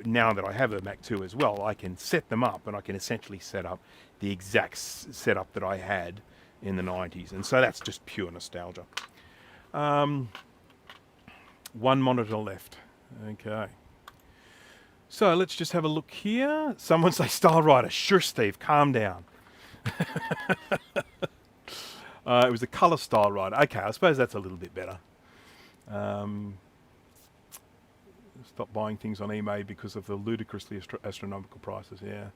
now that I have a Mac 2 as well, I can set them up, and I can essentially set up the exact setup that I had in the 90s, and so that's just pure nostalgia. One monitor left. Okay. So let's just have a look here. Someone say Style Writer. Sure, Steve, calm down. It was a color Style Writer. Okay, I suppose that's a little bit better. Stop buying things on eBay because of the ludicrously astronomical prices, yeah.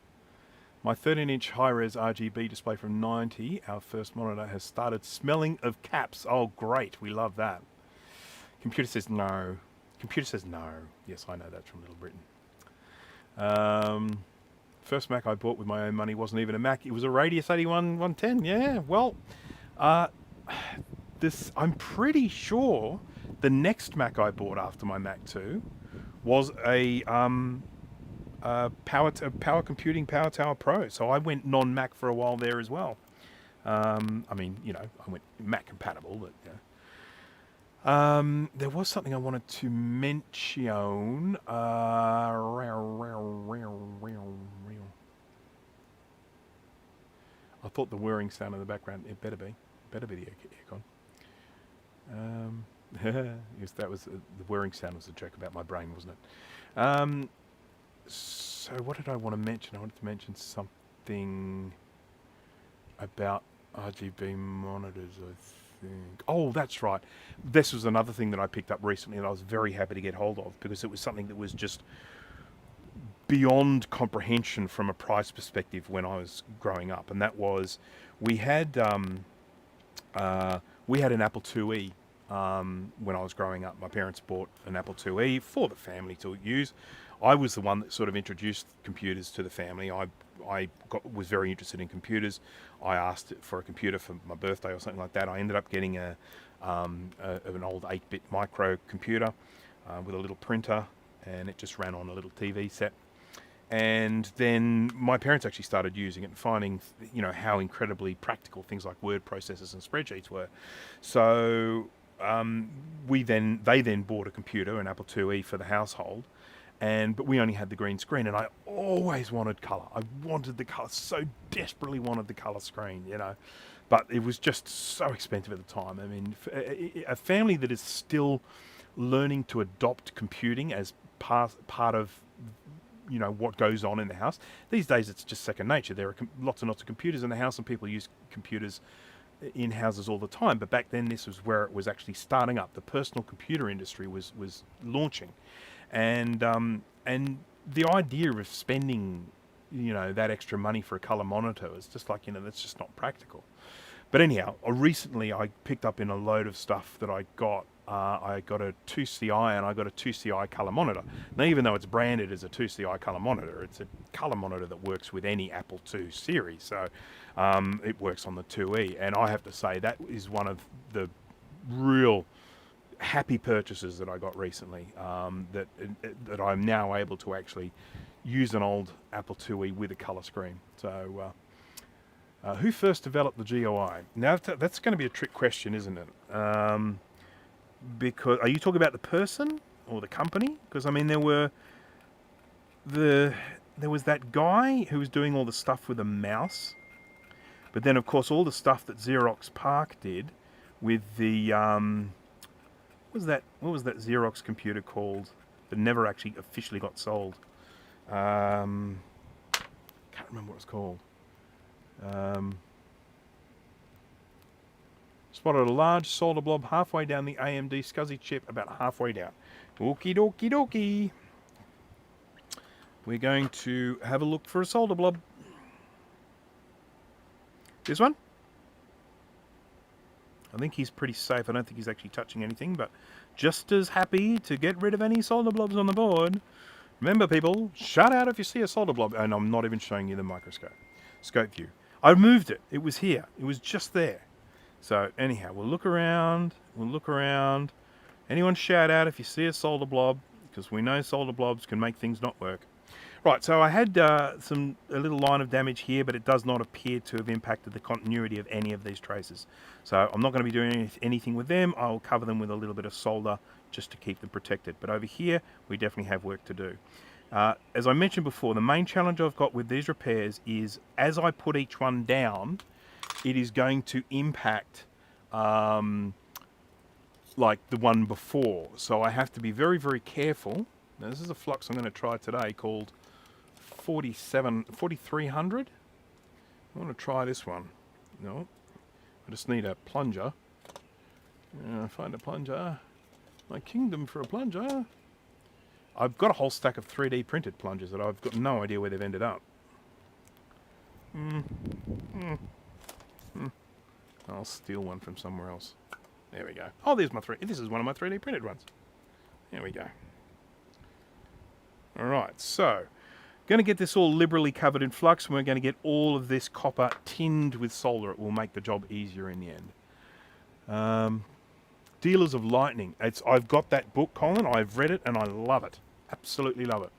My 13-inch high-res RGB display from 90, our first monitor, has started smelling of caps. Oh, great. We love that. Computer says no. Computer says no. Yes, I know that's from Little Britain. First Mac I bought with my own money wasn't even a Mac. It was a Radius 8110. Yeah, well, I'm pretty sure the next Mac I bought after my Mac 2 was a Power Computing Power Tower Pro. So I went non-Mac for a while there as well. I mean, you know, I went Mac compatible, but yeah. There was something I wanted to mention. I thought the whirring sound in the background, it better be the aircon. Yes, that was the whirring sound was a joke about my brain, wasn't it? So what did I want to mention? I wanted to mention something about RGB monitors, I think. Oh, that's right. This was another thing that I picked up recently that I was very happy to get hold of because it was something that was just beyond comprehension from a price perspective when I was growing up, and that was we had an Apple IIe when I was growing up. My parents bought an Apple IIe for the family to use. I was the one that sort of introduced computers to the family. I was very interested in computers. I asked for a computer for my birthday or something like that. I ended up getting an old 8-bit micro computer with a little printer, and it just ran on a little TV set. And then my parents actually started using it and finding, you know, how incredibly practical things like word processors and spreadsheets were. So they then bought a computer, an Apple IIe for the household, but we only had the green screen, and I always wanted colour. I wanted the colour, so desperately wanted the colour screen, you know. But it was just so expensive at the time. I mean, a family that is still learning to adopt computing as part of, you know, what goes on in the house. These days it's just second nature. There are lots and lots of computers in the house, and people use computers in houses all the time. But back then, this was where it was actually starting up. The personal computer industry was launching, and the idea of spending, that extra money for a color monitor is just like, that's just not practical. But anyhow, recently I picked up in a load of stuff that I got. I got a 2CI and I got a 2CI color monitor. Now, even though it's branded as a 2CI color monitor, it's a color monitor that works with any Apple II series. So it works on the 2E. And I have to say that is one of the real happy purchases that I got recently, that I'm now able to actually use an old Apple IIe with a color screen. So who first developed the GUI? Now that's going to be a trick question, isn't it? Because are you talking about the person or the company? Because I mean, there was that guy who was doing all the stuff with a mouse, but then of course all the stuff that Xerox PARC did with the what was that Xerox computer called that never actually officially got sold? Can't remember what it's called. Spotted a large solder blob halfway down the AMD SCSI chip, about halfway down. Okie dokie dokie. We're going to have a look for a solder blob. This one? I think he's pretty safe. I don't think he's actually touching anything, but just as happy to get rid of any solder blobs on the board. Remember, people, shout out if you see a solder blob. And I'm not even showing you the microscope. Scope view. I moved it. It was here. It was just there. So anyhow, we'll look around. Anyone shout out if you see a solder blob, because we know solder blobs can make things not work. Right, so I had a little line of damage here, but it does not appear to have impacted the continuity of any of these traces. So I'm not going to be doing anything with them. I'll cover them with a little bit of solder just to keep them protected. But over here, we definitely have work to do. As I mentioned before, the main challenge I've got with these repairs is as I put each one down, it is going to impact like the one before. So I have to be very, very careful. Now this is a flux I'm going to try today called 4300. I want to try this one. No, I just need a plunger. Find a plunger. My kingdom for a plunger. I've got a whole stack of 3D printed plungers that I've got no idea where they've ended up. I'll steal one from somewhere else. There we go. Oh, there's my this is one of my 3D printed ones. There we go. Alright, so going to get this all liberally covered in flux, and we're going to get all of this copper tinned with solder. It will make the job easier in the end. Dealers of Lightning. I've got that book, Colin. I've read it and I love it. Absolutely love it.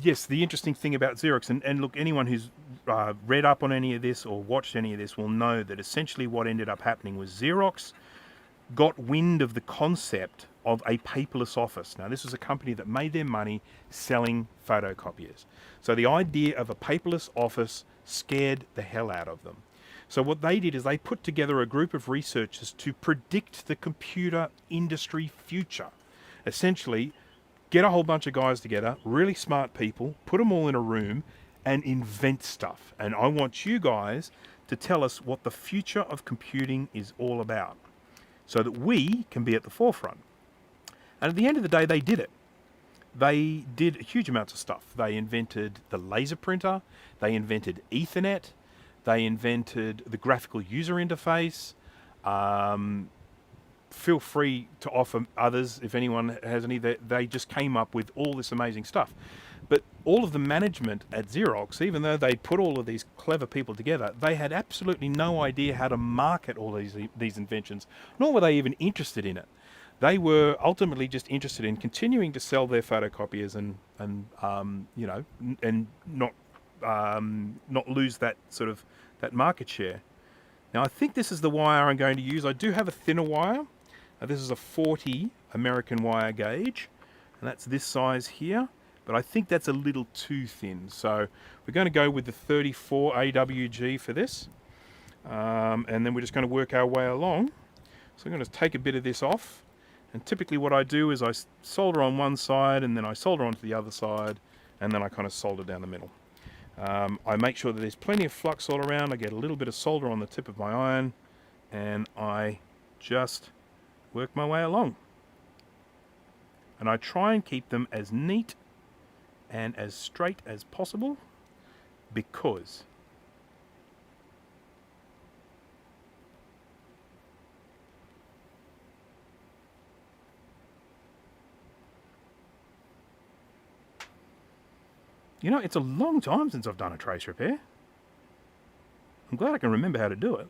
Yes, the interesting thing about Xerox, and look, anyone who's read up on any of this or watched any of this will know that essentially what ended up happening was Xerox got wind of the concept of a paperless office. Now, this was a company that made their money selling photocopiers. So the idea of a paperless office scared the hell out of them. So what they did is they put together a group of researchers to predict the computer industry future. Essentially, get a whole bunch of guys together, really smart people, put them all in a room and invent stuff. And I want you guys to tell us what the future of computing is all about so that we can be at the forefront. And at the end of the day, they did it. They did huge amounts of stuff. They invented the laser printer. They invented Ethernet. They invented the graphical user interface. Feel free to offer others if anyone has any. They just came up with all this amazing stuff. But all of the management at Xerox, even though they put all of these clever people together, they had absolutely no idea how to market all these inventions, nor were they even interested in it. They were ultimately just interested in continuing to sell their photocopiers and not lose that sort of that market share. Now I think this is the wire I'm going to use. I do have a thinner wire. This is a 40 American wire gauge, and that's this size here. But I think that's a little too thin, so we're going to go with the 34 AWG for this, and then we're just going to work our way along. So I'm going to take a bit of this off, and typically what I do is I solder on one side, and then I solder onto the other side, and then I kind of solder down the middle. I make sure that there's plenty of flux all around. I get a little bit of solder on the tip of my iron, and I just work my way along. And I try and keep them as neat and as straight as possible, because you know, it's a long time since I've done a trace repair. I'm glad I can remember how to do it.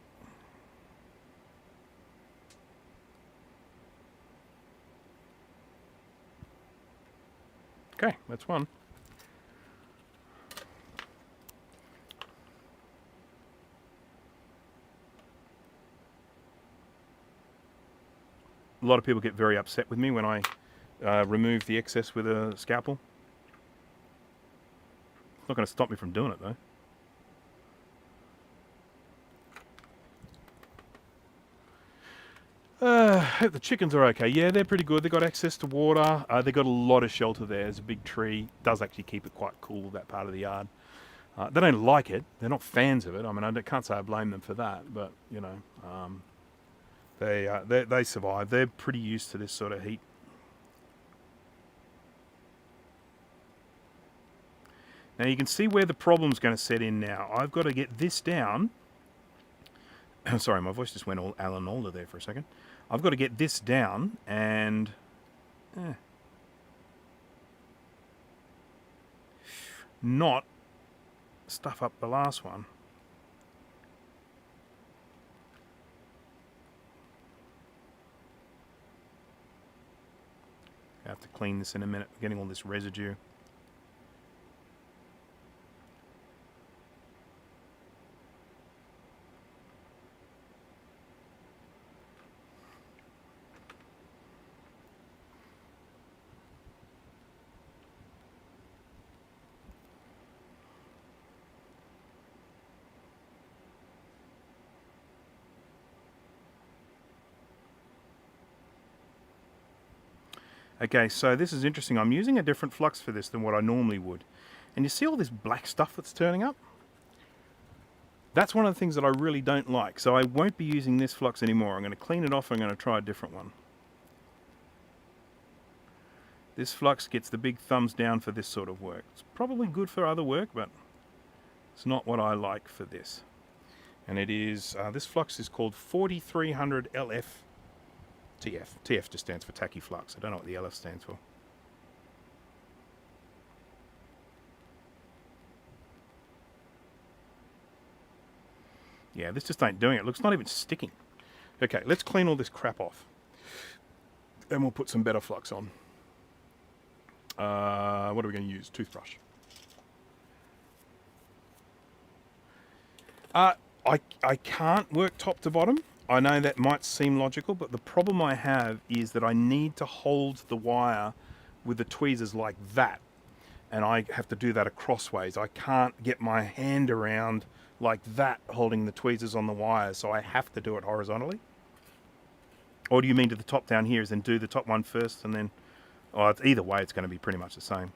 Okay, that's one. A lot of people get very upset with me when I remove the excess with a scalpel. It's not going to stop me from doing it though. Hope the chickens are okay. Yeah, they're pretty good. They got access to water. They got a lot of shelter there. There's a big tree. Does actually keep it quite cool, that part of the yard. They don't like it. They're not fans of it. I mean, I can't say I blame them for that, but you know, they survive. They're pretty used to this sort of heat. Now you can see where the problem's going to set in now. I've got to get this down. Sorry, my voice just went all Alan Alda there for a second. I've got to get this down and not stuff up the last one. I have to clean this in a minute, getting all this residue. Okay, so this is interesting. I'm using a different flux for this than what I normally would. And you see all this black stuff that's turning up? That's one of the things that I really don't like. So I won't be using this flux anymore. I'm going to clean it off. I'm going to try a different one. This flux gets the big thumbs down for this sort of work. It's probably good for other work, but it's not what I like for this. And it is, this flux is called 4300 LF TF. TF just stands for tacky flux. I don't know what the LF stands for. Yeah, this just ain't doing it. Looks not even sticking. Okay, let's clean all this crap off. Then we'll put some better flux on. What are we going to use? Toothbrush. I can't work top to bottom. I know that might seem logical, but the problem I have is that I need to hold the wire with the tweezers like that. And I have to do that acrossways. I can't get my hand around like that holding the tweezers on the wire, so I have to do it horizontally. Or do you mean to the top down here, is then do the top one first and then... Oh, it's, either way, it's going to be pretty much the same.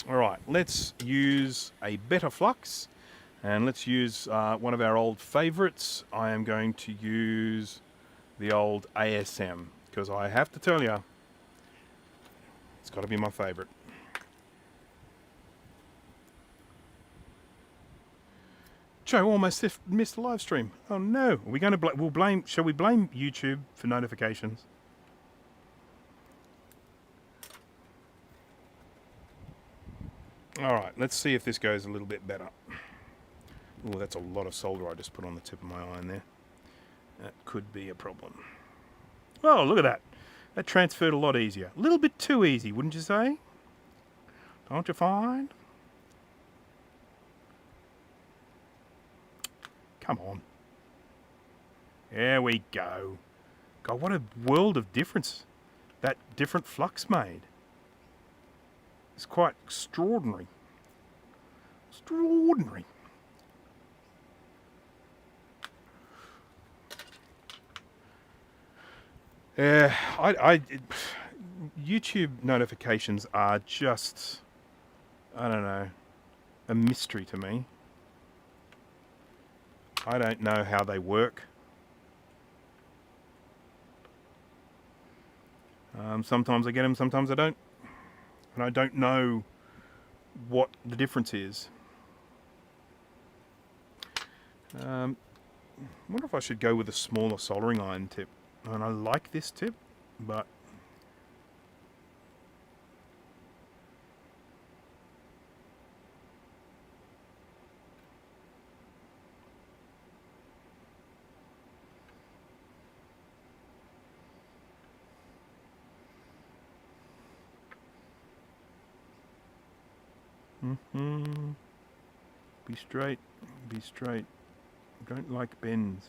Alright, let's use a better flux, and let's use one of our old favourites. I am going to use the old ASM, because I have to tell you, it's got to be my favourite. Joe almost missed the live stream. Oh no! Are we going to shall we blame YouTube for notifications? All right, let's see if this goes a little bit better. Oh, that's a lot of solder I just put on the tip of my iron there. That could be a problem. Oh, look at that. That transferred a lot easier. A little bit too easy, wouldn't you say? Don't you find? Come on. There we go. God, what a world of difference that different flux made. It's quite extraordinary. Extraordinary. YouTube notifications are just, I don't know, a mystery to me. I don't know how they work. Sometimes I get them, sometimes I don't. And I don't know what the difference is. I wonder if I should go with a smaller soldering iron tip. And I like this tip, but be straight, be straight. Don't like bends.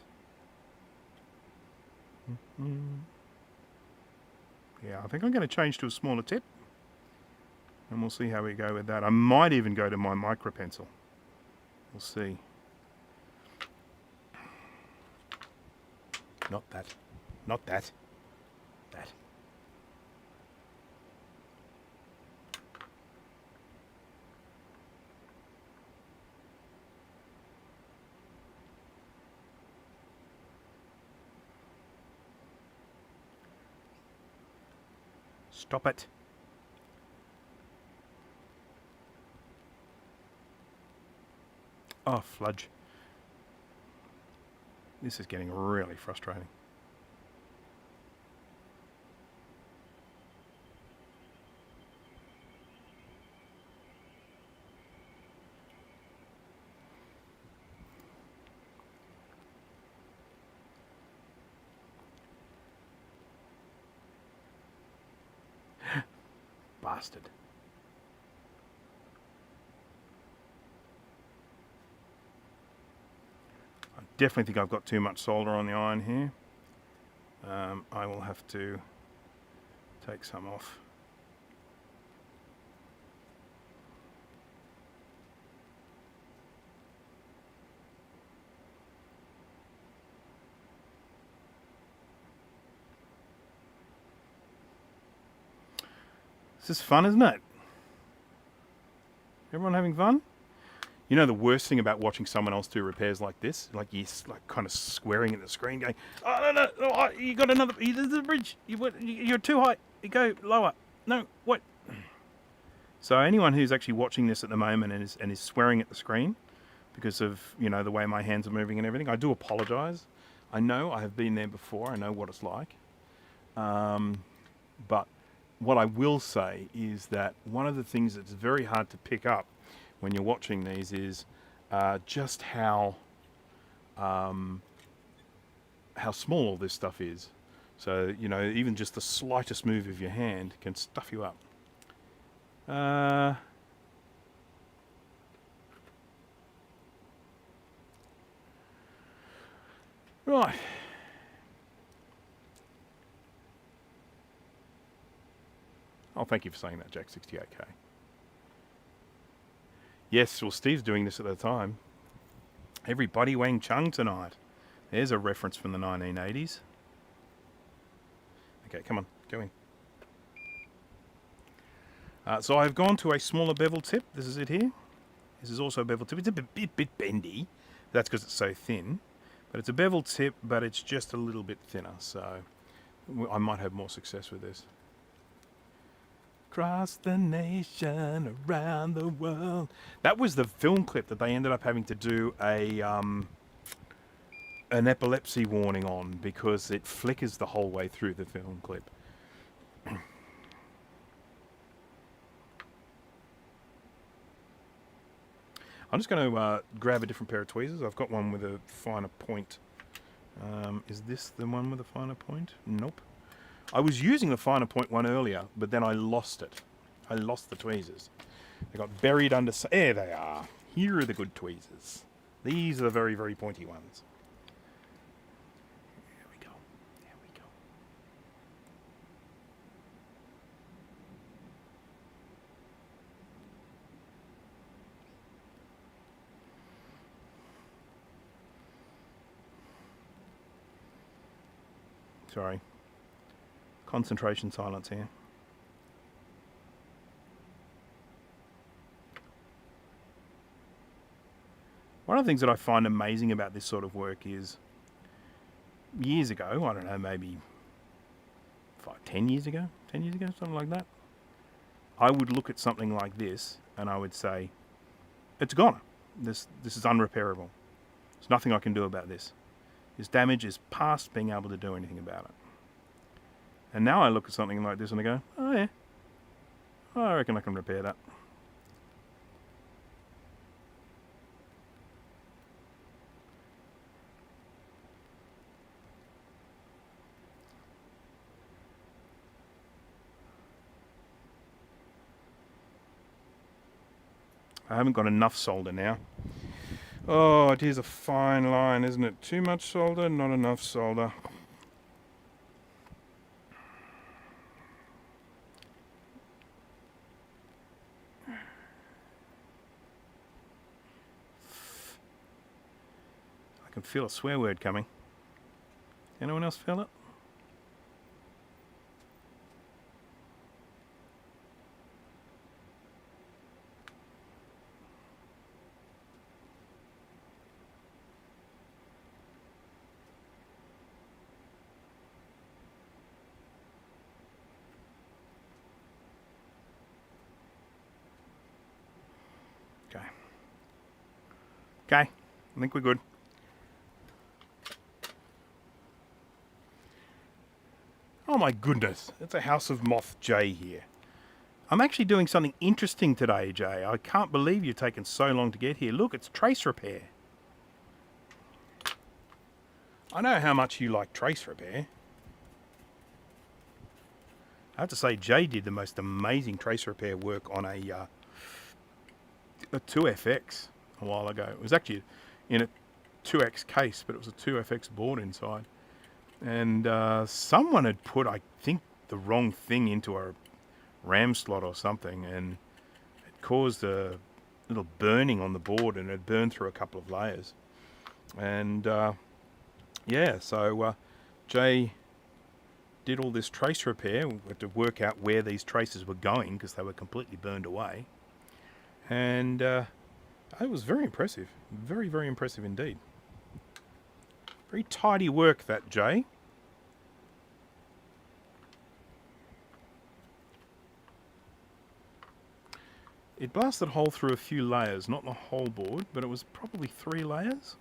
Yeah, I think I'm going to change to a smaller tip. And we'll see how we go with that. I might even go to my micro pencil. We'll see. Not that. Not that. That. Stop it. Oh, fludge. This is getting really frustrating. Bastard. I definitely think I've got too much solder on the iron here. I will have to take some off. This is fun, isn't it? Everyone having fun? You know the worst thing about watching someone else do repairs like this? Like you're like kind of squaring at the screen going, oh, no, oh, you got another, there's the bridge. You're too high. You go lower. No, what? So anyone who's actually watching this at the moment and is swearing at the screen because of, you know, the way my hands are moving and everything, I do apologize. I know I have been there before. I know what it's like. But what I will say is that one of the things that's very hard to pick up when you're watching these is just how small all this stuff is. So, you know, even just the slightest move of your hand can stuff you up. Right. Oh, thank you for saying that, Jack 68K. Yes, well, Steve's doing this at the time. Everybody Wang Chung tonight. There's a reference from the 1980s. Okay, come on, go in. So I've gone to a smaller bevel tip. This is it here. This is also a bevel tip. It's a bit bendy. That's because it's so thin. But it's a bevel tip, but it's just a little bit thinner. So I might have more success with this. Across the nation, around the world. That was the film clip that they ended up having to do an epilepsy warning on because it flickers the whole way through the film clip. I'm just going to grab a different pair of tweezers. I've got one with a finer point. Is this the one with a finer point? Nope. I was using the finer point one earlier, but then I lost it. I lost the tweezers. They got buried under... There they are. Here are the good tweezers. These are the very, very pointy ones. There we go. There we go. Sorry. Concentration silence here. One of the things that I find amazing about this sort of work is years ago, I don't know, maybe 10 years ago, something like that, I would look at something like this and I would say, it's gone. This is unrepairable. There's nothing I can do about this. This damage is past being able to do anything about it. And now I look at something like this and I go, oh yeah, I reckon I can repair that. I haven't got enough solder now. Oh, it is a fine line, isn't it? Too much solder, not enough solder. I can feel a swear word coming. Anyone else feel it? Okay, I think we're good. Oh my goodness, it's a House of Moth Jay here. I'm actually doing something interesting today, Jay. I can't believe you've taken so long to get here. Look, it's trace repair. I know how much you like trace repair. I have to say, Jay did the most amazing trace repair work on a 2FX a while ago. It was actually in a 2X case, but it was a 2FX board inside. And someone had put, I think, the wrong thing into a RAM slot or something, and it caused a little burning on the board, and it burned through a couple of layers. And yeah, so Jay did all this trace repair. We had to work out where these traces were going because they were completely burned away. And it was very impressive. Very, very impressive indeed. Very tidy work, that, Jay. It blasted a hole through a few layers, not the whole board, but it was probably 3 layers.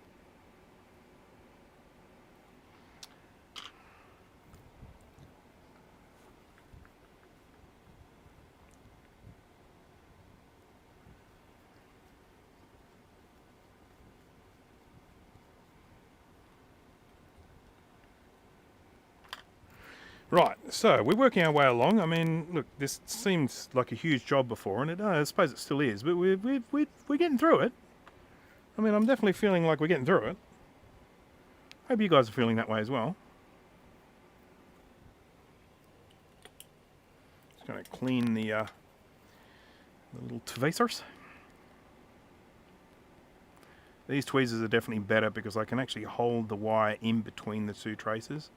Right, so we're working our way along. I mean, look, this seems like a huge job before, and I suppose it still is, but we're getting through it. I mean, I'm definitely feeling like we're getting through it. Hope you guys are feeling that way as well. Just going to clean the little tweezers. These tweezers are definitely better because I can actually hold the wire in between the 2 traces.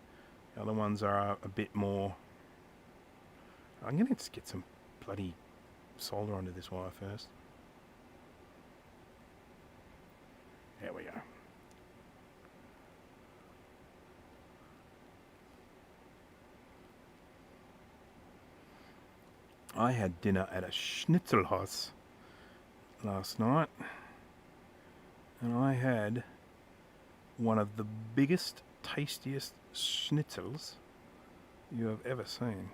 The other ones are a bit more... I'm going to just get some bloody solder onto this wire first. There we go. I had dinner at a Schnitzelhaus last night, and I had one of the biggest, tastiest schnitzels you have ever seen.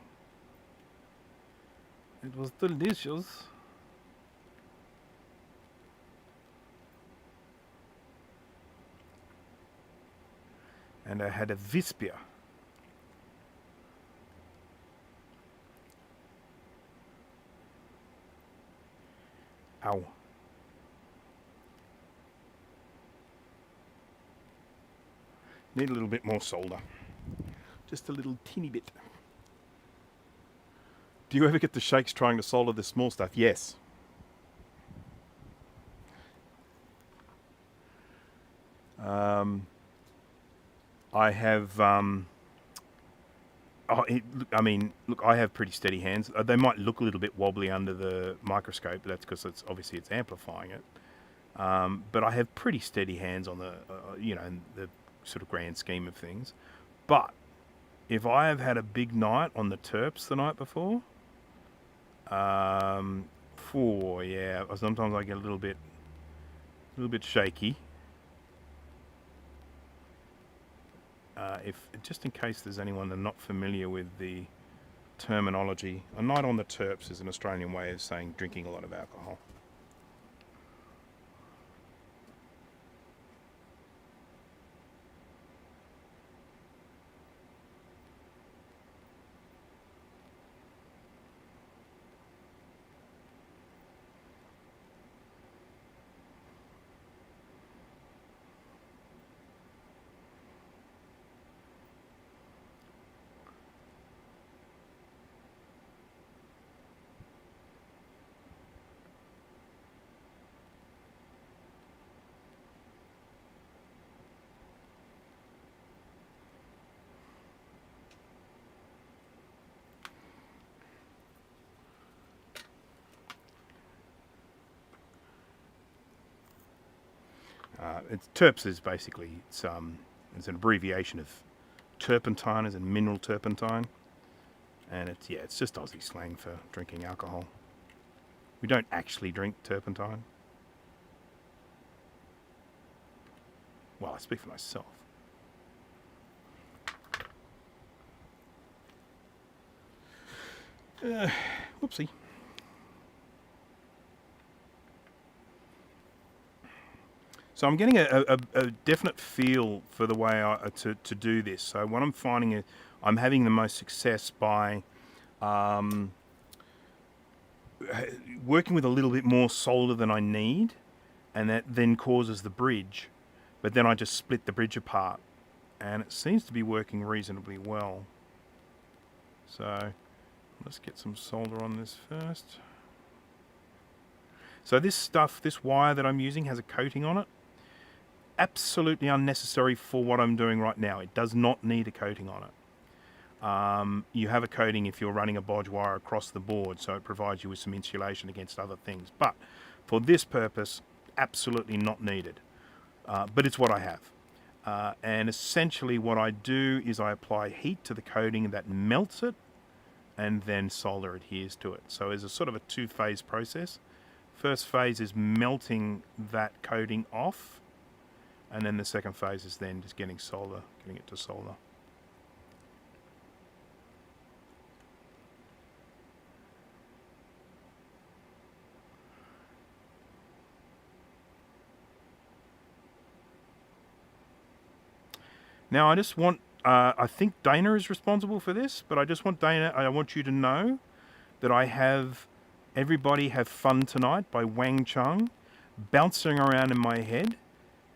It was delicious. And I had a Wispia. Ow. Need a little bit more solder. Just a little teeny bit. Do you ever get the shakes trying to solder the small stuff? Yes. I have... I mean, look, I have pretty steady hands. They might look a little bit wobbly under the microscope, but that's because it's obviously it's amplifying it. But I have pretty steady hands on the, in the sort of grand scheme of things. But if I have had a big night on the terps the night before, yeah, sometimes I get a little bit shaky. If just in case there's anyone that's not familiar with the terminology, a night on the terps is an Australian way of saying drinking a lot of alcohol. Terps is basically it's an abbreviation of turpentine, as in mineral turpentine, and it's just Aussie slang for drinking alcohol. We don't actually drink turpentine. Well, I speak for myself. Whoopsie. So I'm getting a definite feel for the way to do this. So what I'm finding is I'm having the most success by working with a little bit more solder than I need, and that then causes the bridge. But then I just split the bridge apart, and it seems to be working reasonably well. So let's get some solder on this first. So this wire that I'm using has a coating on it. Absolutely unnecessary for what I'm doing right now. It does not need a coating on it. You have a coating if you're running a bodge wire across the board, so it provides you with some insulation against other things. But for this purpose, absolutely not needed. But it's what I have. And essentially what I do is I apply heat to the coating that melts it, and then solder adheres to it. So it's a sort of a two-phase process. First phase is melting that coating off, and then the second phase is then just getting it to solder. Now I just want, I think Dana is responsible for this, but I just want Dana, I want you to know that I have Everybody Have Fun Tonight by Wang Chung bouncing around in my head,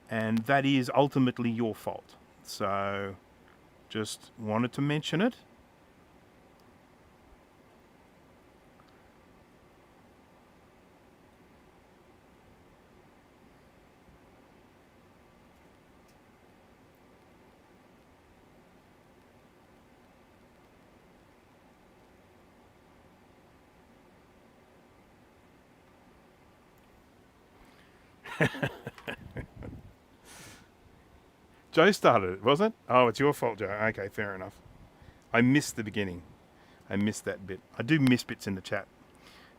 and that is ultimately your fault. So just wanted to mention it. Joe started it, was it? Oh, it's your fault, Joe. Okay, fair enough. I missed the beginning. I missed that bit. I do miss bits in the chat,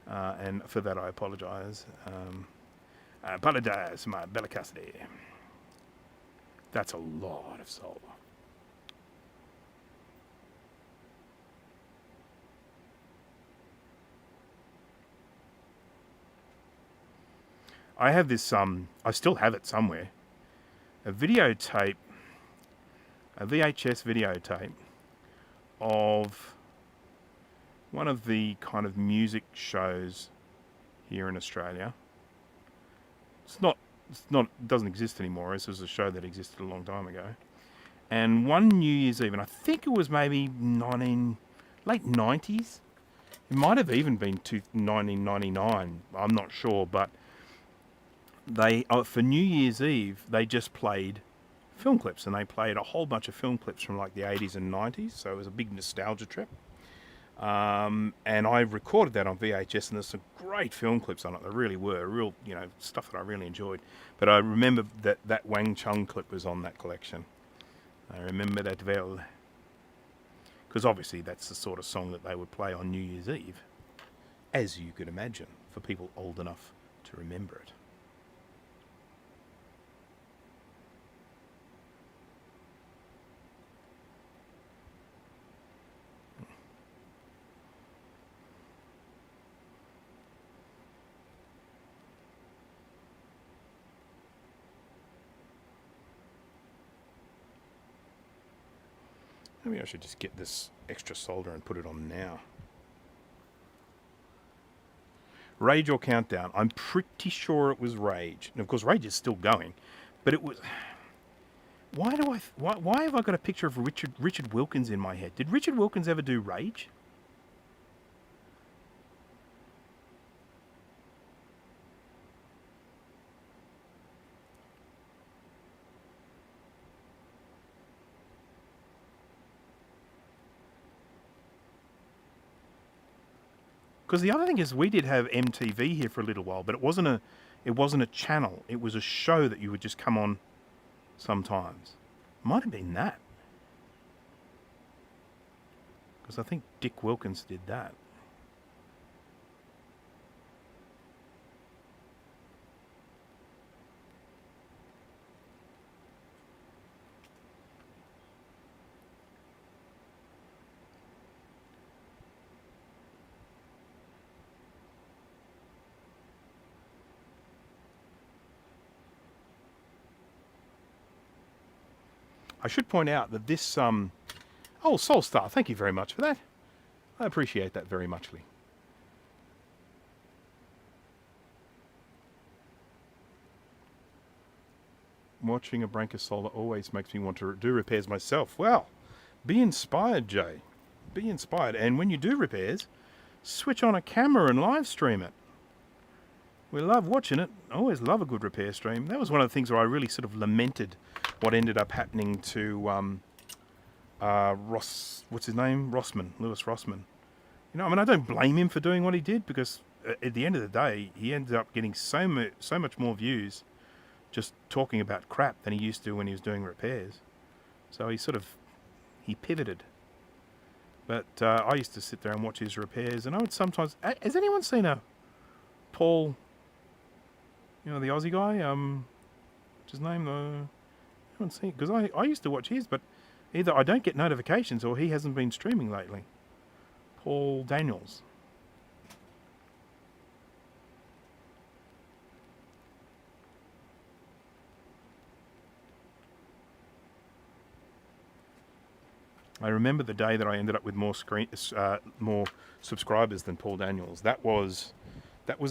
and for that I apologise. I apologise, my bella custody. That's a lot of solder. I have this, I still have it somewhere, a videotape, a VHS videotape of one of the kind of music shows here in Australia. It doesn't exist anymore. This was a show that existed a long time ago. And one New Year's Eve, and I think it was maybe late 90s. It might have even been 1999. I'm not sure, but they for New Year's Eve they just played film clips, and they played a whole bunch of film clips from like the 80s and 90s, so it was a big nostalgia trip. And I recorded that on VHS, and there's some great film clips on it. There really were, real, you know, stuff that I really enjoyed. But I remember that Wang Chung clip was on that collection. I remember that well. Because obviously that's the sort of song that they would play on New Year's Eve, as you could imagine, for people old enough to remember it. Maybe I should just get this extra solder and put it on now. Rage or Countdown? I'm pretty sure it was Rage. And of course, Rage is still going, but it was. Why have I got a picture of Richard Wilkins in my head? Did Richard Wilkins ever do Rage? Because the other thing is, we did have MTV here for a little while, but it wasn't a channel. It was a show that you would just come on sometimes. Might have been that. Because I think Dick Wilkins did that. I should point out that this, oh, Soulstar, thank you very much for that. I appreciate that very muchly. Watching a Branca Solar always makes me want to do repairs myself. Well, be inspired, Jay. Be inspired. And when you do repairs, switch on a camera and live stream it. We love watching it. I always love a good repair stream. That was one of the things where I really sort of lamented what ended up happening to Ross, what's his name? Lewis Rossman. You know, I mean, I don't blame him for doing what he did, because at the end of the day, he ended up getting so much more views just talking about crap than he used to when he was doing repairs. So he pivoted. But I used to sit there and watch his repairs, and I would sometimes... Has anyone seen a Paul... You know, the Aussie guy, what's his name? I haven't seen it, because I used to watch his, but either I don't get notifications or he hasn't been streaming lately. Paul Daniels. I remember the day that I ended up with more subscribers than Paul Daniels. That was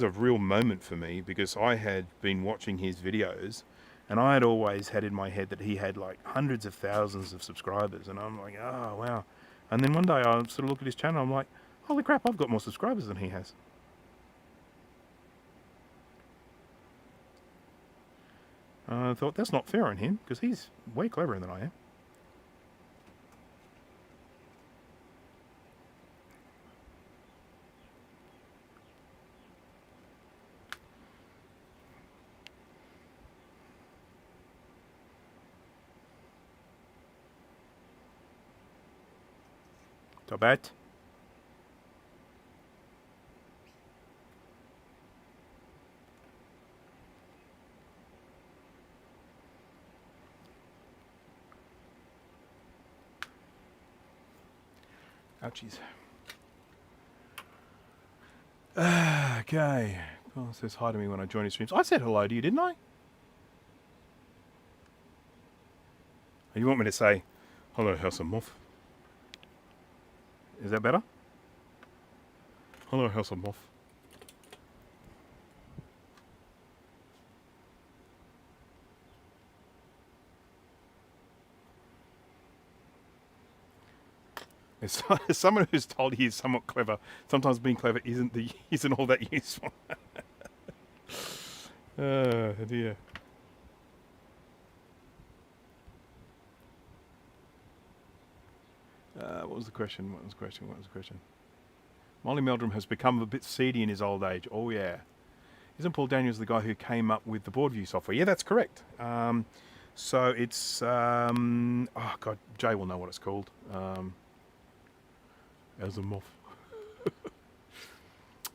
a real moment for me, because I had been watching his videos, and I had always had in my head that he had like hundreds of thousands of subscribers, and I'm like, oh wow. And then one day I sort of look at his channel, I'm like, holy crap, I've got more subscribers than he has. I thought, that's not fair on him, because he's way cleverer than I am. Tibet. Ouchies. Okay. Paul says hi to me when I join his streams. I said hello to you, didn't I? You want me to say, hello, House of Moth? Is that better? Hello, House of Moth. As someone who's told he is somewhat clever, sometimes being clever isn't all that useful. Oh dear. What was the question? What was the question? What was the question? Molly Meldrum has become a bit seedy in his old age. Oh, yeah. Isn't Paul Daniels the guy who came up with the board view software? Yeah, that's correct. So it's... oh, God, Jay will know what it's called. Asimov.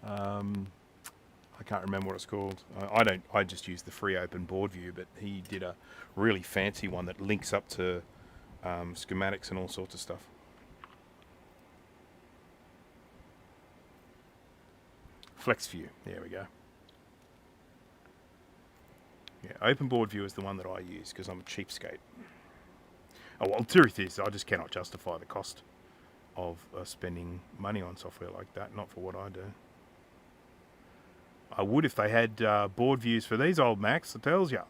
I can't remember what it's called. I don't. I just use the free open board view, but he did a really fancy one that links up to schematics and all sorts of stuff. Flex view. There we go. Yeah, open board view is the one that I use because I'm a cheapskate. Oh well, the truth is, I just cannot justify the cost of spending money on software like that. Not for what I do. I would if they had board views for these old Macs. It tells you.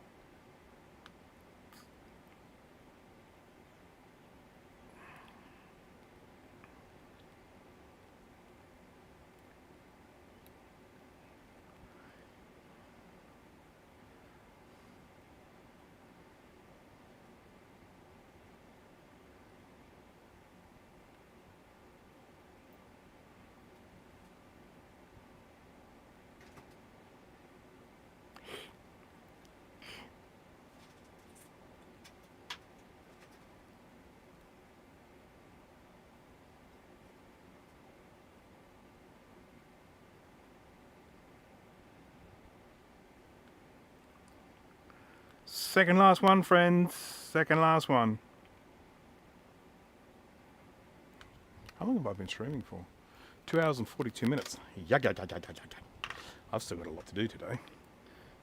Second last one, friends. Second last one. How long have I been streaming for? 2 hours and 42 minutes. I've still got a lot to do today.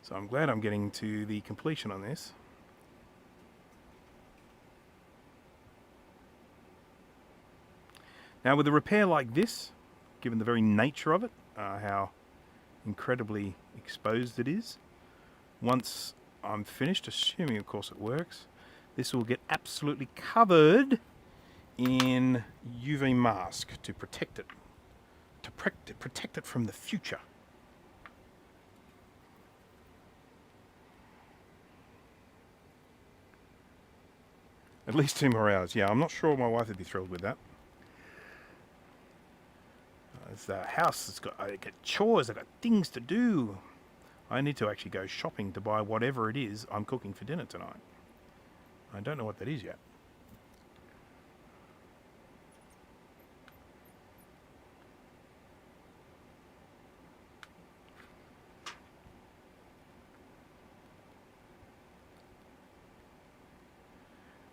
So I'm glad I'm getting to the completion on this. Now with a repair like this, given the very nature of it, how incredibly exposed it is, once I'm finished, assuming of course it works, this will get absolutely covered in UV mask to protect it. To protect it from the future. At least 2 more hours. Yeah, I'm not sure my wife would be thrilled with that. It's a house, I got chores, I got things to do. I need to actually go shopping to buy whatever it is I'm cooking for dinner tonight. I don't know what that is yet.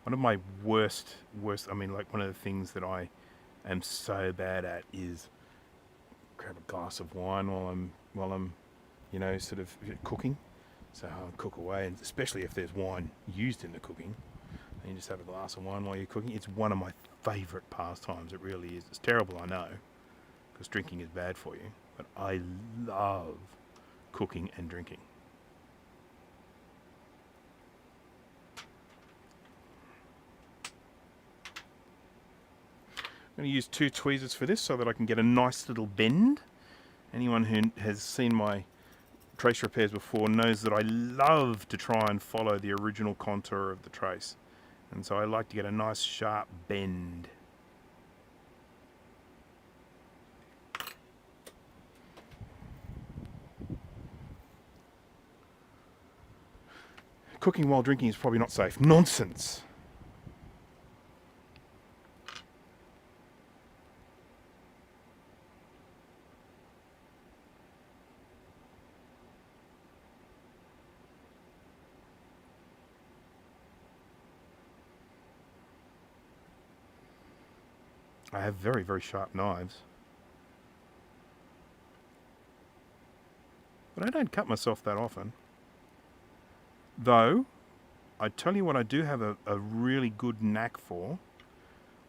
One of my worst, I mean, like one of the things that I am so bad at is grab a glass of wine while I'm, you know, sort of cooking. So I'll cook away, and especially if there's wine used in the cooking, and you just have a glass of wine while you're cooking. It's one of my favourite pastimes. It really is. It's terrible, I know, because drinking is bad for you, but I love cooking and drinking. I'm going to use 2 tweezers for this so that I can get a nice little bend. Anyone who has seen my trace repairs before knows that I love to try and follow the original contour of the trace. And so I like to get a nice sharp bend. Cooking while drinking is probably not safe. Nonsense! I have very, very sharp knives. But I don't cut myself that often. Though, I tell you what I do have a really good knack for.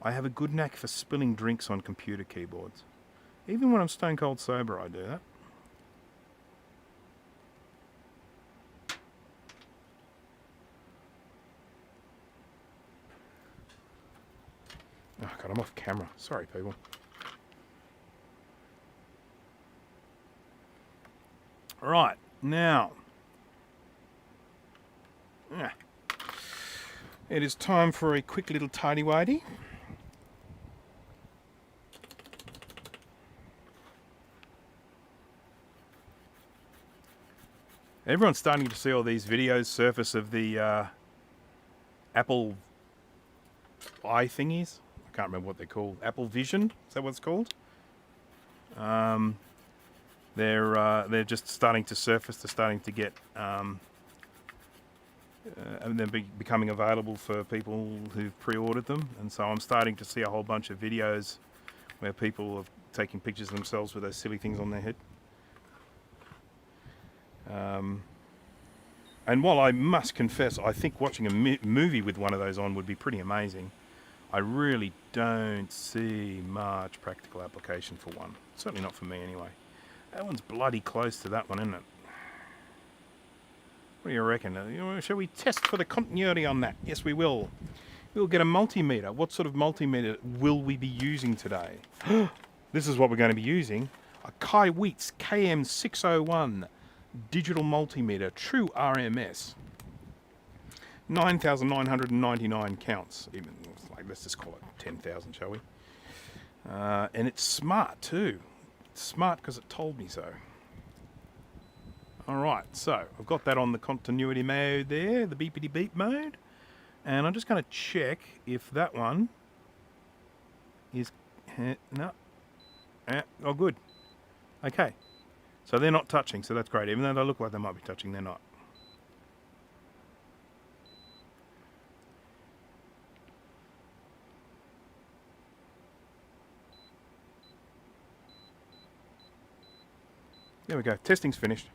I have a good knack for spilling drinks on computer keyboards. Even when I'm stone cold sober, I do that. Oh God, I'm off camera. Sorry, people. Right, now. It is time for a quick little tidy-whitey. Everyone's starting to see all these videos surface of the Apple eye thingies. I can't remember what they're called. Apple Vision, is that what it's called? They're just starting to surface. They're starting to get, and they're becoming available for people who've pre-ordered them. And so I'm starting to see a whole bunch of videos where people are taking pictures of themselves with those silly things on their head. And while I must confess, I think watching a movie with one of those on would be pretty amazing, I really don't see much practical application for one. Certainly not for me anyway. That one's bloody close to that one, isn't it? What do you reckon? Shall we test for the continuity on that? Yes, we will. We'll get a multimeter. What sort of multimeter will we be using today? This is what we're going to be using. A Kaiweets KM601 digital multimeter, true RMS. 9,999 counts. Even like, let's just call it 10,000, shall we? And it's smart too. It's smart because it told me so. Alright, so I've got that on the continuity mode there, the beepity beep mode. And I'm just going to check if that one is... no. Oh, good. Okay. So they're not touching, so that's great. Even though they look like they might be touching, they're not. There we go. Testing's finished.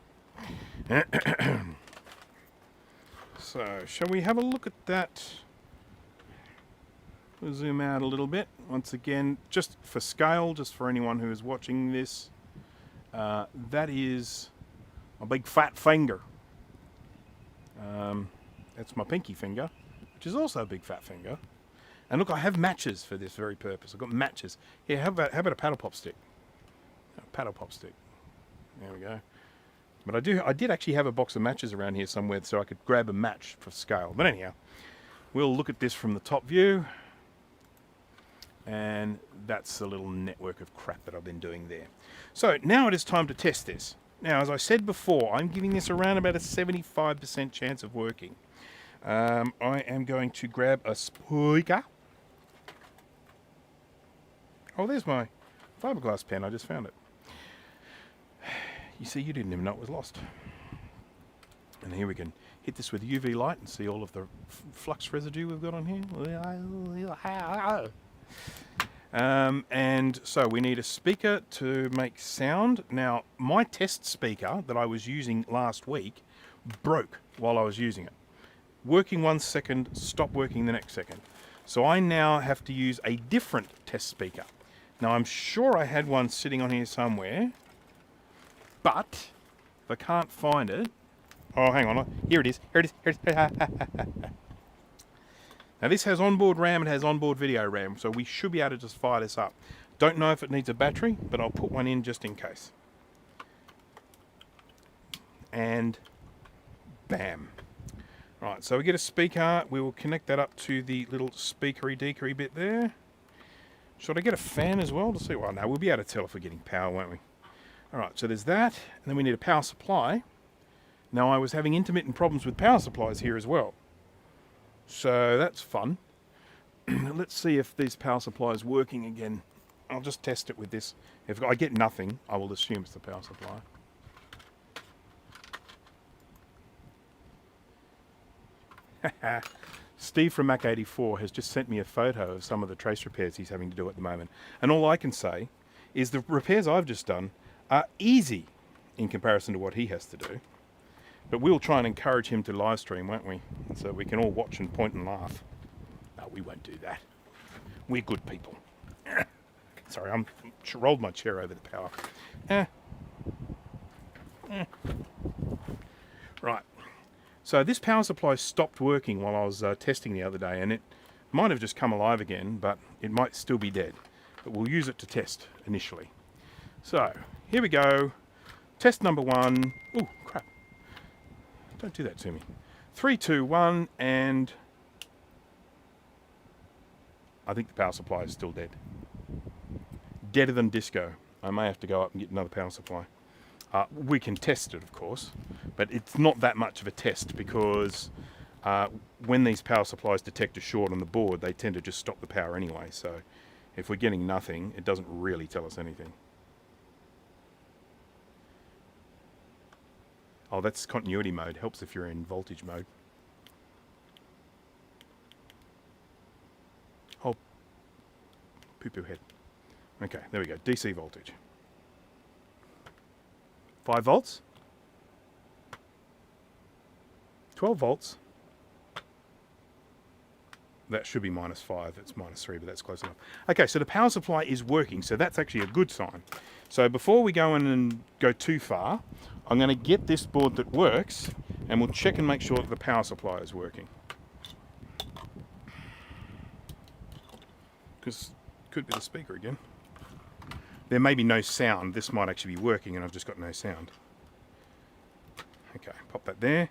So, shall we have a look at that? We'll zoom out a little bit. Once again, just for scale, just for anyone who is watching this, that is a big fat finger. That's my pinky finger, which is also a big fat finger. And look, I have matches for this very purpose. I've got matches. Yeah, how about a paddle pop stick? A paddle pop stick. There we go. But I did actually have a box of matches around here somewhere so I could grab a match for scale. But anyhow, we'll look at this from the top view. And that's a little network of crap that I've been doing there. So now it is time to test this. Now, as I said before, I'm giving this around about a 75% chance of working. I am going to grab a speaker. Oh, there's my fiberglass pen. I just found it. You see, you didn't even know it was lost. And here we can hit this with UV light and see all of the flux residue we've got on here. And so we need a speaker to make sound. Now, my test speaker that I was using last week broke while I was using it. Working 1 second, stopped working the next second. So I now have to use a different test speaker. Now, I'm sure I had one sitting on here somewhere. But if I can't find it, oh, hang on, here it is. Here it is. Now this has onboard RAM and has onboard video RAM, so we should be able to just fire this up. Don't know if it needs a battery, but I'll put one in just in case. And bam. Right, so we get a speaker. We will connect that up to the little speakery-deakery bit there. Should I get a fan as well to see? Well, no, we'll be able to tell if we're getting power, won't we? Alright, so there's that, and then we need a power supply. Now I was having intermittent problems with power supplies here as well. So that's fun. Let's see if this power supply is working again. I'll just test it with this. If I get nothing, I will assume it's the power supply. Steve from Mac84 has just sent me a photo of some of the trace repairs he's having to do at the moment. And all I can say is the repairs I've just done are easy in comparison to what he has to do. But we'll try and encourage him to live stream, won't we? So we can all watch and point and laugh. No, we won't do that. We're good people. Sorry, I rolled my chair over the power. Right. So this power supply stopped working while I was testing the other day, and it might have just come alive again, but it might still be dead. But we'll use it to test initially. So, here we go. Test number 1. Oh, crap. Don't do that to me. 3, 2, 1, and I think the power supply is still dead. Deader than disco. I may have to go up and get another power supply. We can test it, of course, but it's not that much of a test because when these power supplies detect a short on the board, they tend to just stop the power anyway. So if we're getting nothing, it doesn't really tell us anything. Oh, that's continuity mode. Helps if you're in voltage mode. Oh, poo-poo head. Okay, there we go. DC voltage. 5 volts. 12 volts. That should be -5. It's -3, but that's close enough. Okay, so the power supply is working, so that's actually a good sign. So before we go in and go too far, I'm going to get this board that works, and we'll check and make sure that the power supply is working. Because it could be the speaker again. There may be no sound. This might actually be working, and I've just got no sound. Okay, pop that there.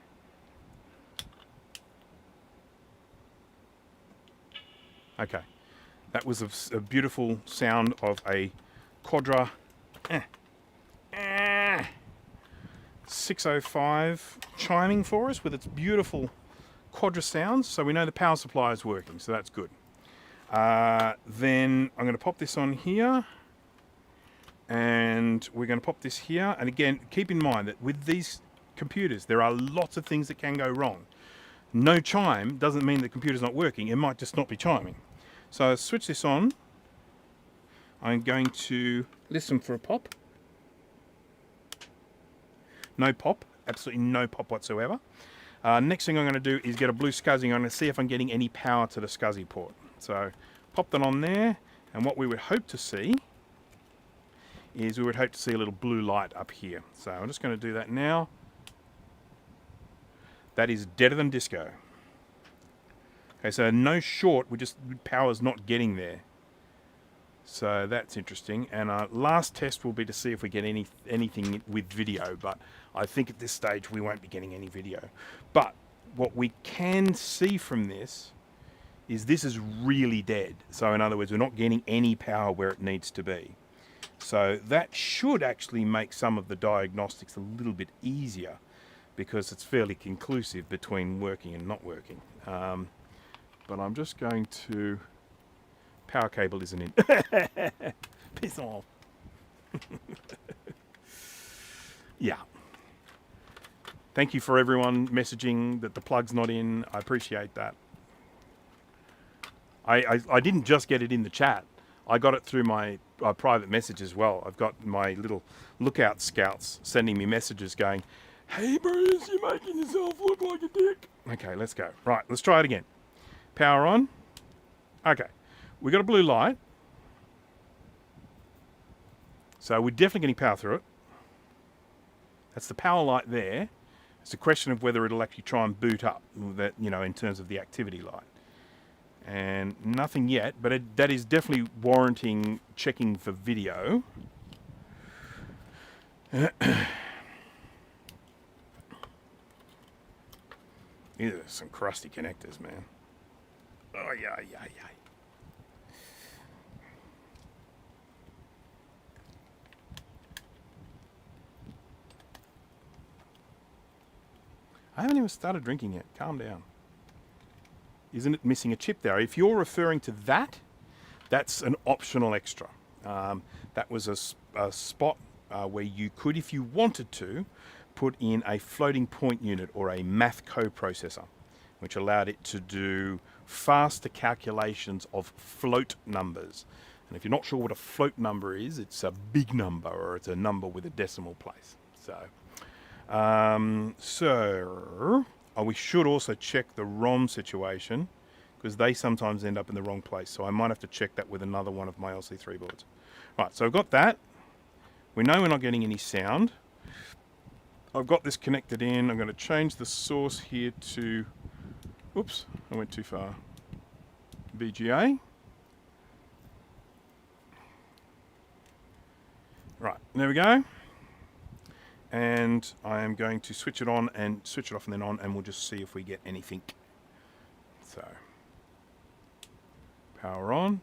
Okay, that was a beautiful sound of a Quadra 605 chiming for us with its beautiful Quadra sounds. So we know the power supply is working, so that's good. Then I'm going to pop this on here, and we're going to pop this here. And again, keep in mind that with these computers, there are lots of things that can go wrong. No chime doesn't mean the computer's not working. It might just not be chiming. So I'll switch this on. I'm going to listen for a pop. No pop. Absolutely no pop whatsoever. Next thing I'm going to do is get a blue SCSI. I'm going to see if I'm getting any power to the SCSI port. So pop that on there. And what we would hope to see is we would hope to see a little blue light up here. So I'm just going to do that now. That is deader than disco. Okay, so no short, power's not getting there. So that's interesting. And our last test will be to see if we get anything with video, but I think at this stage we won't be getting any video. But what we can see from this is really dead. So in other words, we're not getting any power where it needs to be. So that should actually make some of the diagnostics a little bit easier, because it's fairly conclusive between working and not working. But I'm just going to... Power cable isn't in. Piss off. Yeah. Thank you for everyone messaging that the plug's not in. I appreciate that. I didn't just get it in the chat. I got it through my private message as well. I've got my little lookout scouts sending me messages going, "Hey Bruce, you're making yourself look like a dick." Okay, let's go. Right, let's try it again. Power on. Okay, we got a blue light. So we're definitely getting power through it. That's the power light there. It's a question of whether it'll actually try and boot up, that, you know, in terms of the activity light. And nothing yet, but that is definitely warranting checking for video. These are some crusty connectors, man. Oh, yeah. I haven't even started drinking yet. Calm down. Isn't it missing a chip there? If you're referring to that, that's an optional extra. That was a spot where you could, if you wanted to, put in a floating point unit or a math coprocessor, which allowed it to do faster calculations of float numbers. And if you're not sure what a float number is, it's a big number, or it's a number with a decimal place. So, we should also check the ROM situation, because they sometimes end up in the wrong place. So I might have to check that with another one of my LC3 boards. Right, so I've got that. We know we're not getting any sound. I've got this connected in. I'm going to change the source here to... Oops, I went too far. VGA. Right, there we go. And I am going to switch it on and switch it off and then on, and we'll just see if we get anything. So, power on.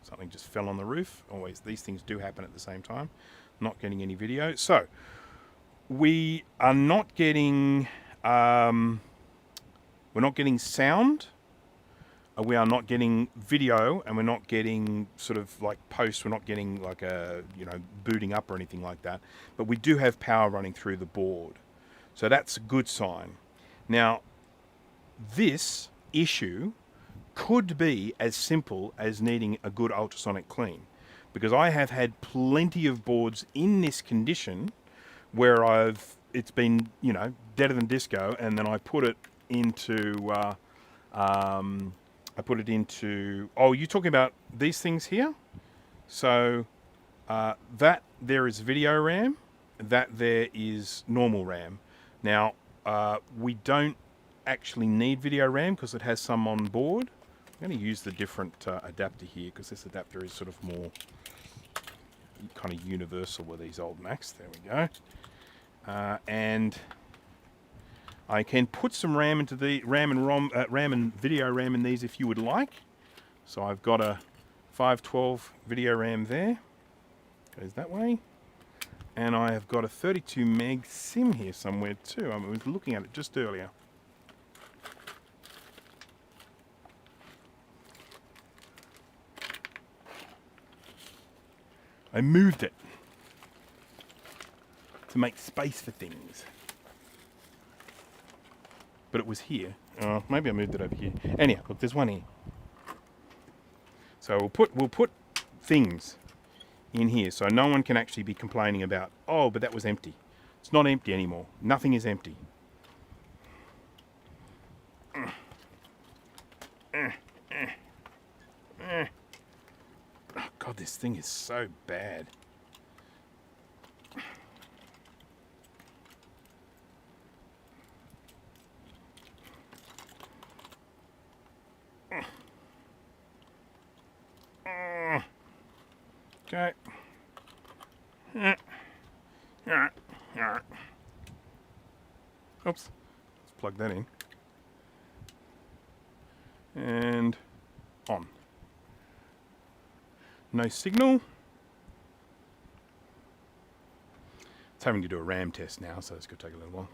Something just fell on the roof. Always, these things do happen at the same time. Not getting any video. So we are not getting we're not getting sound. We are not getting video, and we're not getting sort of like post. We're not getting like a, you know, booting up or anything like that. But we do have power running through the board. So that's a good sign. Now, this issue could be as simple as needing a good ultrasonic clean, because I have had plenty of boards in this condition where it's been, you know, deader than disco, and then I put it into oh, you're talking about these things here? So that there is video RAM, that there is normal RAM. Now, we don't actually need video RAM because it has some on board. I'm going to use the different adapter here because this adapter is sort of more kind of universal with these old Macs. There we go. And I can put some RAM into the RAM and video RAM in these if you would like. So I've got a 512 video RAM there. Goes that way. And I have got a 32 meg SIM here somewhere too. I was looking at it just earlier. I moved it to make space for things. But it was here. Maybe I moved it over here. Anyhow, look, there's one here. So we'll put things in here so no one can actually be complaining about, oh, but that was empty. It's not empty anymore. Nothing is empty. Oh, God, this thing is so bad. Okay. Oops. Let's plug that in. And on. No signal. It's having to do a RAM test now, so it's going to take a little while.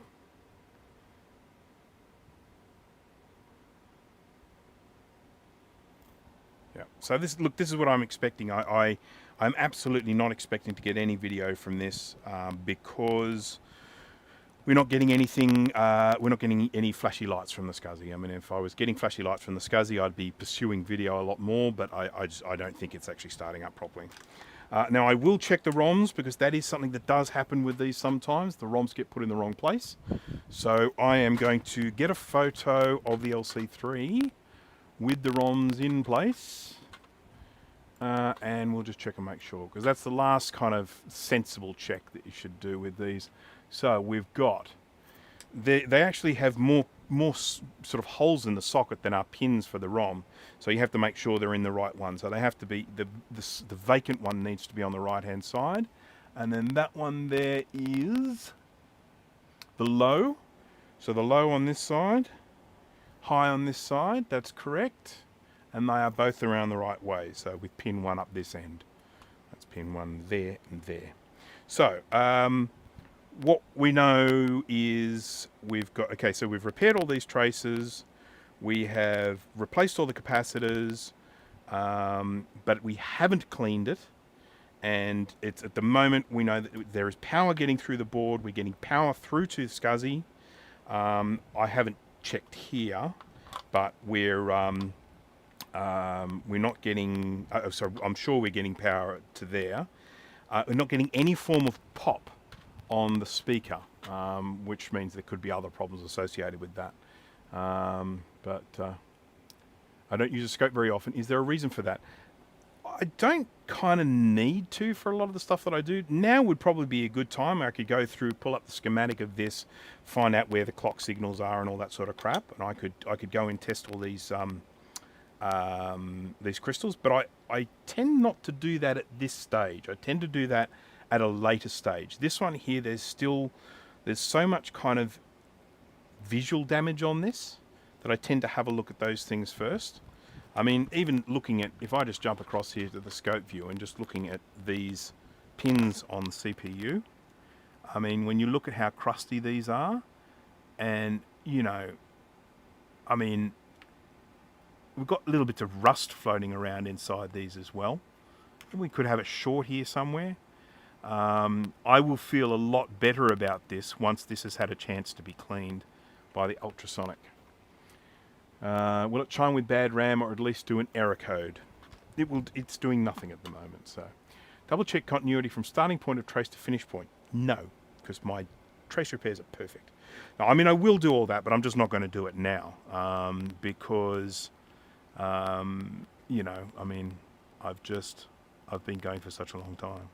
Yeah. So this is what I'm expecting. I'm absolutely not expecting to get any video from this because we're not getting anything. We're not getting any flashy lights from the SCSI. I mean, if I was getting flashy lights from the SCSI, I'd be pursuing video a lot more. But I don't think it's actually starting up properly. Now I will check the ROMs because that is something that does happen with these sometimes. The ROMs get put in the wrong place. So I am going to get a photo of the LC3 with the ROMs in place. And we'll just check and make sure, because that's the last kind of sensible check that you should do with these. So we've got, they actually have more sort of holes in the socket than are pins for the ROM. So you have to make sure they're in the right one. So they have to be, the vacant one needs to be on the right hand side. And then that one there is the low. So the low on this side, high on this side, that's correct. And they are both around the right way. So with pin 1 up this end. That's pin 1 there and there. So what we know is we've got, okay, so we've repaired all these traces. We have replaced all the capacitors, but we haven't cleaned it. And it's at the moment we know that there is power getting through the board. We're getting power through to SCSI. I haven't checked here, but we're not getting, so I'm sure we're getting power to there. We're not getting any form of pop on the speaker, which means there could be other problems associated with that. But I don't use a scope very often. Is there a reason for that? I don't kind of need to for a lot of the stuff that I do. Now would probably be a good time. I could go through, pull up the schematic of this, find out where the clock signals are and all that sort of crap, and I could go and test all these crystals. But I tend not to do that at this stage. I tend to do that at a later stage. This one here, there's so much kind of visual damage on this that I tend to have a look at those things first. I mean, even looking at, if I just jump across here to the scope view and just looking at these pins on the CPU. I mean, when you look at how crusty these are, and, you know, I mean, we've got little bits of rust floating around inside these as well. And we could have a short here somewhere. I will feel a lot better about this once this has had a chance to be cleaned by the ultrasonic. Will it chime with bad RAM or at least do an error code? It's doing nothing at the moment. So, double check continuity from starting point of trace to finish point. No, because my trace repairs are perfect. Now, I mean, I will do all that, but I'm just not going to do it now because, you know, I mean, I've been going for such a long time.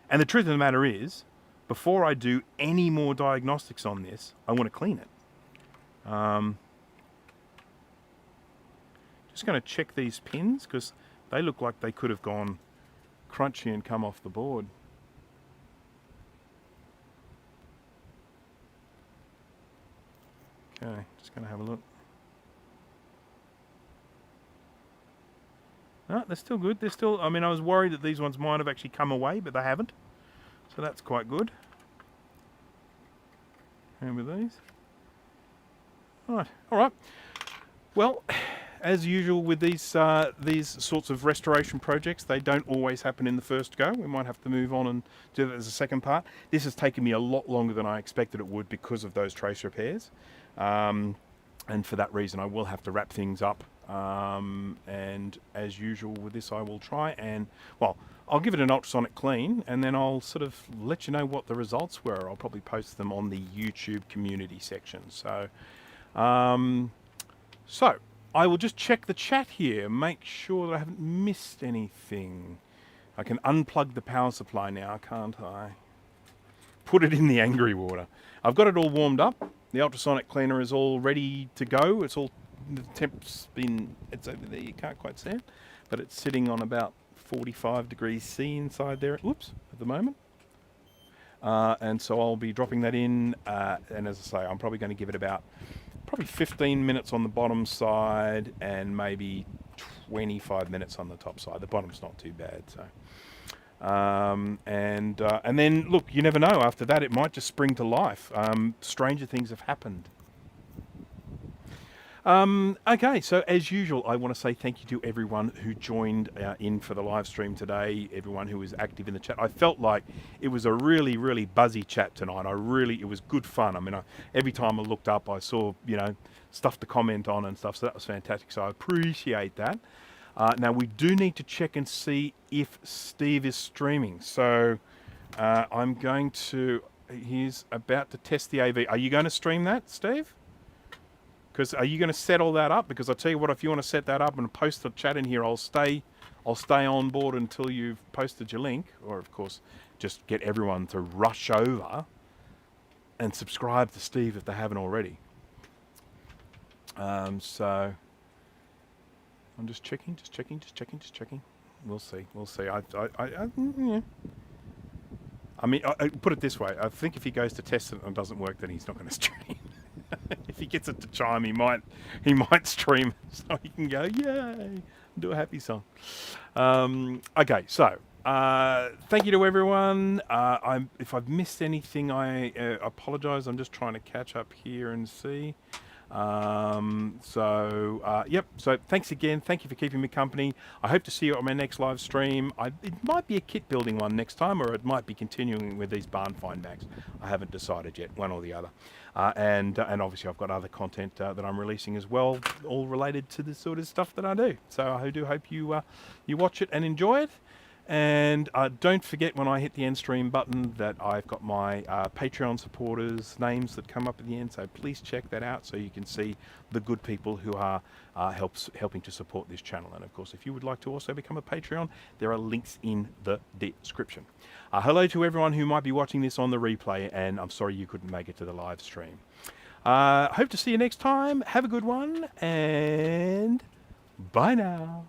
And the truth of the matter is, before I do any more diagnostics on this, I want to clean it. Just going to check these pins because they look like they could have gone crunchy and come off the board. Okay, just going to have a look. No, they're still good. They're still, I mean, I was worried that these ones might have actually come away, but they haven't. So that's quite good. And with these. All right. Well, as usual with these sorts of restoration projects, they don't always happen in the first go. We might have to move on and do that as a second part. This has taken me a lot longer than I expected it would because of those trace repairs. And for that reason, I will have to wrap things up. And as usual with this, I will try and, well, I'll give it an ultrasonic clean and then I'll sort of let you know what the results were. I'll probably post them on the YouTube community section. So, I will just check the chat here, make sure that I haven't missed anything. I can unplug the power supply now, can't I? Put it in the angry water. I've got it all warmed up. The ultrasonic cleaner is all ready to go. It's all, the temp's been, it's over there, you can't quite see it, but it's sitting on about 45 degrees C inside there, whoops, at the moment. And so I'll be dropping that in, and as I say, I'm probably going to give it about probably 15 minutes on the bottom side and maybe 25 minutes on the top side. The bottom's not too bad, so. And then, look, you never know. After that, it might just spring to life. Stranger things have happened. Okay, so as usual, I want to say thank you to everyone who joined in for the live stream today, everyone who was active in the chat. I felt like it was a really, really buzzy chat tonight. It was good fun. I mean, every time I looked up, I saw, you know, stuff to comment on and stuff, so that was fantastic. So I appreciate that. Now, we do need to check and see if Steve is streaming. So I'm going to, he's about to test the AV. Are you going to stream that, Steve? Because are you going to set all that up? Because I'll tell you what, if you want to set that up and post the chat in here, I'll stay on board until you've posted your link. Or, of course, just get everyone to rush over and subscribe to Steve if they haven't already. So I'm just checking. We'll see. Yeah. I mean, I put it this way. I think if he goes to test it and it doesn't work, then he's not going to stream. If he gets it to chime, he might stream so he can go, yay, do a happy song. Okay, so thank you to everyone. If I've missed anything, I apologise. I'm just trying to catch up here and see. Yep, so thanks again. Thank you for keeping me company. I hope to see you on my next live stream. It might be a kit building one next time, or it might be continuing with these barn find bags. I haven't decided yet, one or the other. And obviously I've got other content that I'm releasing as well, all related to the sort of stuff that I do. So I do hope you watch it and enjoy it. And don't forget when I hit the end stream button that I've got my Patreon supporters' names that come up at the end. So please check that out so you can see the good people who are helping to support this channel. And of course, if you would like to also become a Patreon, there are links in the description. Hello to everyone who might be watching this on the replay, and I'm sorry you couldn't make it to the live stream. Hope to see you next time. Have a good one, and bye now.